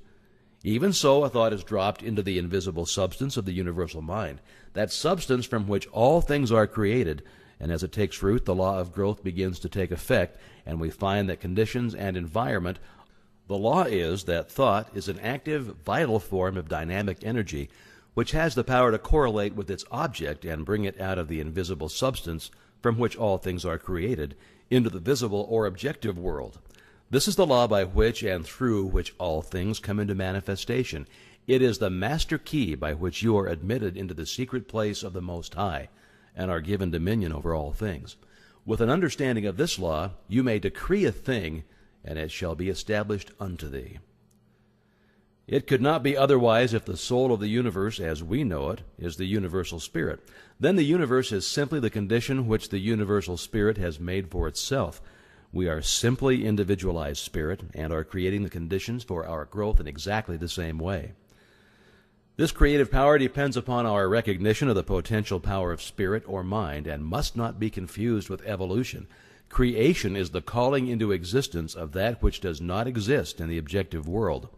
Even so, a thought is dropped into the invisible substance of the universal mind, that substance from which all things are created, and as it takes root, the law of growth begins to take effect, and we find that conditions and environment. The law is that thought is an active, vital form of dynamic energy, which has the power to correlate with its object and bring it out of the invisible substance from which all things are created into the visible or objective world. This is the law by which and through which all things come into manifestation. It is the master key by which you are admitted into the secret place of the Most High and are given dominion over all things. With an understanding of this law, you may decree a thing, and it shall be established unto thee. It could not be otherwise if the soul of the universe, as we know it, is the universal spirit. Then the universe is simply the condition which the universal spirit has made for itself. We are simply individualized spirit and are creating the conditions for our growth in exactly the same way. This creative power depends upon our recognition of the potential power of spirit or mind and must not be confused with evolution. Creation is the calling into existence of that which does not exist in the objective world.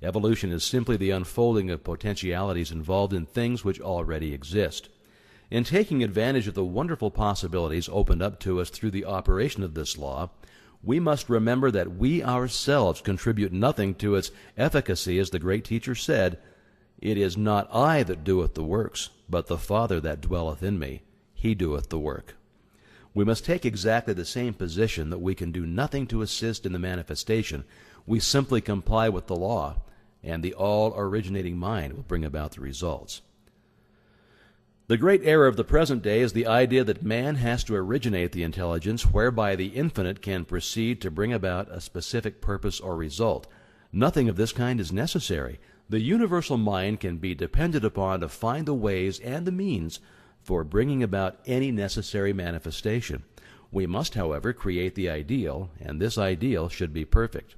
Evolution is simply the unfolding of potentialities involved in things which already exist. In taking advantage of the wonderful possibilities opened up to us through the operation of this law, we must remember that we ourselves contribute nothing to its efficacy, as the great teacher said, "It is not I that doeth the works, but the Father that dwelleth in me. He doeth the work." We must take exactly the same position that we can do nothing to assist in the manifestation. We simply comply with the law, and the all-originating mind will bring about the results. The great error of the present day is the idea that man has to originate the intelligence whereby the infinite can proceed to bring about a specific purpose or result. Nothing of this kind is necessary. The universal mind can be depended upon to find the ways and the means for bringing about any necessary manifestation. We must, however, create the ideal, and this ideal should be perfect.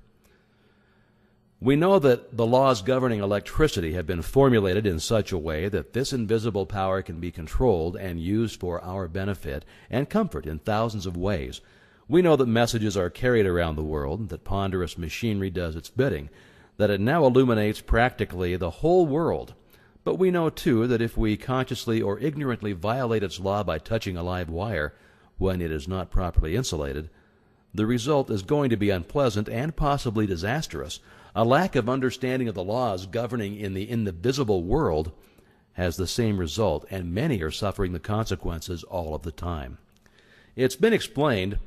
We know that the laws governing electricity have been formulated in such a way that this invisible power can be controlled and used for our benefit and comfort in thousands of ways. We know that messages are carried around the world, that ponderous machinery does its bidding, that it now illuminates practically the whole world. But we know, too, that if we consciously or ignorantly violate its law by touching a live wire when it is not properly insulated, the result is going to be unpleasant and possibly disastrous. A lack of understanding of the laws governing in the invisible world has the same result, and many are suffering the consequences all of the time. It's been explained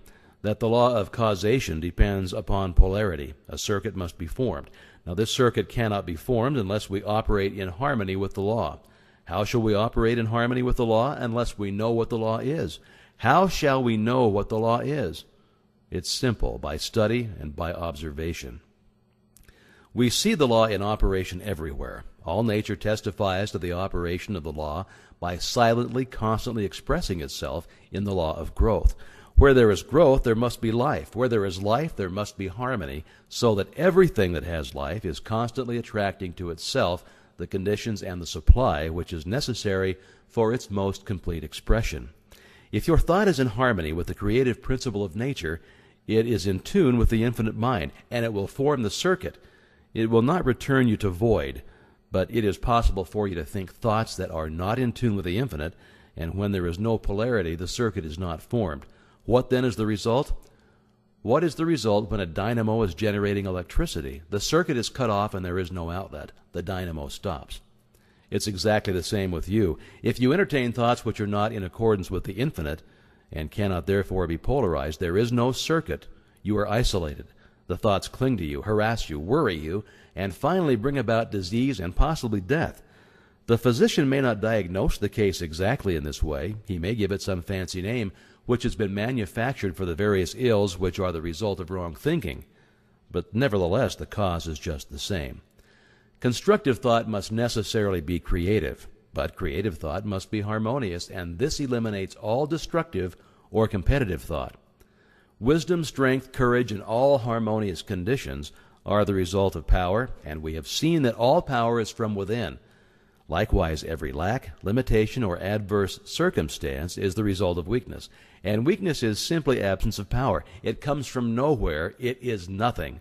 that the law of causation depends upon polarity. A circuit must be formed. Now, this circuit cannot be formed unless we operate in harmony with the law. How shall we operate in harmony with the law unless we know what the law is? How shall we know what the law is? It's simple, by study and by observation. We see the law in operation everywhere. All nature testifies to the operation of the law by silently, constantly expressing itself in the law of growth. Where there is growth, there must be life. Where there is life, there must be harmony, so that everything that has life is constantly attracting to itself the conditions and the supply which is necessary for its most complete expression. If your thought is in harmony with the creative principle of nature, it is in tune with the infinite mind, and it will form the circuit. It will not return you to void, but it is possible for you to think thoughts that are not in tune with the infinite, and when there is no polarity, the circuit is not formed. What then is the result? What is the result when a dynamo is generating electricity? The circuit is cut off and there is no outlet. The dynamo stops. It's exactly the same with you. If you entertain thoughts which are not in accordance with the infinite, and cannot therefore be polarized, there is no circuit. You are isolated. The thoughts cling to you, harass you, worry you, and finally bring about disease and possibly death. The physician may not diagnose the case exactly in this way. He may give it some fancy name which has been manufactured for the various ills which are the result of wrong thinking, but nevertheless the cause is just the same. Constructive thought must necessarily be creative, but creative thought must be harmonious, and this eliminates all destructive or competitive thought. Wisdom, strength, courage, and all harmonious conditions are the result of power, and we have seen that all power is from within. Likewise, every lack, limitation, or adverse circumstance is the result of weakness. And weakness is simply absence of power. It comes from nowhere. It is nothing.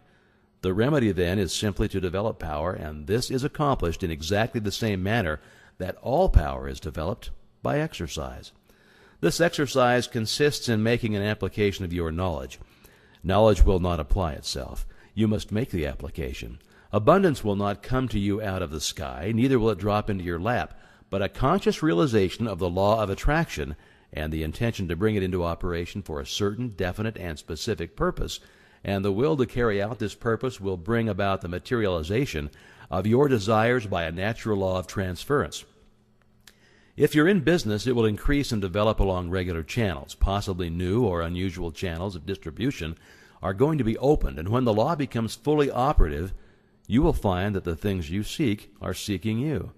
The remedy, then, is simply to develop power, and this is accomplished in exactly the same manner that all power is developed, by exercise. This exercise consists in making an application of your knowledge. Knowledge will not apply itself. You must make the application. Abundance will not come to you out of the sky, neither will it drop into your lap, but a conscious realization of the law of attraction and the intention to bring it into operation for a certain definite and specific purpose, and the will to carry out this purpose will bring about the materialization of your desires by a natural law of transference. If you're in business, it will increase and develop along regular channels. Possibly new or unusual channels of distribution are going to be opened, and when the law becomes fully operative, you will find that the things you seek are seeking you.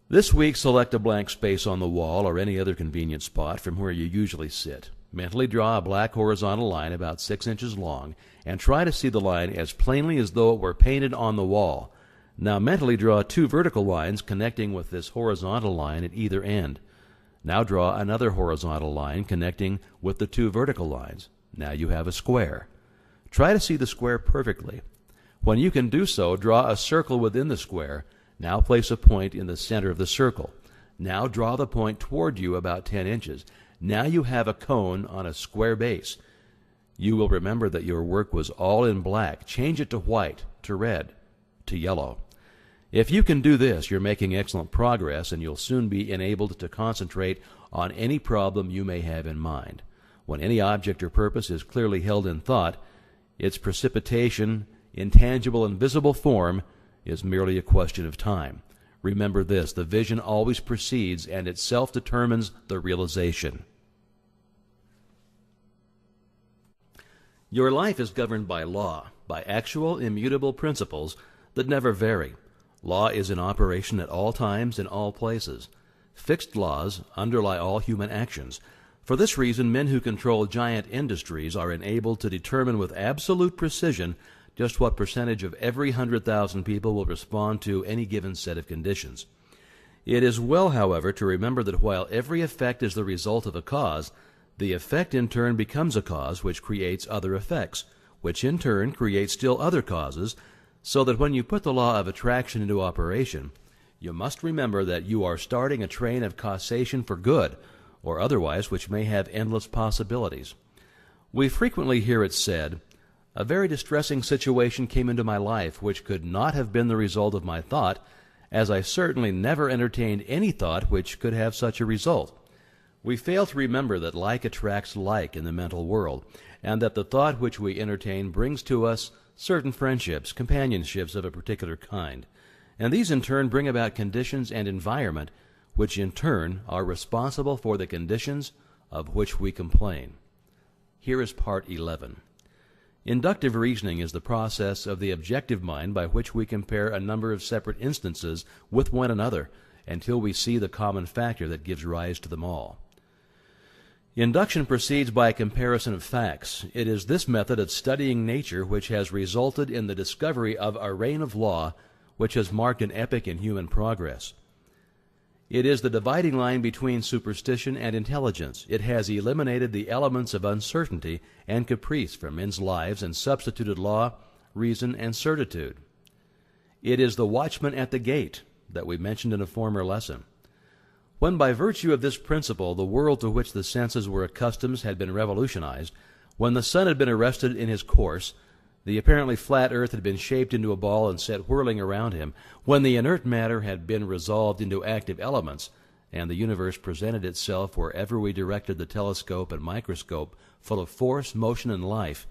This week, select a blank space on the wall or any other convenient spot from where you usually sit. Mentally draw a black horizontal line about 6 inches long and try to see the line as plainly as though it were painted on the wall. Now mentally draw 2 vertical lines connecting with this horizontal line at either end. Now draw another horizontal line connecting with the 2 vertical lines. Now you have a square. Try to see the square perfectly. When you can do so, draw a circle within the square. Now place a point in the center of the circle. Now draw the point toward you about 10 inches. Now you have a cone on a square base. You will remember that your work was all in black. Change it to white, to red, to yellow. If you can do this, you're making excellent progress, and you'll soon be enabled to concentrate on any problem you may have in mind. When any object or purpose is clearly held in thought, its precipitation in tangible and visible form is merely a question of time. Remember this, the vision always precedes and itself determines the realization. Your life is governed by law, by actual immutable principles that never vary. Law is in operation at all times in all places. Fixed laws underlie all human actions. For this reason, men who control giant industries are enabled to determine with absolute precision just what percentage of every 100,000 people will respond to any given set of conditions. It is well, however, to remember that while every effect is the result of a cause, the effect in turn becomes a cause which creates other effects, which in turn create still other causes, so that when you put the law of attraction into operation, you must remember that you are starting a train of causation for good, or otherwise which may have endless possibilities. We frequently hear it said, "A very distressing situation came into my life which could not have been the result of my thought, as I certainly never entertained any thought which could have such a result." We fail to remember that like attracts like in the mental world, and that the thought which we entertain brings to us certain friendships, companionships of a particular kind, and these in turn bring about conditions and environment which in turn are responsible for the conditions of which we complain. Here is part 11. Inductive reasoning is the process of the objective mind by which we compare a number of separate instances with one another until we see the common factor that gives rise to them all. Induction proceeds by a comparison of facts. It is this method of studying nature which has resulted in the discovery of a reign of law which has marked an epoch in human progress. It is the dividing line between superstition and intelligence. It has eliminated the elements of uncertainty and caprice from men's lives and substituted law, reason, and certitude. It is the watchman at the gate that we mentioned in a former lesson. When by virtue of this principle the world to which the senses were accustomed had been revolutionized, when the sun had been arrested in his course, the apparently flat earth had been shaped into a ball and set whirling around him, when the inert matter had been resolved into active elements, and the universe presented itself wherever we directed the telescope and microscope, full of force, motion, and life,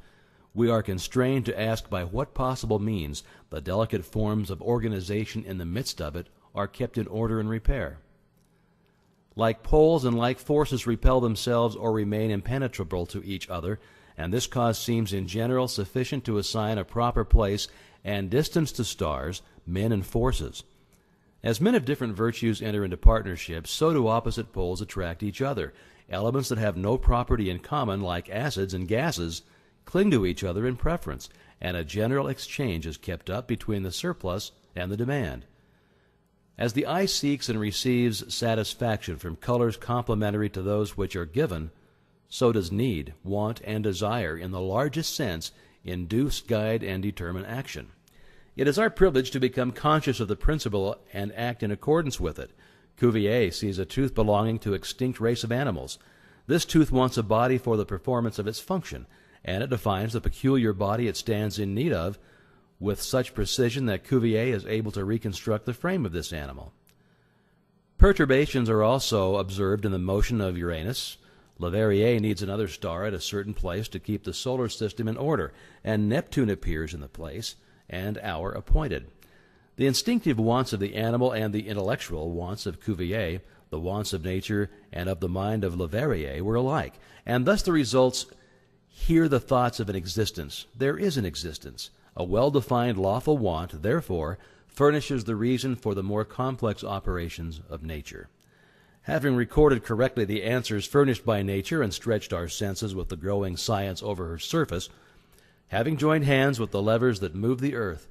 we are constrained to ask by what possible means the delicate forms of organization in the midst of it are kept in order and repair. Like poles and like forces repel themselves or remain impenetrable to each other, and this cause seems in general sufficient to assign a proper place and distance to stars, men, and forces. As men of different virtues enter into partnerships, so do opposite poles attract each other, Elements that have no property in common, like acids and gases, cling to each other in preference, and a general exchange is kept up between the surplus and the demand. As the eye seeks and receives satisfaction from colors complementary to those which are given, so does need, want, and desire in the largest sense induce, guide, and determine action. It is our privilege to become conscious of the principle and act in accordance with it. Cuvier sees a tooth belonging to an extinct race of animals. This tooth wants a body for the performance of its function, and it defines the peculiar body it stands in need of with such precision that Cuvier is able to reconstruct the frame of this animal. Perturbations are also observed in the motion of Uranus. Leverrier needs another star at a certain place to keep the solar system in order, and Neptune appears in the place and hour appointed. The instinctive wants of the animal and the intellectual wants of Cuvier, the wants of nature and of the mind of Leverrier, were alike, and thus the results hear the thoughts of an existence. There is an existence. A well-defined lawful want, therefore, furnishes the reason for the more complex operations of nature. Having recorded correctly the answers furnished by nature and stretched our senses with the growing science over her surface, having joined hands with the levers that move the earth,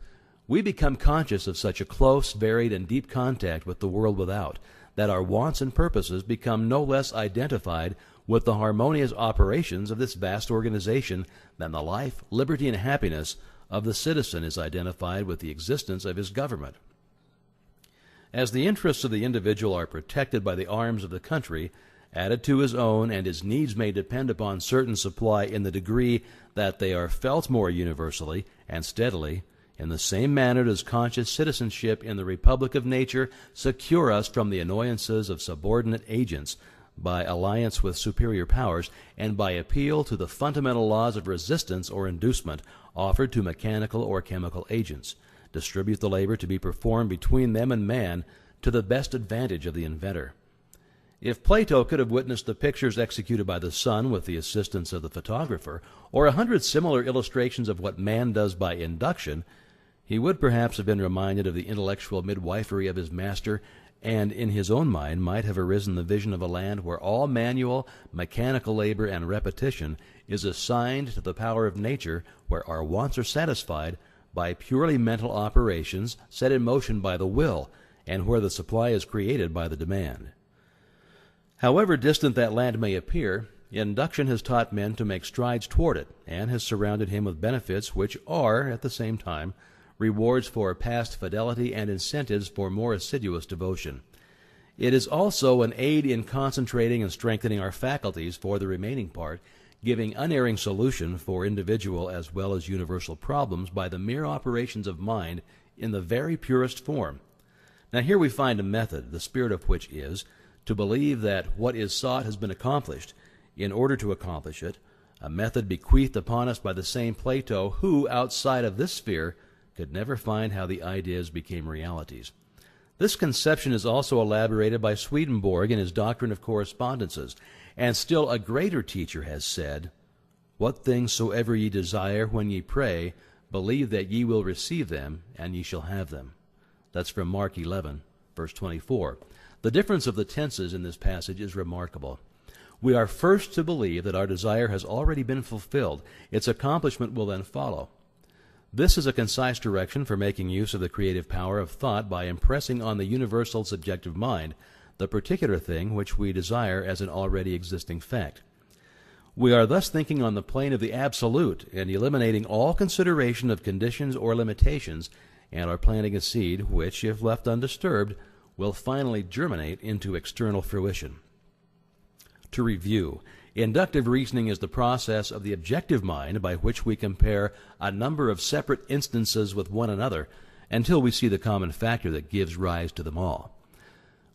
we become conscious of such a close, varied, and deep contact with the world without, that our wants and purposes become no less identified with the harmonious operations of this vast organization than the life, liberty, and happiness of the citizen is identified with the existence of his government. As the interests of the individual are protected by the arms of the country, added to his own, and his needs may depend upon certain supply in the degree that they are felt more universally and steadily, in the same manner does conscious citizenship in the Republic of Nature secure us from the annoyances of subordinate agents by alliance with superior powers, and by appeal to the fundamental laws of resistance or inducement offered to mechanical or chemical agents, distribute the labor to be performed between them and man to the best advantage of the inventor. If Plato could have witnessed the pictures executed by the sun with the assistance of the photographer, or 100 similar illustrations of what man does by induction, he would perhaps have been reminded of the intellectual midwifery of his master, and in his own mind might have arisen the vision of a land where all manual, mechanical labor and repetition is assigned to the power of nature, where our wants are satisfied by purely mental operations set in motion by the will, and where the supply is created by the demand. However distant that land may appear, induction has taught men to make strides toward it, and has surrounded him with benefits which are, at the same time, rewards for past fidelity and incentives for more assiduous devotion. It is also an aid in concentrating and strengthening our faculties for the remaining part, giving unerring solution for individual as well as universal problems by the mere operations of mind in the very purest form. Now here we find a method, the spirit of which is to believe that what is sought has been accomplished in order to accomplish it, a method bequeathed upon us by the same Plato who, outside of this sphere, could never find how the ideas became realities. This conception is also elaborated by Swedenborg in his doctrine of correspondences, and still a greater teacher has said, "What things soever ye desire when ye pray, believe that ye will receive them, and ye shall have them." That's from Mark 11, verse 24. The difference of the tenses in this passage is remarkable. We are first to believe that our desire has already been fulfilled. Its accomplishment will then follow. This is a concise direction for making use of the creative power of thought by impressing on the universal subjective mind the particular thing which we desire as an already existing fact. We are thus thinking on the plane of the absolute and eliminating all consideration of conditions or limitations, and are planting a seed which, if left undisturbed, will finally germinate into external fruition. To review, inductive reasoning is the process of the objective mind by which we compare a number of separate instances with one another until we see the common factor that gives rise to them all.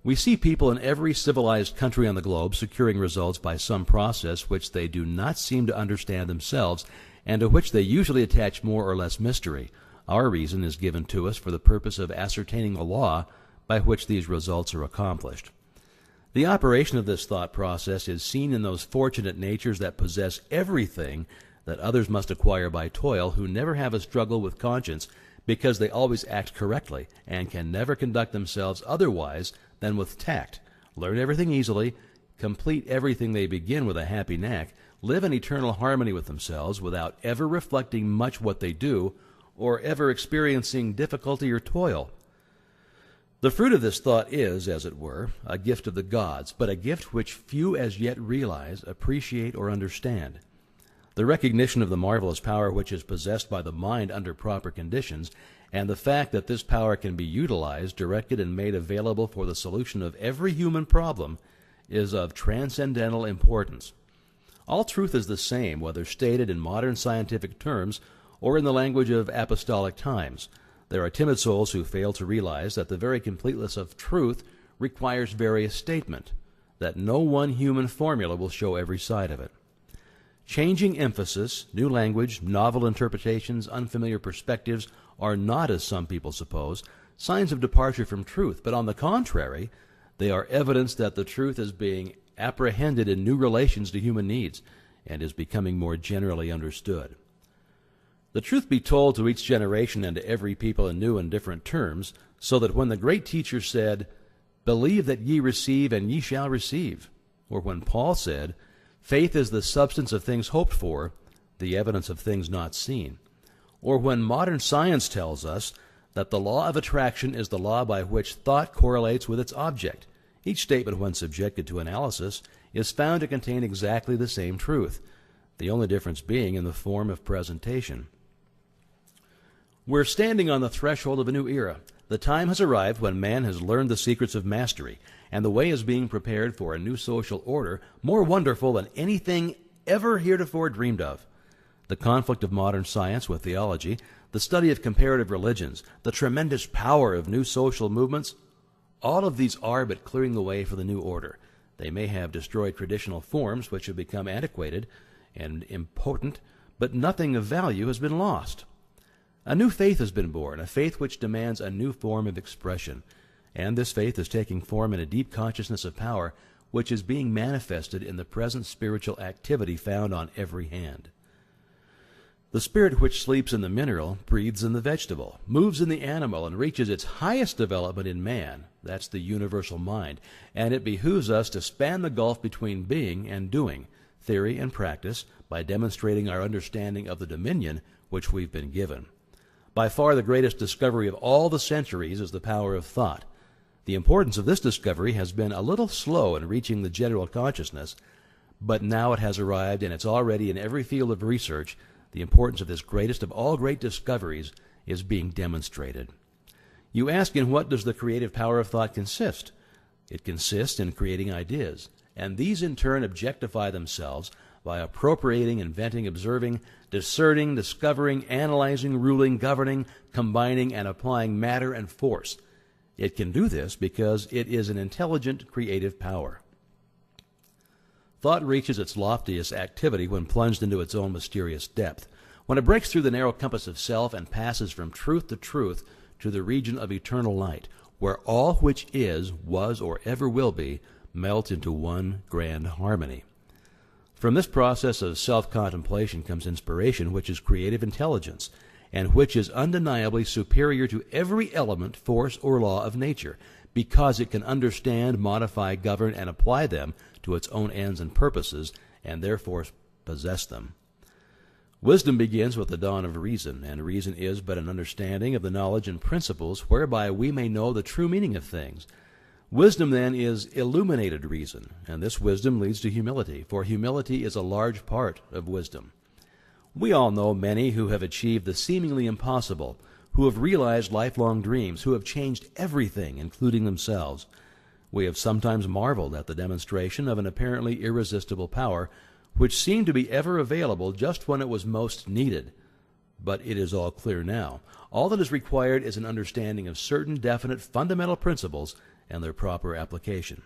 We see people in every civilized country on the globe securing results by some process which they do not seem to understand themselves, and to which they usually attach more or less mystery. Our reason is given to us for the purpose of ascertaining the law by which these results are accomplished. The operation of this thought process is seen in those fortunate natures that possess everything that others must acquire by toil, who never have a struggle with conscience because they always act correctly and can never conduct themselves otherwise than with tact, learn everything easily, complete everything they begin with a happy knack, live in eternal harmony with themselves without ever reflecting much what they do or ever experiencing difficulty or toil. The fruit of this thought is, as it were, a gift of the gods, but a gift which few as yet realize, appreciate, or understand. The recognition of the marvelous power which is possessed by the mind under proper conditions, and the fact that this power can be utilized, directed, and made available for the solution of every human problem is of transcendental importance. All truth is the same, whether stated in modern scientific terms or in the language of apostolic times. There are timid souls who fail to realize that the very completeness of truth requires various statement, that no one human formula will show every side of it. Changing emphasis, new language, novel interpretations, unfamiliar perspectives are not, as some people suppose, signs of departure from truth, but on the contrary, they are evidence that the truth is being apprehended in new relations to human needs and is becoming more generally understood. The truth be told to each generation and to every people in new and different terms, so that when the great teacher said, "Believe that ye receive, and ye shall receive," or when Paul said, "Faith is the substance of things hoped for, the evidence of things not seen," or when modern science tells us that the law of attraction is the law by which thought correlates with its object, each statement, when subjected to analysis, is found to contain exactly the same truth, the only difference being in the form of presentation. We're standing on the threshold of a new era. The time has arrived when man has learned the secrets of mastery, and the way is being prepared for a new social order more wonderful than anything ever heretofore dreamed of. The conflict of modern science with theology, the study of comparative religions, the tremendous power of new social movements, all of these are but clearing the way for the new order. They may have destroyed traditional forms which have become antiquated and impotent, but nothing of value has been lost. A new faith has been born, a faith which demands a new form of expression, and this faith is taking form in a deep consciousness of power which is being manifested in the present spiritual activity found on every hand. The spirit which sleeps in the mineral breathes in the vegetable, moves in the animal, and reaches its highest development in man. That's the universal mind, and it behooves us to span the gulf between being and doing, theory and practice, by demonstrating our understanding of the dominion which we've been given. By far the greatest discovery of all the centuries is the power of thought. The importance of this discovery has been a little slow in reaching the general consciousness, but now it has arrived, and it's already in every field of research. The importance of this greatest of all great discoveries is being demonstrated. You ask, in what does the creative power of thought consist? It consists in creating ideas, and these in turn objectify themselves by appropriating, inventing, observing, discerning, discovering, analyzing, ruling, governing, combining, and applying matter and force. It can do this because it is an intelligent creative power. Thought reaches its loftiest activity when plunged into its own mysterious depth, when it breaks through the narrow compass of self and passes from truth to the region of eternal light, where all which is, was, or ever will be, melt into one grand harmony. From this process of self-contemplation comes inspiration, which is creative intelligence, and which is undeniably superior to every element, force, or law of nature, because it can understand, modify, govern, and apply them to its own ends and purposes, and therefore possess them. Wisdom begins with the dawn of reason, and reason is but an understanding of the knowledge and principles whereby we may know the true meaning of things. Wisdom, then, is illuminated reason, and this wisdom leads to humility, for humility is a large part of wisdom. We all know many who have achieved the seemingly impossible, who have realized lifelong dreams, who have changed everything, including themselves. We have sometimes marveled at the demonstration of an apparently irresistible power, which seemed to be ever available just when it was most needed. But it is all clear now. All that is required is an understanding of certain definite fundamental principles and their proper application.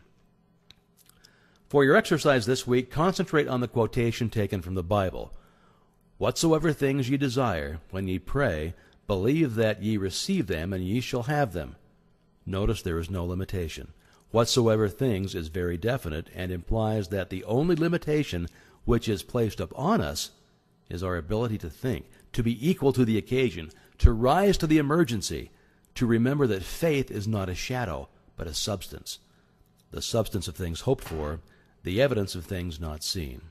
For your exercise this week, concentrate on the quotation taken from the Bible. "Whatsoever things ye desire, when ye pray, believe that ye receive them, and ye shall have them." Notice there is no limitation. Whatsoever things is very definite, and implies that the only limitation which is placed upon us is our ability to think, to be equal to the occasion, to rise to the emergency, to remember that faith is not a shadow, but a substance, the substance of things hoped for, the evidence of things not seen.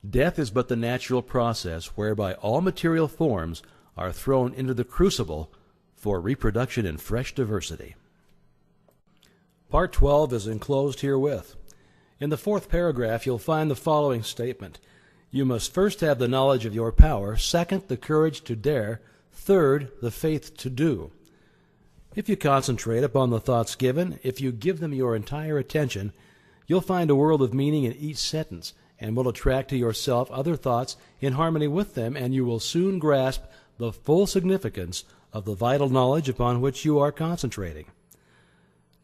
Death is but the natural process whereby all material forms are thrown into the crucible for reproduction in fresh diversity. Part 12 is enclosed herewith. In the 4th paragraph, you'll find the following statement. You must first have the knowledge of your power, second, the courage to dare, third, the faith to do. If you concentrate upon the thoughts given, if you give them your entire attention, you'll find a world of meaning in each sentence, and will attract to yourself other thoughts in harmony with them, and you will soon grasp the full significance of the vital knowledge upon which you are concentrating.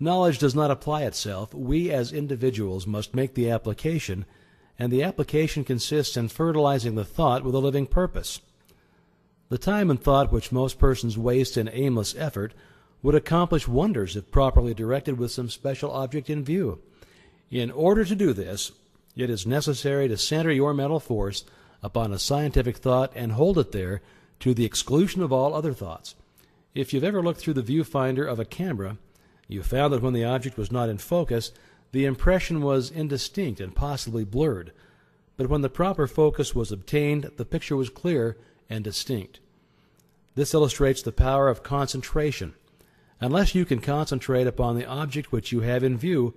Knowledge does not apply itself. We as individuals must make the application, and the application consists in fertilizing the thought with a living purpose. The time and thought which most persons waste in aimless effort would accomplish wonders if properly directed with some special object in view. In order to do this, it is necessary to center your mental force upon a scientific thought and hold it there to the exclusion of all other thoughts. If you've ever looked through the viewfinder of a camera, you found that when the object was not in focus, the impression was indistinct and possibly blurred. But when the proper focus was obtained, the picture was clear and distinct. This illustrates the power of concentration. Unless you can concentrate upon the object which you have in view,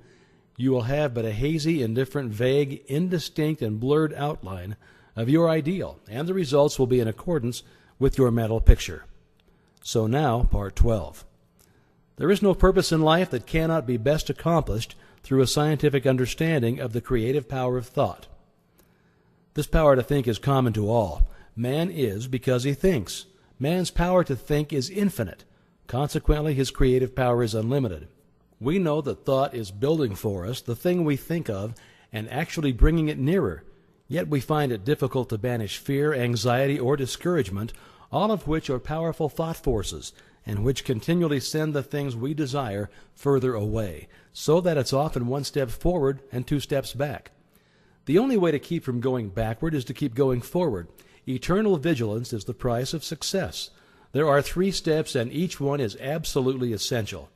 you will have but a hazy, indifferent, vague, indistinct, and blurred outline of your ideal, and the results will be in accordance with your mental picture. So now, Part 12. There is no purpose in life that cannot be best accomplished through a scientific understanding of the creative power of thought. This power to think is common to all. Man is because he thinks. Man's power to think is infinite. Consequently, his creative power is unlimited. We know that thought is building for us the thing we think of and actually bringing it nearer, yet we find it difficult to banish fear, anxiety, or discouragement, all of which are powerful thought forces, and which continually send the things we desire further away, so that it's often one step forward and 2 steps back. The only way to keep from going backward is to keep going forward. Eternal vigilance is the price of success. There are 3 steps, and each one is absolutely essential.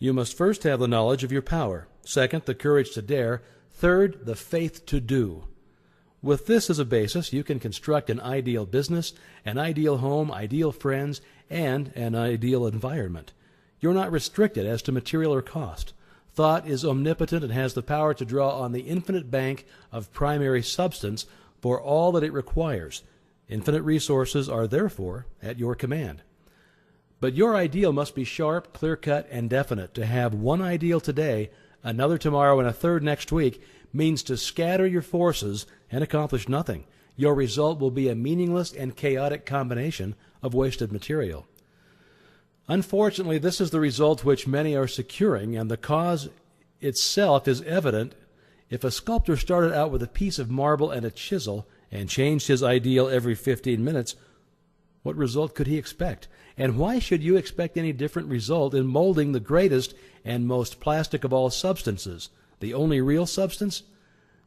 You must first have the knowledge of your power, second, the courage to dare, third, the faith to do. With this as a basis, you can construct an ideal business, an ideal home, ideal friends, and an ideal environment. You're not restricted as to material or cost. Thought is omnipotent and has the power to draw on the infinite bank of primary substance for all that it requires. Infinite resources are therefore at your command. But your ideal must be sharp, clear-cut, and definite. To have one ideal today, another tomorrow, and a third next week means to scatter your forces and accomplish nothing. Your result will be a meaningless and chaotic combination of wasted material. Unfortunately, this is the result which many are securing, and the cause itself is evident. If a sculptor started out with a piece of marble and a chisel and changed his ideal every 15 minutes, what result could he expect? And why should you expect any different result in molding the greatest and most plastic of all substances, the only real substance?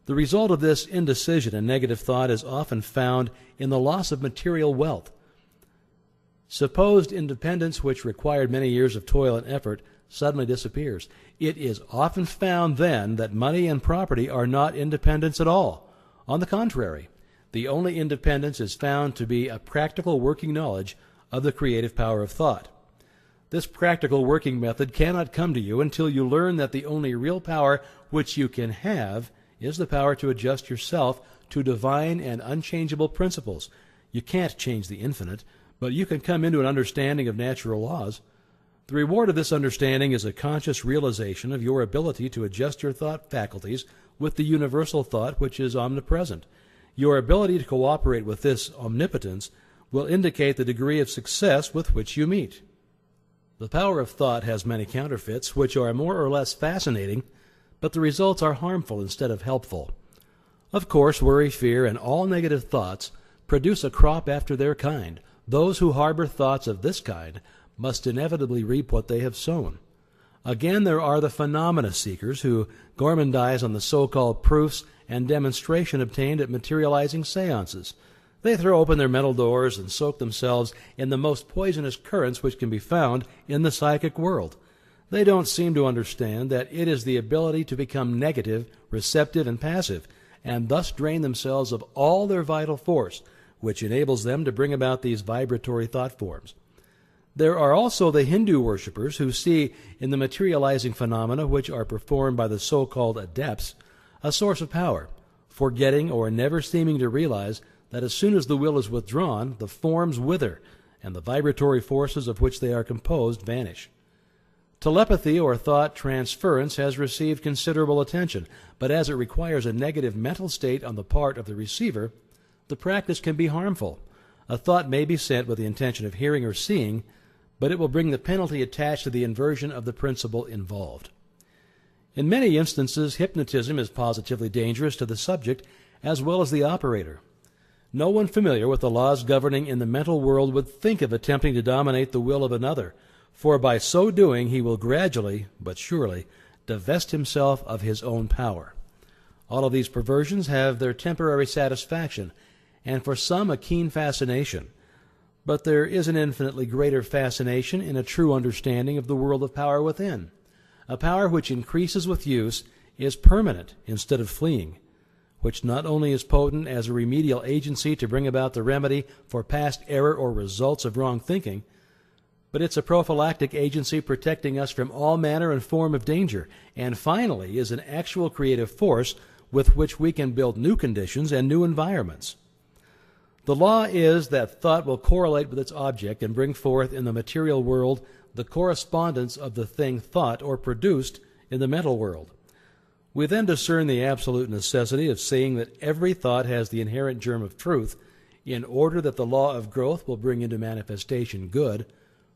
The result of this indecision and negative thought is often found in the loss of material wealth. Supposed independence, which required many years of toil and effort, suddenly disappears. It is often found then that money and property are not independence at all. On the contrary, the only independence is found to be a practical working knowledge of the creative power of thought. This practical working method cannot come to you until you learn that the only real power which you can have is the power to adjust yourself to divine and unchangeable principles. You can't change the infinite, but you can come into an understanding of natural laws. The reward of this understanding is a conscious realization of your ability to adjust your thought faculties with the universal thought which is omnipresent. Your ability to cooperate with this omnipotence will indicate the degree of success with which you meet. The power of thought has many counterfeits, which are more or less fascinating, but the results are harmful instead of helpful. Of course, worry, fear, and all negative thoughts produce a crop after their kind. Those who harbor thoughts of this kind must inevitably reap what they have sown. Again, there are the phenomena seekers who gormandize on the so-called proofs and demonstration obtained at materializing seances. They throw open their mental doors and soak themselves in the most poisonous currents which can be found in the psychic world. They don't seem to understand that it is the ability to become negative, receptive, and passive, and thus drain themselves of all their vital force, which enables them to bring about these vibratory thought forms. There are also the Hindu worshippers who see in the materializing phenomena which are performed by the so-called adepts a source of power, forgetting or never seeming to realize that as soon as the will is withdrawn, the forms wither, and the vibratory forces of which they are composed vanish. Telepathy or thought transference has received considerable attention, but as it requires a negative mental state on the part of the receiver, the practice can be harmful. A thought may be sent with the intention of hearing or seeing, but it will bring the penalty attached to the inversion of the principle involved. In many instances, hypnotism is positively dangerous to the subject as well as the operator. No one familiar with the laws governing in the mental world would think of attempting to dominate the will of another, for by so doing he will gradually, but surely, divest himself of his own power. All of these perversions have their temporary satisfaction, and for some a keen fascination. But there is an infinitely greater fascination in a true understanding of the world of power within. A power which increases with use, is permanent instead of fleeing, which not only is potent as a remedial agency to bring about the remedy for past error or results of wrong thinking, but it's a prophylactic agency protecting us from all manner and form of danger, and finally is an actual creative force with which we can build new conditions and new environments. The law is that thought will correlate with its object and bring forth in the material world the correspondence of the thing thought or produced in the mental world. We then discern the absolute necessity of seeing that every thought has the inherent germ of truth, in order that the law of growth will bring into manifestation good,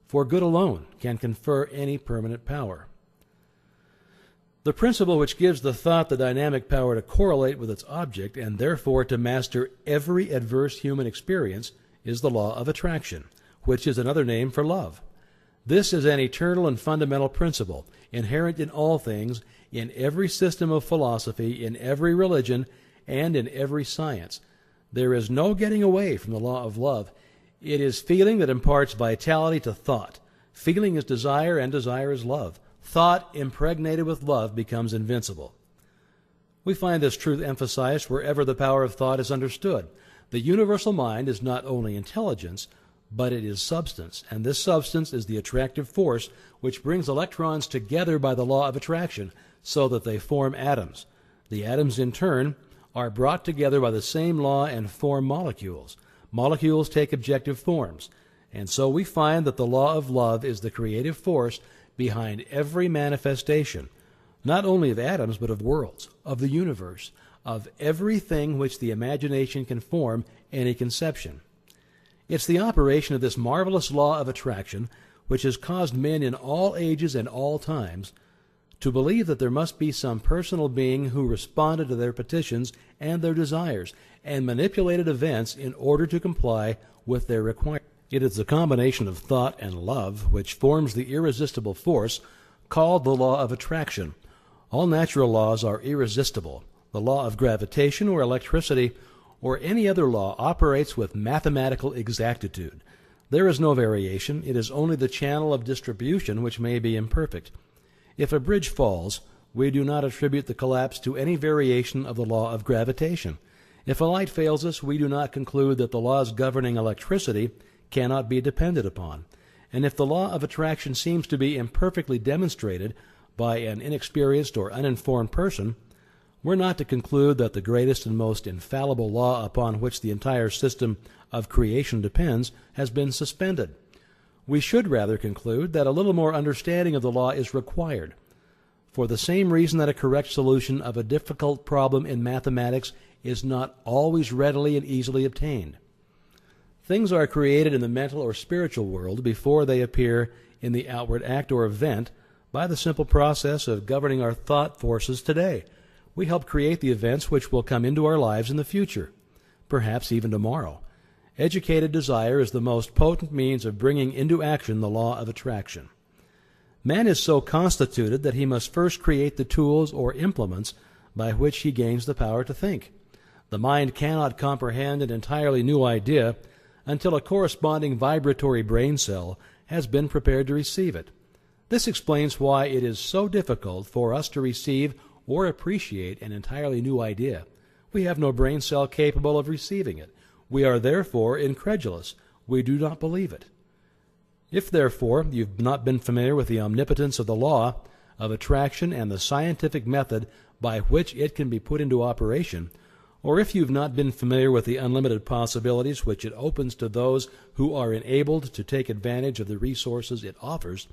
for good alone can confer any permanent power. The principle which gives the thought the dynamic power to correlate with its object and therefore to master every adverse human experience is the law of attraction, which is another name for love. This is an eternal and fundamental principle, inherent in all things, in every system of philosophy, in every religion, and in every science. There is no getting away from the law of love. It is feeling that imparts vitality to thought. Feeling is desire, and desire is love. Thought impregnated with love becomes invincible. We find this truth emphasized wherever the power of thought is understood. The universal mind is not only intelligence, but it is substance, and this substance is the attractive force which brings electrons together by the law of attraction so that they form atoms. The atoms, in turn, are brought together by the same law and form molecules. Molecules take objective forms, and so we find that the law of love is the creative force behind every manifestation, not only of atoms, but of worlds, of the universe, of everything which the imagination can form any conception. It's the operation of this marvelous law of attraction which has caused men in all ages and all times to believe that there must be some personal being who responded to their petitions and their desires and manipulated events in order to comply with their requirements. It is the combination of thought and love which forms the irresistible force called the law of attraction. All natural laws are irresistible. The law of gravitation or electricity or any other law operates with mathematical exactitude. There is no variation. It is only the channel of distribution which may be imperfect. If a bridge falls, we do not attribute the collapse to any variation of the law of gravitation. If a light fails us, we do not conclude that the laws governing electricity cannot be depended upon. And if the law of attraction seems to be imperfectly demonstrated by an inexperienced or uninformed person, we're not to conclude that the greatest and most infallible law upon which the entire system of creation depends has been suspended. We should rather conclude that a little more understanding of the law is required, for the same reason that a correct solution of a difficult problem in mathematics is not always readily and easily obtained. Things are created in the mental or spiritual world before they appear in the outward act or event by the simple process of governing our thought forces today. We help create the events which will come into our lives in the future, perhaps even tomorrow. Educated desire is the most potent means of bringing into action the law of attraction. Man is so constituted that he must first create the tools or implements by which he gains the power to think. The mind cannot comprehend an entirely new idea until a corresponding vibratory brain cell has been prepared to receive it. This explains why it is so difficult for us to receive or appreciate an entirely new idea. We have no brain cell capable of receiving it. We are therefore incredulous. We do not believe it. If, therefore, you've not been familiar with the omnipotence of the law of attraction and the scientific method by which it can be put into operation, or if you've not been familiar with the unlimited possibilities which it opens to those who are enabled to take advantage of the resources it offers,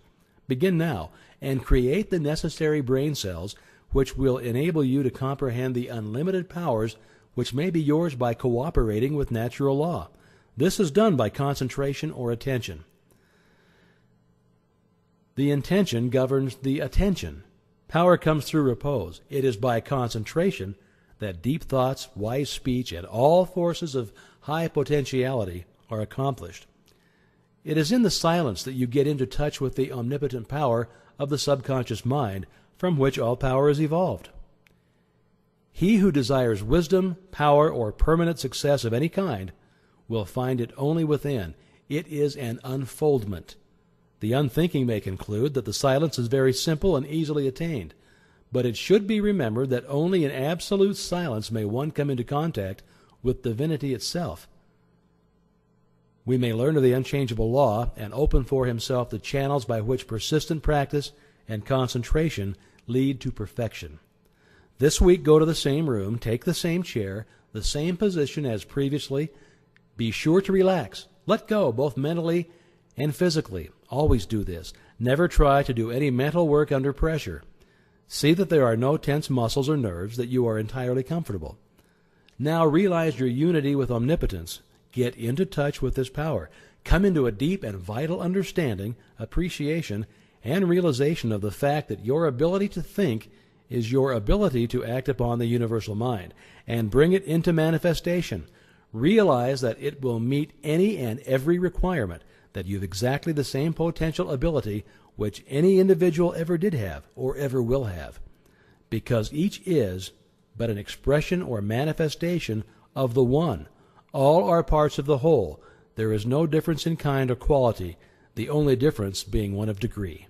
begin now and create the necessary brain cells which will enable you to comprehend the unlimited powers which may be yours by cooperating with natural law. This is done by concentration or attention. The intention governs the attention. Power comes through repose. It is by concentration that deep thoughts, wise speech, and all forces of high potentiality are accomplished. It is in the silence that you get into touch with the omnipotent power of the subconscious mind, from which all power is evolved. He who desires wisdom, power, or permanent success of any kind will find it only within. It is an unfoldment. The unthinking may conclude that the silence is very simple and easily attained, but it should be remembered that only in absolute silence may one come into contact with divinity itself. We may learn of the unchangeable law and open for himself the channels by which persistent practice and concentration lead to perfection. This week, go to the same room, take the same chair, the same position as previously. Be sure to relax. Let go, both mentally and physically. Always do this. Never try to do any mental work under pressure. See that there are no tense muscles or nerves, that you are entirely comfortable. Now realize your unity with omnipotence. Get into touch with this power. Come into a deep and vital understanding, appreciation, and realization of the fact that your ability to think is your ability to act upon the universal mind, and bring it into manifestation. Realize that it will meet any and every requirement, that you've exactly the same potential ability which any individual ever did have or ever will have, because each is but an expression or manifestation of the one. All are parts of the whole. There is no difference in kind or quality, the only difference being one of degree.